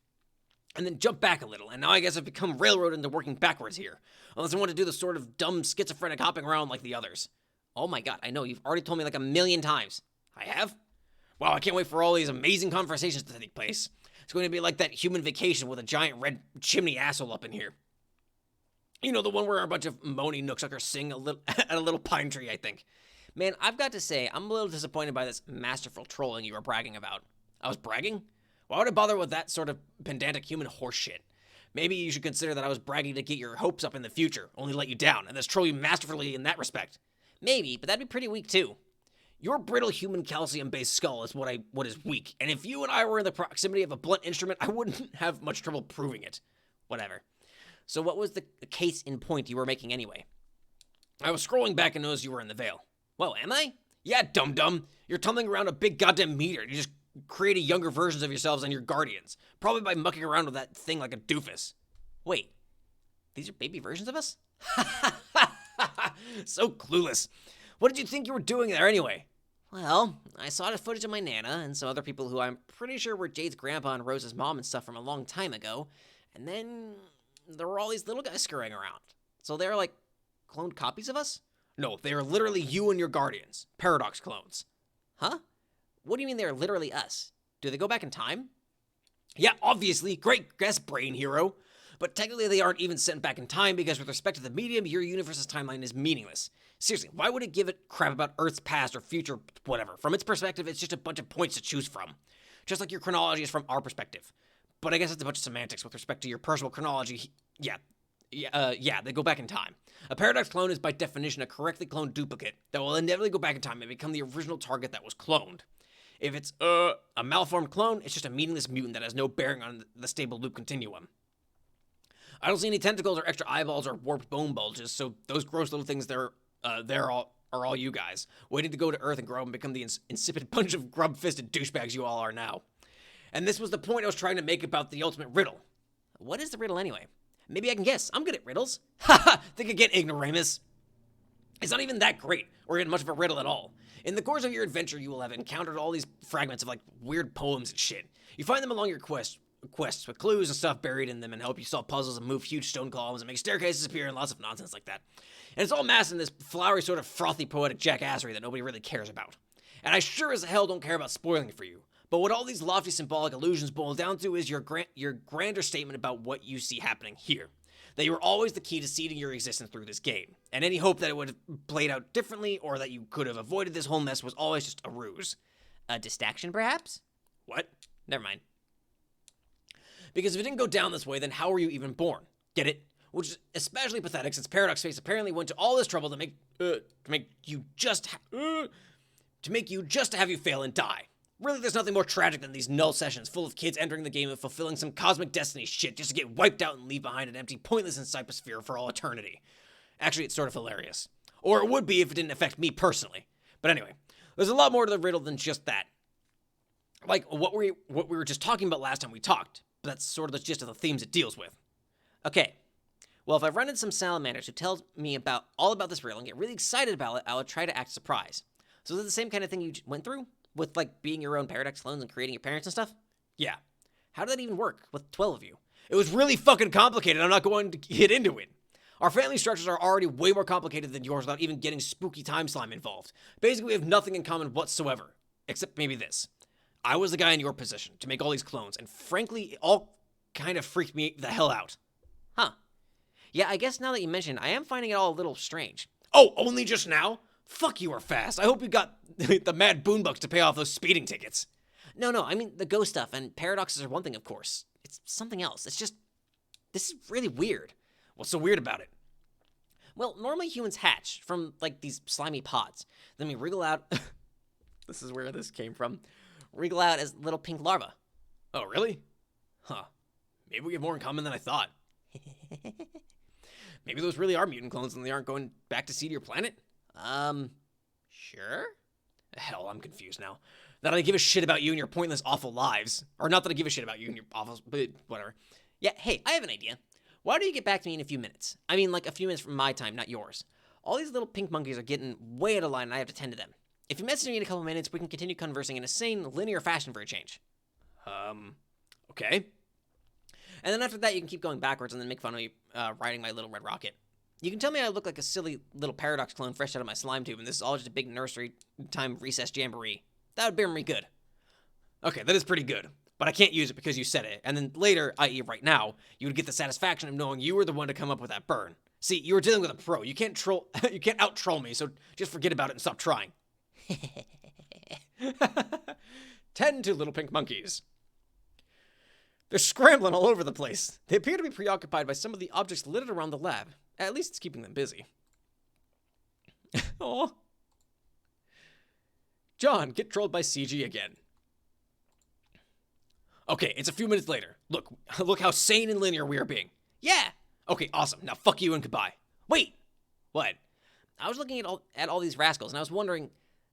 And then jumped back a little, and now I guess I've become railroaded into working backwards here. Unless I want to do the sort of dumb schizophrenic hopping around like the others. Oh my god, I know, you've already told me like a million times. I have? Wow, I can't wait for all these amazing conversations to take place. It's going to be like that human vacation with a giant red chimney asshole up in here. You know, the one where a bunch of moany nooksuckers sing at a little pine tree, I think. Man, I've got to say, I'm a little disappointed by this masterful trolling you were bragging about. I was bragging? Why would I bother with that sort of pedantic human horseshit? Maybe you should consider that I was bragging to get your hopes up in the future, only let you down, and thus troll you masterfully in that respect. Maybe, but that'd be pretty weak too. Your brittle human calcium-based skull is what is weak, and if you and I were in the proximity of a blunt instrument, I wouldn't have much trouble proving it. Whatever. So what was the case in point you were making anyway? I was scrolling back and noticed you were in the Veil. Whoa, am I? Yeah, dum-dum. You're tumbling around a big goddamn meteor. You just created younger versions of yourselves and your guardians. Probably by mucking around with that thing like a doofus. Wait, these are baby versions of us? So clueless. What did you think you were doing there anyway? Well, I saw the footage of my Nana and some other people who I'm pretty sure were Jade's grandpa and Rose's mom and stuff from a long time ago. And then there were all these little guys scurrying around. So they're like cloned copies of us? No, they are literally you and your guardians. Paradox clones. Huh? What do you mean they're literally us? Do they go back in time? Yeah, obviously. Great guess, brain hero. But technically they aren't even sent back in time because with respect to the medium, your universe's timeline is meaningless. Seriously, why would it give it crap about Earth's past or future, whatever? From its perspective, it's just a bunch of points to choose from. Just like your chronology is from our perspective. But I guess it's a bunch of semantics with respect to your personal chronology. Yeah, they go back in time. A paradox clone is by definition a correctly cloned duplicate that will inevitably go back in time and become the original target that was cloned. If it's a malformed clone, it's just a meaningless mutant that has no bearing on the stable loop continuum. I don't see any tentacles or extra eyeballs or warped bone bulges, so those gross little things are all you guys, waiting to go to Earth and grow up and become the insipid bunch of grub-fisted douchebags you all are now. And this was the point I was trying to make about the ultimate riddle. What is the riddle anyway? Maybe I can guess. I'm good at riddles. Haha, think again, ignoramus. It's not even that great, or even much of a riddle at all. In the course of your adventure, you will have encountered all these fragments of, like, weird poems and shit. You find them along your quests with clues and stuff buried in them and help you solve puzzles and move huge stone columns and make staircases appear and lots of nonsense like that. And it's all masked in this flowery sort of frothy poetic jackassery that nobody really cares about. And I sure as hell don't care about spoiling it for you. But what all these lofty symbolic illusions boil down to is your grander statement about what you see happening here. That you were always the key to seeding your existence through this game. And any hope that it would have played out differently or that you could have avoided this whole mess was always just a ruse. A distraction, perhaps? What? Never mind. Because if it didn't go down this way, then how were you even born? Get it? Which is especially pathetic since Paradox Face apparently went to all this trouble to make you just to have you fail and die. Really, there's nothing more tragic than these null sessions full of kids entering the game and fulfilling some cosmic destiny shit just to get wiped out and leave behind an empty, pointless encyclosphere for all eternity. Actually, it's sort of hilarious. Or it would be if it didn't affect me personally. But anyway, there's a lot more to the riddle than just that. Like what we were just talking about last time we talked. But that's sort of the gist of the themes it deals with. Okay. Well, if I run into some salamanders who tell me all about this riddle and get really excited about it, I will try to act surprised. So is it the same kind of thing you went through? With, like, being your own paradox clones and creating your parents and stuff? Yeah. How did that even work with 12 of you? It was really fucking complicated. I'm not going to get into it. Our family structures are already way more complicated than yours without even getting spooky time slime involved. Basically, we have nothing in common whatsoever. Except maybe this. I was the guy in your position to make all these clones, and frankly, it all kind of freaked me the hell out. Huh. Yeah, I guess now that you mention it, I am finding it all a little strange. Oh, only just now? Fuck, you were fast. I hope you got the mad boonbucks to pay off those speeding tickets. No, I mean the ghost stuff and paradoxes are one thing, of course. It's something else. It's just... This is really weird. What's so weird about it? Well, normally humans hatch from, like, these slimy pods. Then we wriggle out... This is where this came from. wriggle out as little pink larvae. Oh, really? Huh. Maybe we have more in common than I thought. Maybe those really are mutant clones and they aren't going back to seed your planet? Sure? Hell, I'm confused now. Not that I give a shit about you and your pointless, awful lives. Or not that I give a shit about you and your awful... But whatever. Yeah, hey, I have an idea. Why don't you get back to me in a few minutes? I mean, like, a few minutes from my time, not yours. All these little pink monkeys are getting way out of line and I have to tend to them. If you message me in a couple minutes, we can continue conversing in a sane, linear fashion for a change. Okay. And then after that, you can keep going backwards and then make fun of me riding my little red rocket. You can tell me I look like a silly little paradox clone fresh out of my slime tube, and this is all just a big nursery time recess jamboree. That would bear me good. Okay, that is pretty good. But I can't use it because you said it. And then later, i.e. right now, you would get the satisfaction of knowing you were the one to come up with that burn. See, you were dealing with a pro. You can't you can't out-troll me, so just forget about it and stop trying. 10 to little pink monkeys. They're scrambling all over the place. They appear to be preoccupied by some of the objects littered around the lab. At least it's keeping them busy. Aw. John, get trolled by CG again. Okay, it's a few minutes later. Look how sane and linear we are being. Yeah. Okay, awesome. Now fuck you and goodbye. Wait. What? I was looking at all these rascals, and I was wondering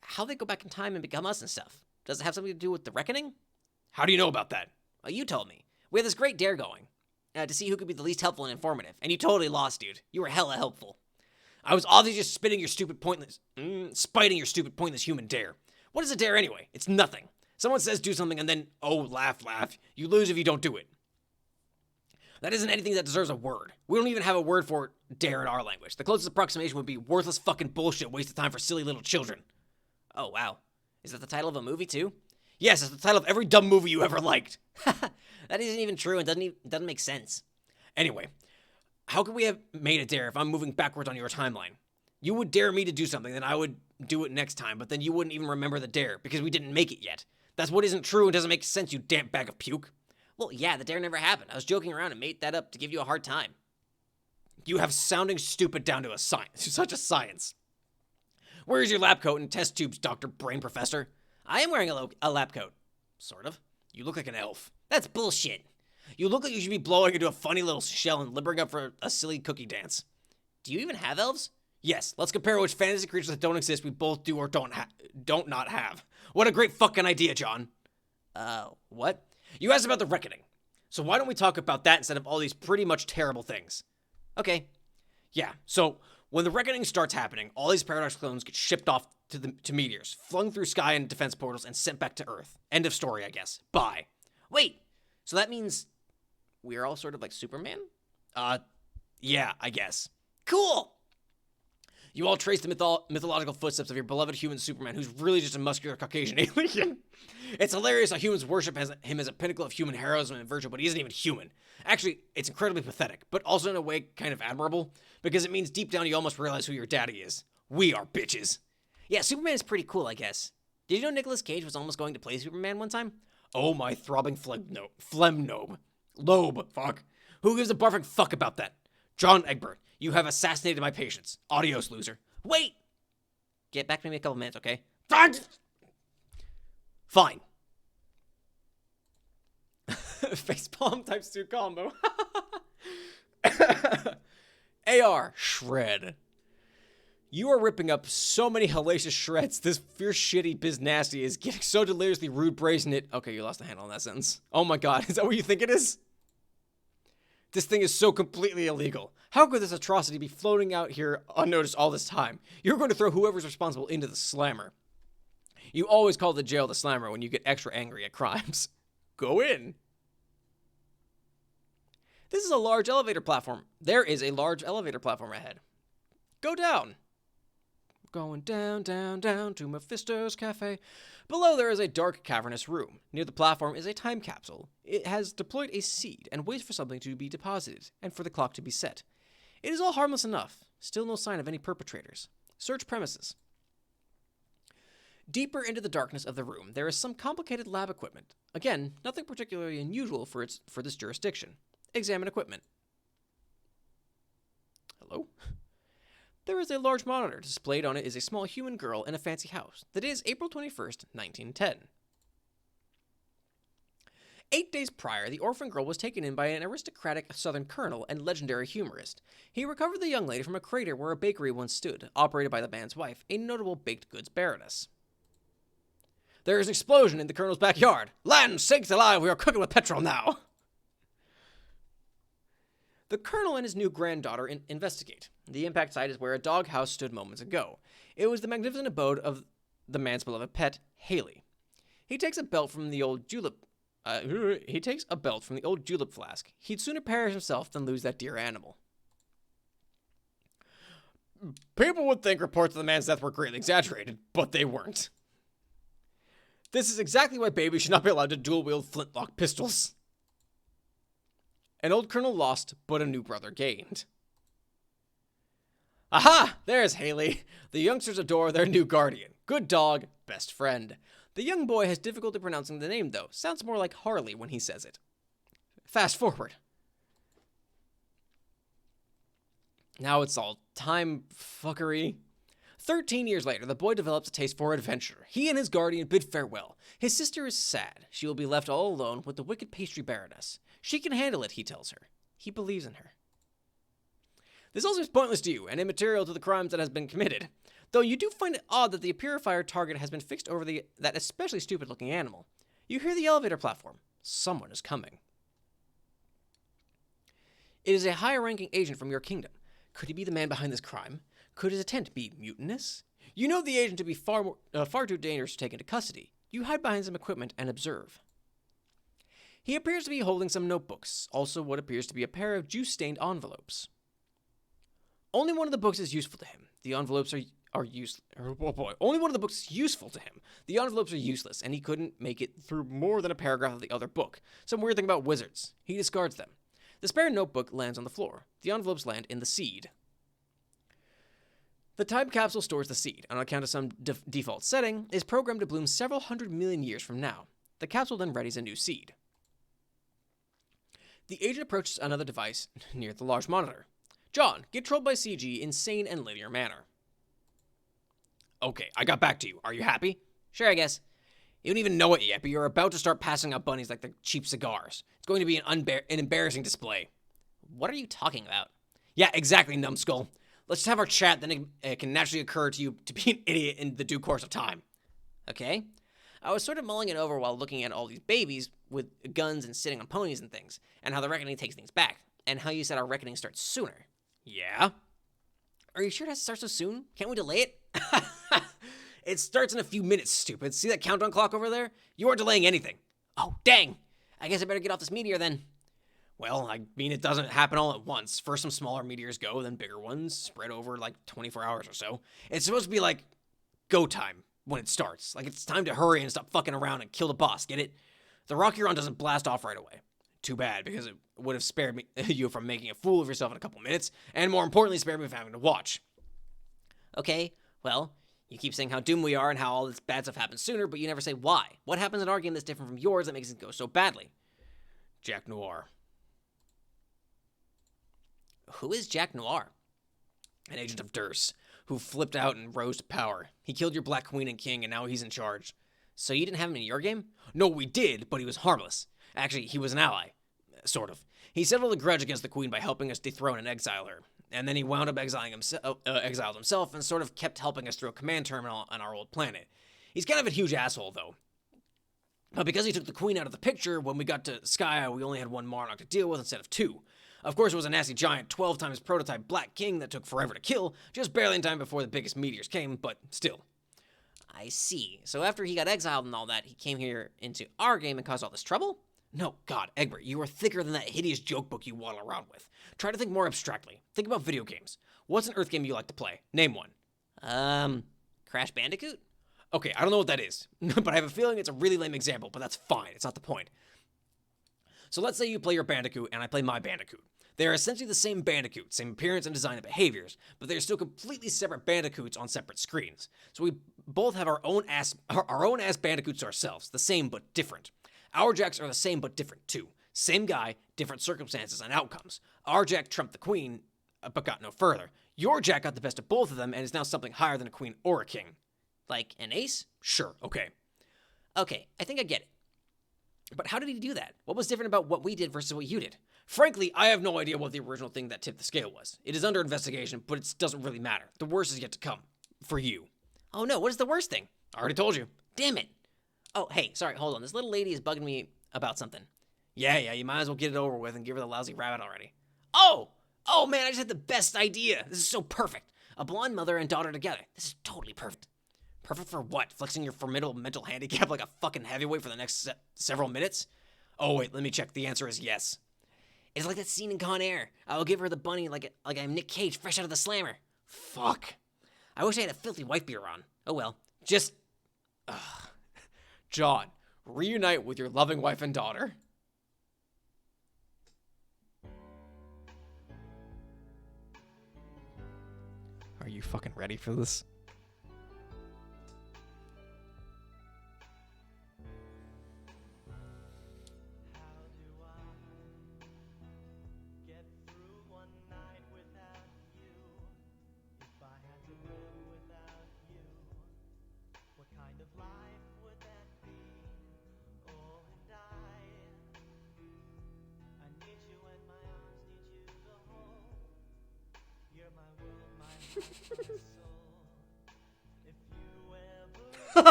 how they go back in time and become us and stuff. Does it have something to do with the reckoning? How do you know about that? Well, you told me. We had this great dare going to see who could be the least helpful and informative, and you totally lost, dude. You were hella helpful. I was obviously just spiting your stupid pointless human dare. What is a dare anyway? It's nothing. Someone says do something and then, oh, laugh. You lose if you don't do it. That isn't anything that deserves a word. We don't even have a word for dare in our language. The closest approximation would be worthless fucking bullshit, waste of time for silly little children. Oh, wow. Is that the title of a movie, too? Yes, it's the title of every dumb movie you ever liked. That isn't even true and doesn't make sense. Anyway, how could we have made a dare if I'm moving backwards on your timeline? You would dare me to do something, then I would do it next time, but then you wouldn't even remember the dare because we didn't make it yet. That's what isn't true and doesn't make sense, you damn bag of puke. Well, yeah, the dare never happened. I was joking around and made that up to give you a hard time. You have sounding stupid down to such a science. Where's your lab coat and test tubes, Dr. Brain Professor? I am wearing a lab coat. Sort of. You look like an elf. That's bullshit. You look like you should be blowing into a funny little shell and limbering up for a silly cookie dance. Do you even have elves? Yes, let's compare which fantasy creatures that don't exist we both do or don't not have. What a great fucking idea, John. What? You asked about the reckoning. So why don't we talk about that instead of all these pretty much terrible things? Okay. Yeah, so when the reckoning starts happening, all these paradox clones get shipped off to meteors, flung through sky and defense portals, and sent back to Earth. End of story, I guess. Bye. Wait, so that means we're all sort of like Superman? Yeah, I guess. Cool! You all trace the mythological footsteps of your beloved human Superman, who's really just a muscular Caucasian alien. It's hilarious how humans worship him as a pinnacle of human heroism and virtue, but he isn't even human. Actually, it's incredibly pathetic, but also in a way kind of admirable, because it means deep down you almost realize who your daddy is. We are bitches. Yeah, Superman is pretty cool, I guess. Did you know Nicolas Cage was almost going to play Superman one time? Oh, my throbbing lobe, fuck. Who gives a barfing fuck about that? John Egbert, you have assassinated my patience. Adios, loser. Wait! Get back to me in a couple minutes, okay? Fine. Facepalm type 2 combo. AR, shred. You are ripping up so many hellacious shreds. This fierce shitty biz nasty is getting so deliriously rude, brazen it. Okay, you lost the handle on that sentence. Oh my god, is that what you think it is? This thing is so completely illegal. How could this atrocity be floating out here unnoticed all this time? You're going to throw whoever's responsible into the slammer. You always call the jail the slammer when you get extra angry at crimes. Go in. This is a large elevator platform. There is a large elevator platform ahead. Go down. Going down, down, down to Mephisto's Cafe. Below there is a dark, cavernous room. Near the platform is a time capsule. It has deployed a seed and waits for something to be deposited and for the clock to be set. It is all harmless enough. Still no sign of any perpetrators. Search premises. Deeper into the darkness of the room, there is some complicated lab equipment. Again, nothing particularly unusual for this jurisdiction. Examine equipment. There is a large monitor. Displayed on it is a small human girl in a fancy house. That is April 21st, 1910. 8 days prior, the orphan girl was taken in by an aristocratic southern colonel and legendary humorist. He recovered the young lady from a crater where a bakery once stood, operated by the man's wife, a notable baked goods baroness. There is an explosion in the colonel's backyard. Land sakes alive, we are cooking with petrol now. The colonel and his new granddaughter investigate. The impact site is where a doghouse stood moments ago. It was the magnificent abode of the man's beloved pet, Haley. He takes a belt from the old julep flask. He'd sooner perish himself than lose that dear animal. People would think reports of the man's death were greatly exaggerated, but they weren't. This is exactly why babies should not be allowed to dual-wield flintlock pistols. An old colonel lost, but a new brother gained. Aha! There's Haley. The youngsters adore their new guardian. Good dog, best friend. The young boy has difficulty pronouncing the name, though. Sounds more like Harley when he says it. Fast forward. Now it's all time fuckery. 13 years later, the boy develops a taste for adventure. He and his guardian bid farewell. His sister is sad. She will be left all alone with the wicked pastry baroness. She can handle it, he tells her. He believes in her. This all seems pointless to you and immaterial to the crimes that has been committed, though you do find it odd that the purifier target has been fixed over that especially stupid-looking animal. You hear the elevator platform. Someone is coming. It is a higher-ranking agent from your kingdom. Could he be the man behind this crime? Could his intent be mutinous? You know the agent to be far too dangerous to take into custody. You hide behind some equipment and observe. He appears to be holding some notebooks, also what appears to be a pair of juice-stained envelopes. Only one of the books is useful to him. The envelopes are useless. Oh boy, only one of the books is useful to him. The envelopes are useless, and he couldn't make it through more than a paragraph of the other book. Some weird thing about wizards. He discards them. The spare notebook lands on the floor. The envelopes land in the seed. The time capsule stores the seed, and on account of some default setting, is programmed to bloom several 100 million years from now. The capsule then readies a new seed. The agent approaches another device near the large monitor. John, get trolled by CG in sane and linear manner. Okay, I got back to you. Are you happy? Sure, I guess. You don't even know it yet, but you're about to start passing out bunnies like they're cheap cigars. It's going to be an embarrassing display. What are you talking about? Yeah, exactly, numbskull. Let's just have our chat, then it can naturally occur to you to be an idiot in the due course of time. Okay. I was sort of mulling it over while looking at all these babies with guns and sitting on ponies and things, and how the reckoning takes things back, and how you said our reckoning starts sooner. Yeah? Are you sure it has to start so soon? Can't we delay it? It starts in a few minutes, stupid. See that countdown clock over there? You aren't delaying anything. Oh, dang. I guess I better get off this meteor then. Well, I mean, it doesn't happen all at once. First some smaller meteors go, then bigger ones, spread over like 24 hours or so. It's supposed to be like go time when it starts. Like it's time to hurry and stop fucking around and kill the boss, get it? The rocket you're on doesn't blast off right away. Too bad, because it would have spared you from making a fool of yourself in a couple minutes, and more importantly, spared me from having to watch. Okay, well, you keep saying how doomed we are and how all this bad stuff happens sooner, but you never say why. What happens in our game that's different from yours that makes it go so badly? Jack Noir. Who is Jack Noir? An agent of Durst, who flipped out and rose to power. He killed your Black Queen and King, and now he's in charge. So you didn't have him in your game? No, we did, but he was harmless. Actually, he was an ally. Sort of. He settled a grudge against the Queen by helping us dethrone and exile her. And then he wound up exiled himself and sort of kept helping us through a command terminal on our old planet. He's kind of a huge asshole, though. But because he took the Queen out of the picture, when we got to Skya, we only had one monarch to deal with instead of two. Of course, it was a nasty giant 12 times prototype Black King that took forever to kill, just barely in time before the biggest meteors came, but still. I see. So after he got exiled and all that, he came here into our game and caused all this trouble? No, God, Egbert, you are thicker than that hideous joke book you waddle around with. Try to think more abstractly. Think about video games. What's an Earth game you like to play? Name one. Crash Bandicoot? Okay, I don't know what that is, but I have a feeling it's a really lame example, but that's fine. It's not the point. So let's say you play your Bandicoot and I play my Bandicoot. They are essentially the same Bandicoot, same appearance and design and behaviors, but they are still completely separate Bandicoots on separate screens. So we both have our own ass Bandicoots ourselves, the same but different. Our Jacks are the same but different too. Same guy, different circumstances and outcomes. Our Jack trumped the Queen, but got no further. Your jack got the best of both of them and is now something higher than a queen or a king. Like an ace? Sure, okay. Okay, I think I get it. But how did he do that? What was different about what we did versus what you did? Frankly, I have no idea what the original thing that tipped the scale was. It is under investigation, but it doesn't really matter. The worst is yet to come. For you. Oh no, what is the worst thing? I already told you. Damn it. Oh, hey, sorry, hold on. This little lady is bugging me about something. Yeah, you might as well get it over with and give her the lousy rabbit already. Oh! Oh man, I just had the best idea. This is so perfect. A blonde mother and daughter together. This is totally perfect. Perfect for what? Flexing your formidable mental handicap like a fucking heavyweight for the next several minutes? Oh wait, let me check. The answer is yes. It's like that scene in Con Air. I will give her the bunny like I'm Nick Cage fresh out of the slammer. Fuck. I wish I had a filthy white beer on. Oh well. Just... John, reunite with your loving wife and daughter. Are you fucking ready for this?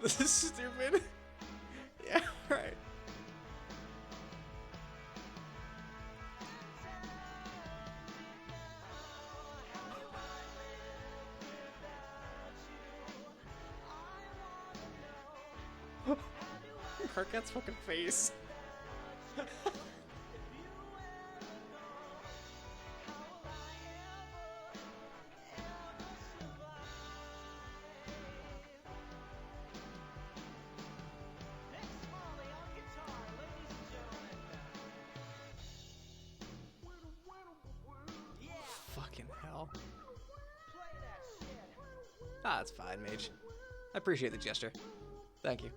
This is stupid. Yeah, right. Carcat's fucking face. Fucking hell. Ah, that's fine, Mage. I appreciate the gesture. Thank you.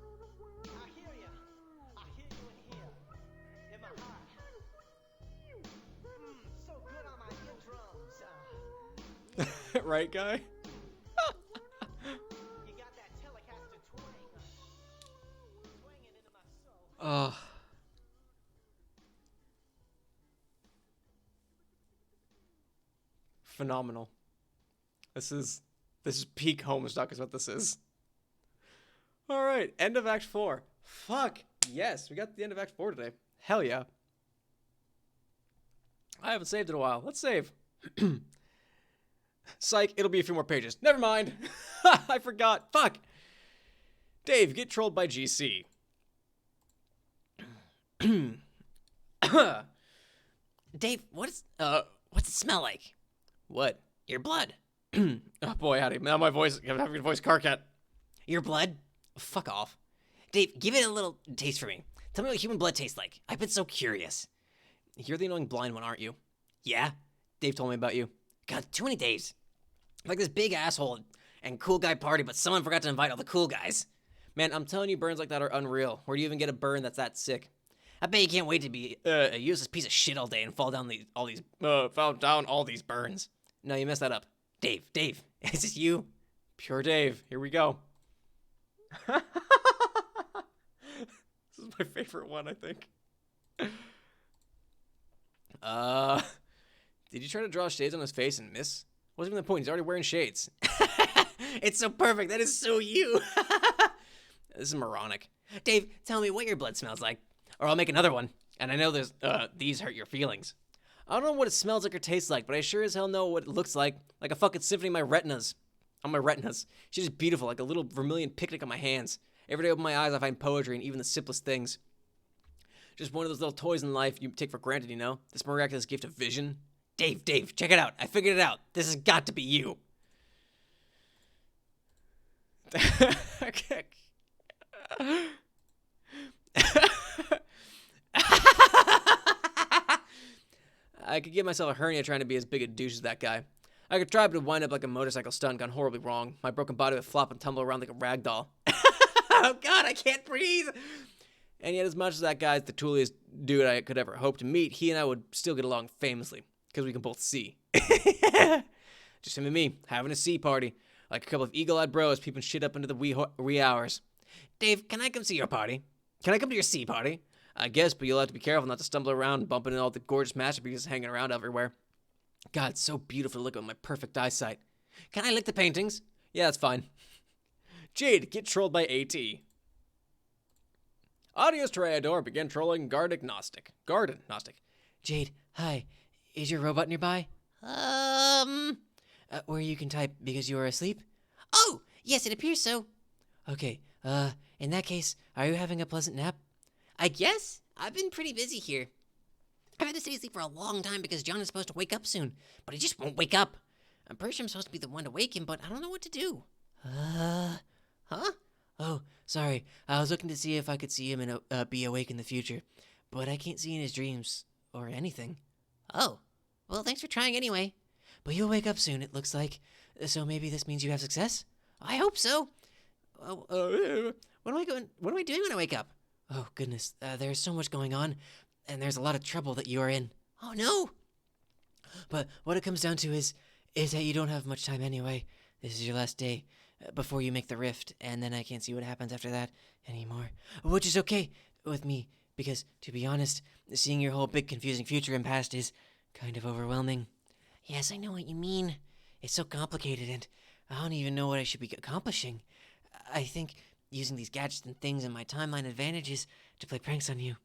Right, guy? Oh. Phenomenal. This is peak Homestuck is what this is. All right, end of Act 4. Fuck. Yes, we got the end of Act 4 today. Hell yeah. I haven't saved in a while. Let's save. Psych, it'll be a few more pages. Never mind. I forgot. Fuck. Dave, get trolled by GC. Dave, what's it smell like? What? Your blood. Oh boy, howdy. Now my voice, I'm having a voice Carcat. Your blood? Fuck off. Dave, give it a little taste for me. Tell me what human blood tastes like. I've been so curious. You're the annoying blind one, aren't you? Yeah? Dave told me about you. God, too many days. Like this big asshole and cool guy party, but someone forgot to invite all the cool guys. Man, I'm telling you, burns like that are unreal. Where do you even get a burn that's that sick? I bet you can't wait to be a useless piece of shit all day and fall down all these burns. No, you messed that up. Dave, is this you? Pure Dave. Here we go. This is my favorite one, I think. Did you try to draw shades on his face and miss? Wasn't even the point. He's already wearing shades. It's so perfect. That is so you. This is moronic. Dave, tell me what your blood smells like, or I'll make another one. And I know these hurt your feelings. I don't know what it smells like or tastes like, but I sure as hell know what it looks like. Like a fucking symphony on my retinas. She's just beautiful, like a little vermilion picnic on my hands. Every day I open my eyes, I find poetry in even the simplest things. Just one of those little toys in life you take for granted, you know? This miraculous gift of vision. Dave, check it out. I figured it out. This has got to be you. Okay. I could give myself a hernia trying to be as big a douche as that guy. I could try, but it'd wind up like a motorcycle stunt gone horribly wrong. My broken body would flop and tumble around like a rag doll. Oh God, I can't breathe. And yet, as much as that guy's the tooliest dude I could ever hope to meet, he and I would still get along famously, because we can both see. Just him and me, having a sea party, like a couple of eagle-eyed bros peeping shit up into the wee hours. Dave, can I come see your party? Can I come to your sea party? I guess, but you'll have to be careful not to stumble around, bumping into all the gorgeous masterpieces hanging around everywhere. God, it's so beautiful to look at my perfect eyesight. Can I lick the paintings? Yeah, that's fine. Jade, get trolled by AT. Adios, Toreador, begin trolling Garden Gnostic. Jade, hi. Is your robot nearby? Where you can type because you are asleep? Oh, yes, it appears so. Okay, in that case, are you having a pleasant nap? I guess. I've been pretty busy here. I've had to stay asleep for a long time because John is supposed to wake up soon, but he just won't wake up. I'm pretty sure I'm supposed to be the one to wake him, but I don't know what to do. Huh? Oh, sorry. I was looking to see if I could see him and be awake in the future, but I can't see in his dreams or anything. Oh, well, thanks for trying anyway. But you'll wake up soon, it looks like. So maybe this means you have success? I hope so. What am I doing when I wake up? Oh, goodness. There's so much going on, and there's a lot of trouble that you are in. Oh, no. But what it comes down to is that you don't have much time anyway. This is your last day before you make the rift, and then I can't see what happens after that anymore. Which is okay with me, because, to be honest, seeing your whole big confusing future and past is kind of overwhelming. Yes, I know what you mean. It's so complicated, and I don't even know what I should be accomplishing. I think using these gadgets and things and my timeline advantages to play pranks on you.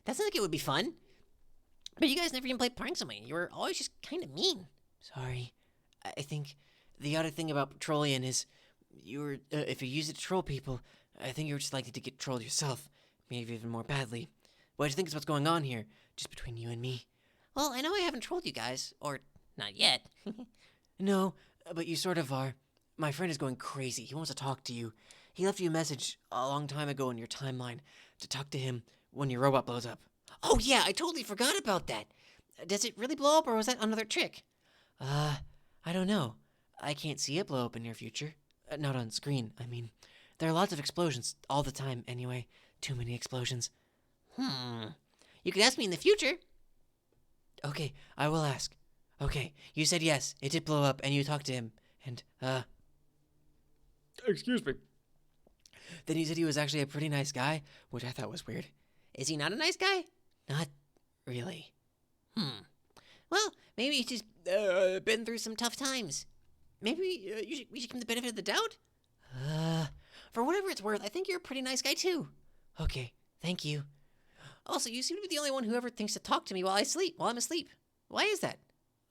That sounds like it would be fun. But you guys never even played pranks on me. You were always just kind of mean. Sorry. I think the other thing about Petroleum is if you use it to troll people, I think you're just likely to get trolled yourself, maybe even more badly. What do you think is what's going on here, just between you and me? Well, I know I haven't trolled you guys, or not yet. No, but you sort of are. My friend is going crazy. He wants to talk to you. He left you a message a long time ago in your timeline to talk to him when your robot blows up. Oh yeah, I totally forgot about that. Does it really blow up, or was that another trick? I don't know. I can't see it blow up in your future. Not on screen, I mean. There are lots of explosions all the time, anyway. Too many explosions. You could ask me in the future. Okay, I will ask. Okay, you said yes, it did blow up, and you talked to him, and, Excuse me. Then he said he was actually a pretty nice guy, which I thought was weird. Is he not a nice guy? Not really. Well, maybe he's just been through some tough times. Maybe we should give him the benefit of the doubt? For whatever it's worth, I think you're a pretty nice guy, too. Okay, thank you. Also, you seem to be the only one who ever thinks to talk to me while I'm asleep. Why is that?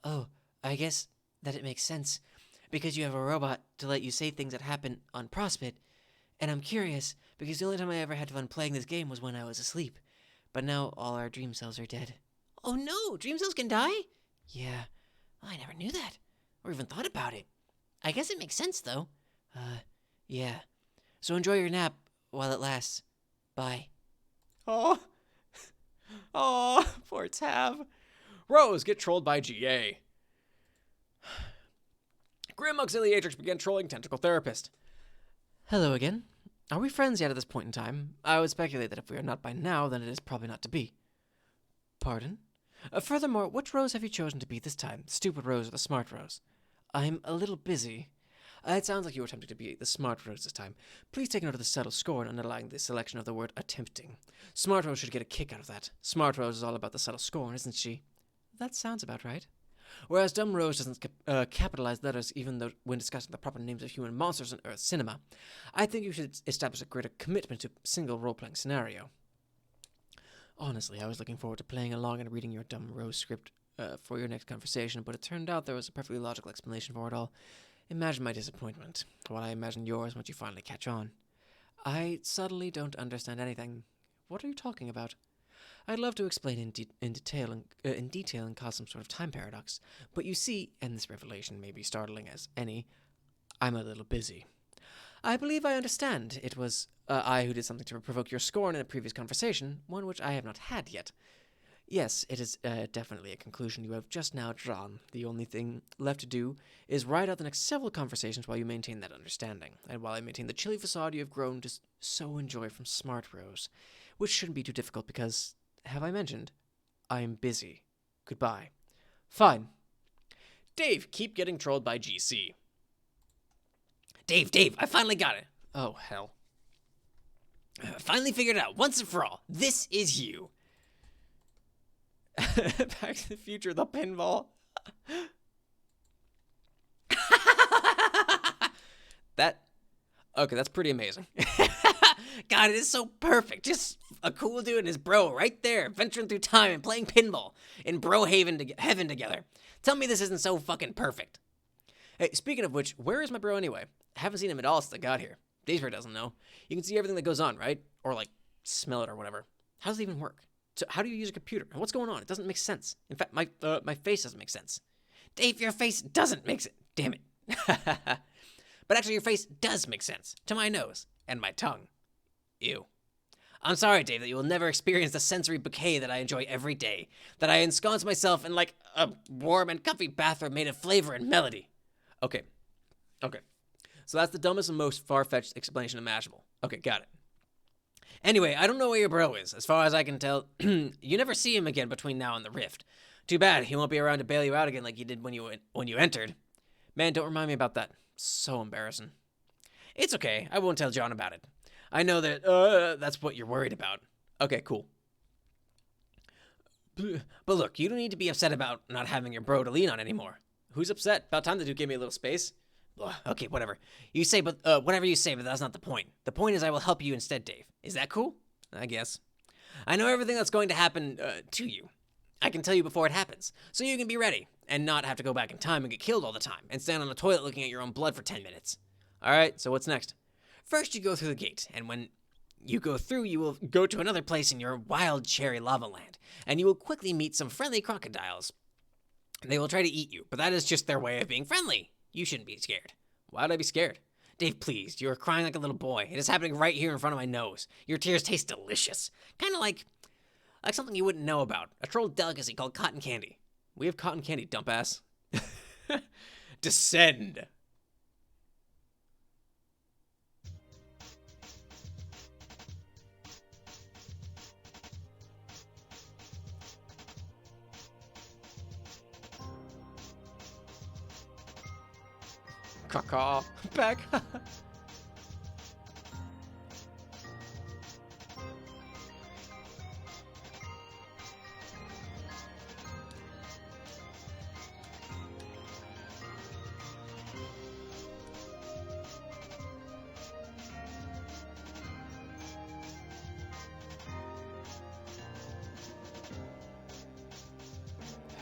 Oh, I guess that it makes sense. Because you have a robot to let you say things that happen on Prospit. And I'm curious, because the only time I ever had fun playing this game was when I was asleep. But now all our dream cells are dead. Oh no, dream cells can die? Yeah. I never knew that, or even thought about it. I guess it makes sense, though. Yeah. So enjoy your nap while it lasts. Bye. Oh, poor Tav. Rose, get trolled by GA. Grim Auxiliatrix began trolling Tentacle Therapist. Hello again. Are we friends yet at this point in time? I would speculate that if we are not by now, then it is probably not to be. Pardon? Furthermore, which Rose have you chosen to be this time? The stupid Rose or the smart Rose? I'm a little busy. It sounds like you were attempting to be the smart Rose this time. Please take note of the subtle score and underlying the selection of the word attempting. Smart Rose should get a kick out of that. Smart Rose is all about the subtle score, isn't she? That sounds about right. Whereas Dumb Rose doesn't capitalize letters even though when discussing the proper names of human monsters in Earth cinema. I think you should establish a greater commitment to single role-playing scenario. Honestly, I was looking forward to playing along and reading your Dumb Rose script for your next conversation, but it turned out there was a perfectly logical explanation for it all. Imagine my disappointment, while I imagine yours once you finally catch on. I suddenly don't understand anything. What are you talking about? I'd love to explain in detail and cause some sort of time paradox, but you see, and this revelation may be startling as any, I'm a little busy. I believe I understand. It was I who did something to provoke your scorn in a previous conversation, one which I have not had yet. Yes, it is definitely a conclusion you have just now drawn. The only thing left to do is ride out the next several conversations while you maintain that understanding, and while I maintain the chilly facade you have grown to so enjoy from Smart Rose, which shouldn't be too difficult because, have I mentioned, I am busy. Goodbye. Fine. Dave, keep getting trolled by GC. Dave, I finally got it. Oh, hell. Finally figured it out, once and for all. This is you. Back to the Future, the pinball. Okay, that's pretty amazing. God, it is so perfect. Just a cool dude and his bro right there, venturing through time and playing pinball in bro heaven together. Tell me this isn't so fucking perfect. Hey, speaking of which, where is my bro anyway? I haven't seen him at all since I got here. Dave doesn't know. You can see everything that goes on, right? Or, like, smell it or whatever. How does it even work? So how do you use a computer? And what's going on? It doesn't make sense. In fact, my face doesn't make sense. Dave, your face doesn't make sense. Damn it. But actually, your face does make sense. To my nose. And my tongue. Ew. I'm sorry, Dave, that you will never experience the sensory bouquet that I enjoy every day. That I ensconce myself in like a warm and comfy bathroom made of flavor and melody. Okay. So that's the dumbest and most far-fetched explanation imaginable. Okay, got it. Anyway, I don't know where your bro is. As far as I can tell, you never see him again between now and the rift. Too bad, he won't be around to bail you out again like you did when you entered. Man, don't remind me about that. So embarrassing. It's okay. I won't tell John about it. I know that that's what you're worried about. Okay, cool. But look, you don't need to be upset about not having your bro to lean on anymore. Who's upset? About time the dude gave me a little space. Ugh, okay, whatever. You say, but whatever you say, but that's not the point. The point is I will help you instead, Dave. Is that cool? I guess. I know everything that's going to happen to you. I can tell you before it happens, so you can be ready and not have to go back in time and get killed all the time and stand on the toilet looking at your own blood for 10 minutes. All right, so what's next? First, you go through the gate, and when you go through, you will go to another place in your wild cherry lava land, and you will quickly meet some friendly crocodiles. They will try to eat you, but that is just their way of being friendly. You shouldn't be scared. Why'd I be scared? Dave, please, you are crying like a little boy. It is happening right here in front of my nose. Your tears taste delicious. Kind of like something you wouldn't know about. A troll delicacy called cotton candy. We have cotton candy, dump ass. Descend. Caw back.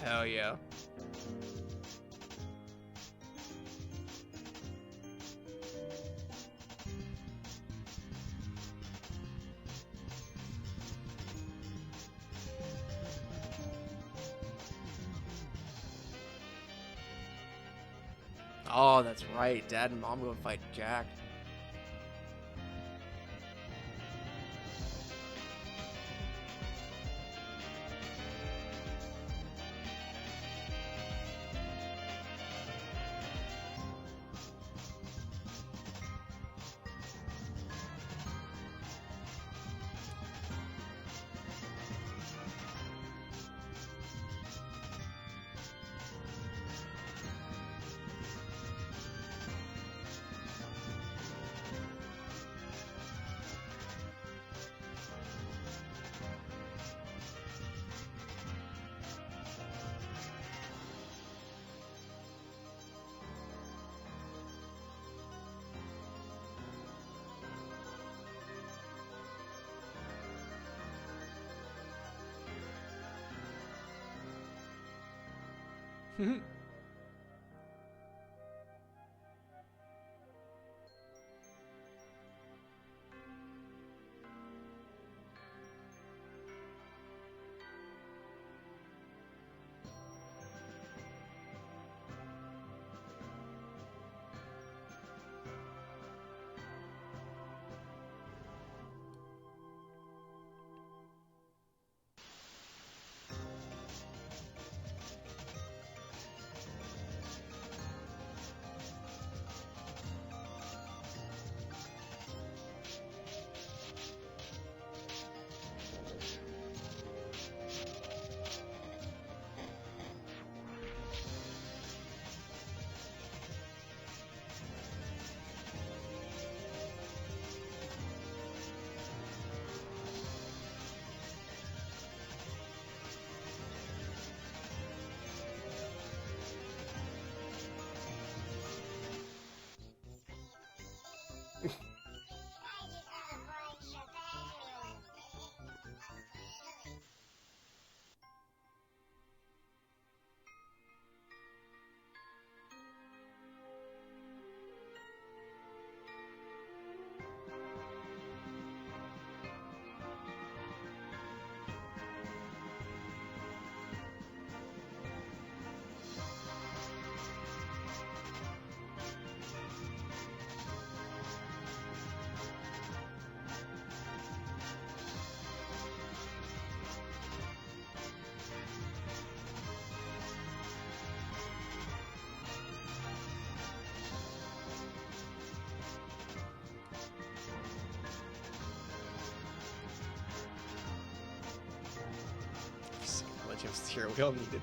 Hell yeah. Oh, that's right. Dad and Mom go fight Jack. Just here, we all need it.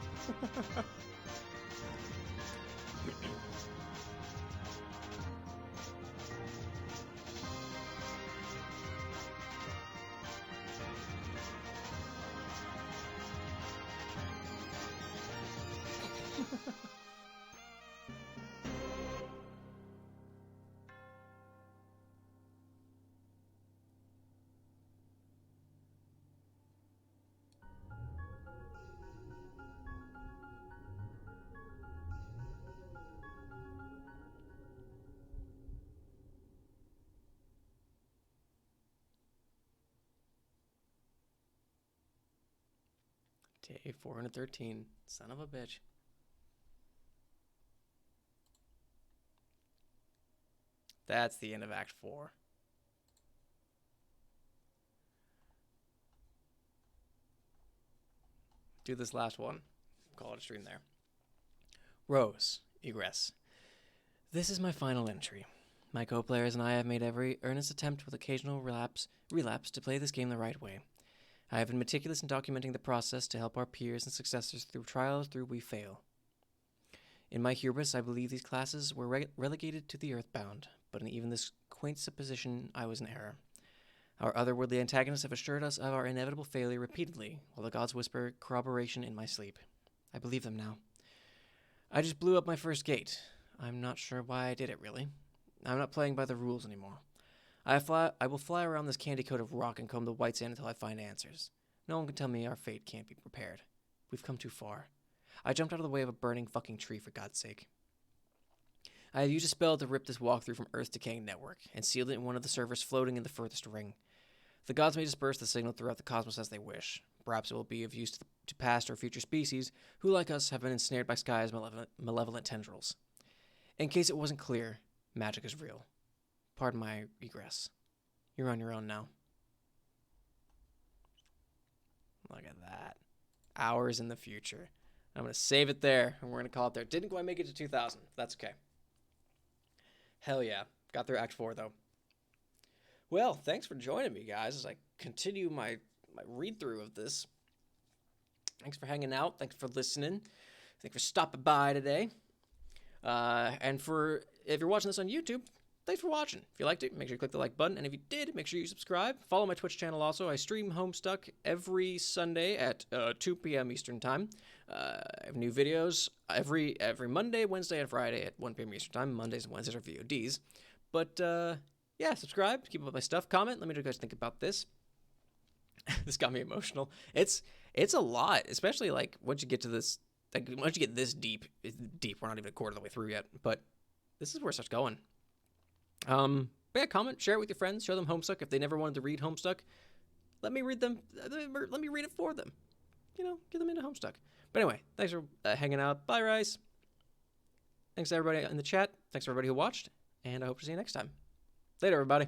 Day 413. Son of a bitch. That's the end of Act 4. Do this last one. Call it a stream there. Rose, egress. This is my final entry. My co-players and I have made every earnest attempt with occasional relapse to play this game the right way. I have been meticulous in documenting the process to help our peers and successors through trials through we fail. In my hubris, I believe these classes were relegated to the earthbound, but in even this quaint supposition, I was in error. Our otherworldly antagonists have assured us of our inevitable failure repeatedly, while the gods whisper corroboration in my sleep. I believe them now. I just blew up my first gate. I'm not sure why I did it, really. I'm not playing by the rules anymore. I will fly around this candy coat of rock and comb the white sand until I find answers. No one can tell me our fate can't be prepared. We've come too far. I jumped out of the way of a burning fucking tree, for God's sake. I have used a spell to rip this walkthrough from Earth's decaying network, and sealed it in one of the servers floating in the furthest ring. The gods may disperse the signal throughout the cosmos as they wish. Perhaps it will be of use to past or future species who, like us, have been ensnared by Sky's malevolent tendrils. In case it wasn't clear, magic is real. Pardon my egress. You're on your own now. Look at that. Hours in the future. I'm going to save it there, and we're going to call it there. Didn't quite make it to 2000. That's okay. Hell yeah. Got through Act 4, though. Well, thanks for joining me, guys, as I continue my read-through of this. Thanks for hanging out. Thanks for listening. Thanks for stopping by today. And if you're watching this on YouTube, thanks for watching. If you liked it, make sure you click the like button. And if you did, make sure you subscribe. Follow my Twitch channel also. I stream Homestuck every Sunday at 2 p.m. Eastern Time. I have new videos every Monday, Wednesday, and Friday at 1 p.m. Eastern Time. Mondays and Wednesdays are VODs. But, yeah, subscribe. Keep up with my stuff. Comment. Let me know what you guys think about this. This got me emotional. It's a lot, especially, like, once you get to this like, once you get this deep, it's deep. We're not even a quarter of the way through yet, but this is where it starts going. But yeah, comment, share it with your friends, show them Homestuck. If they never wanted to read Homestuck, let me read them. Let me read it for them. You know, get them into Homestuck. But anyway, thanks for hanging out. Bye, Rice. Thanks to everybody in the chat. Thanks to everybody who watched, and I hope to see you next time. Later, everybody.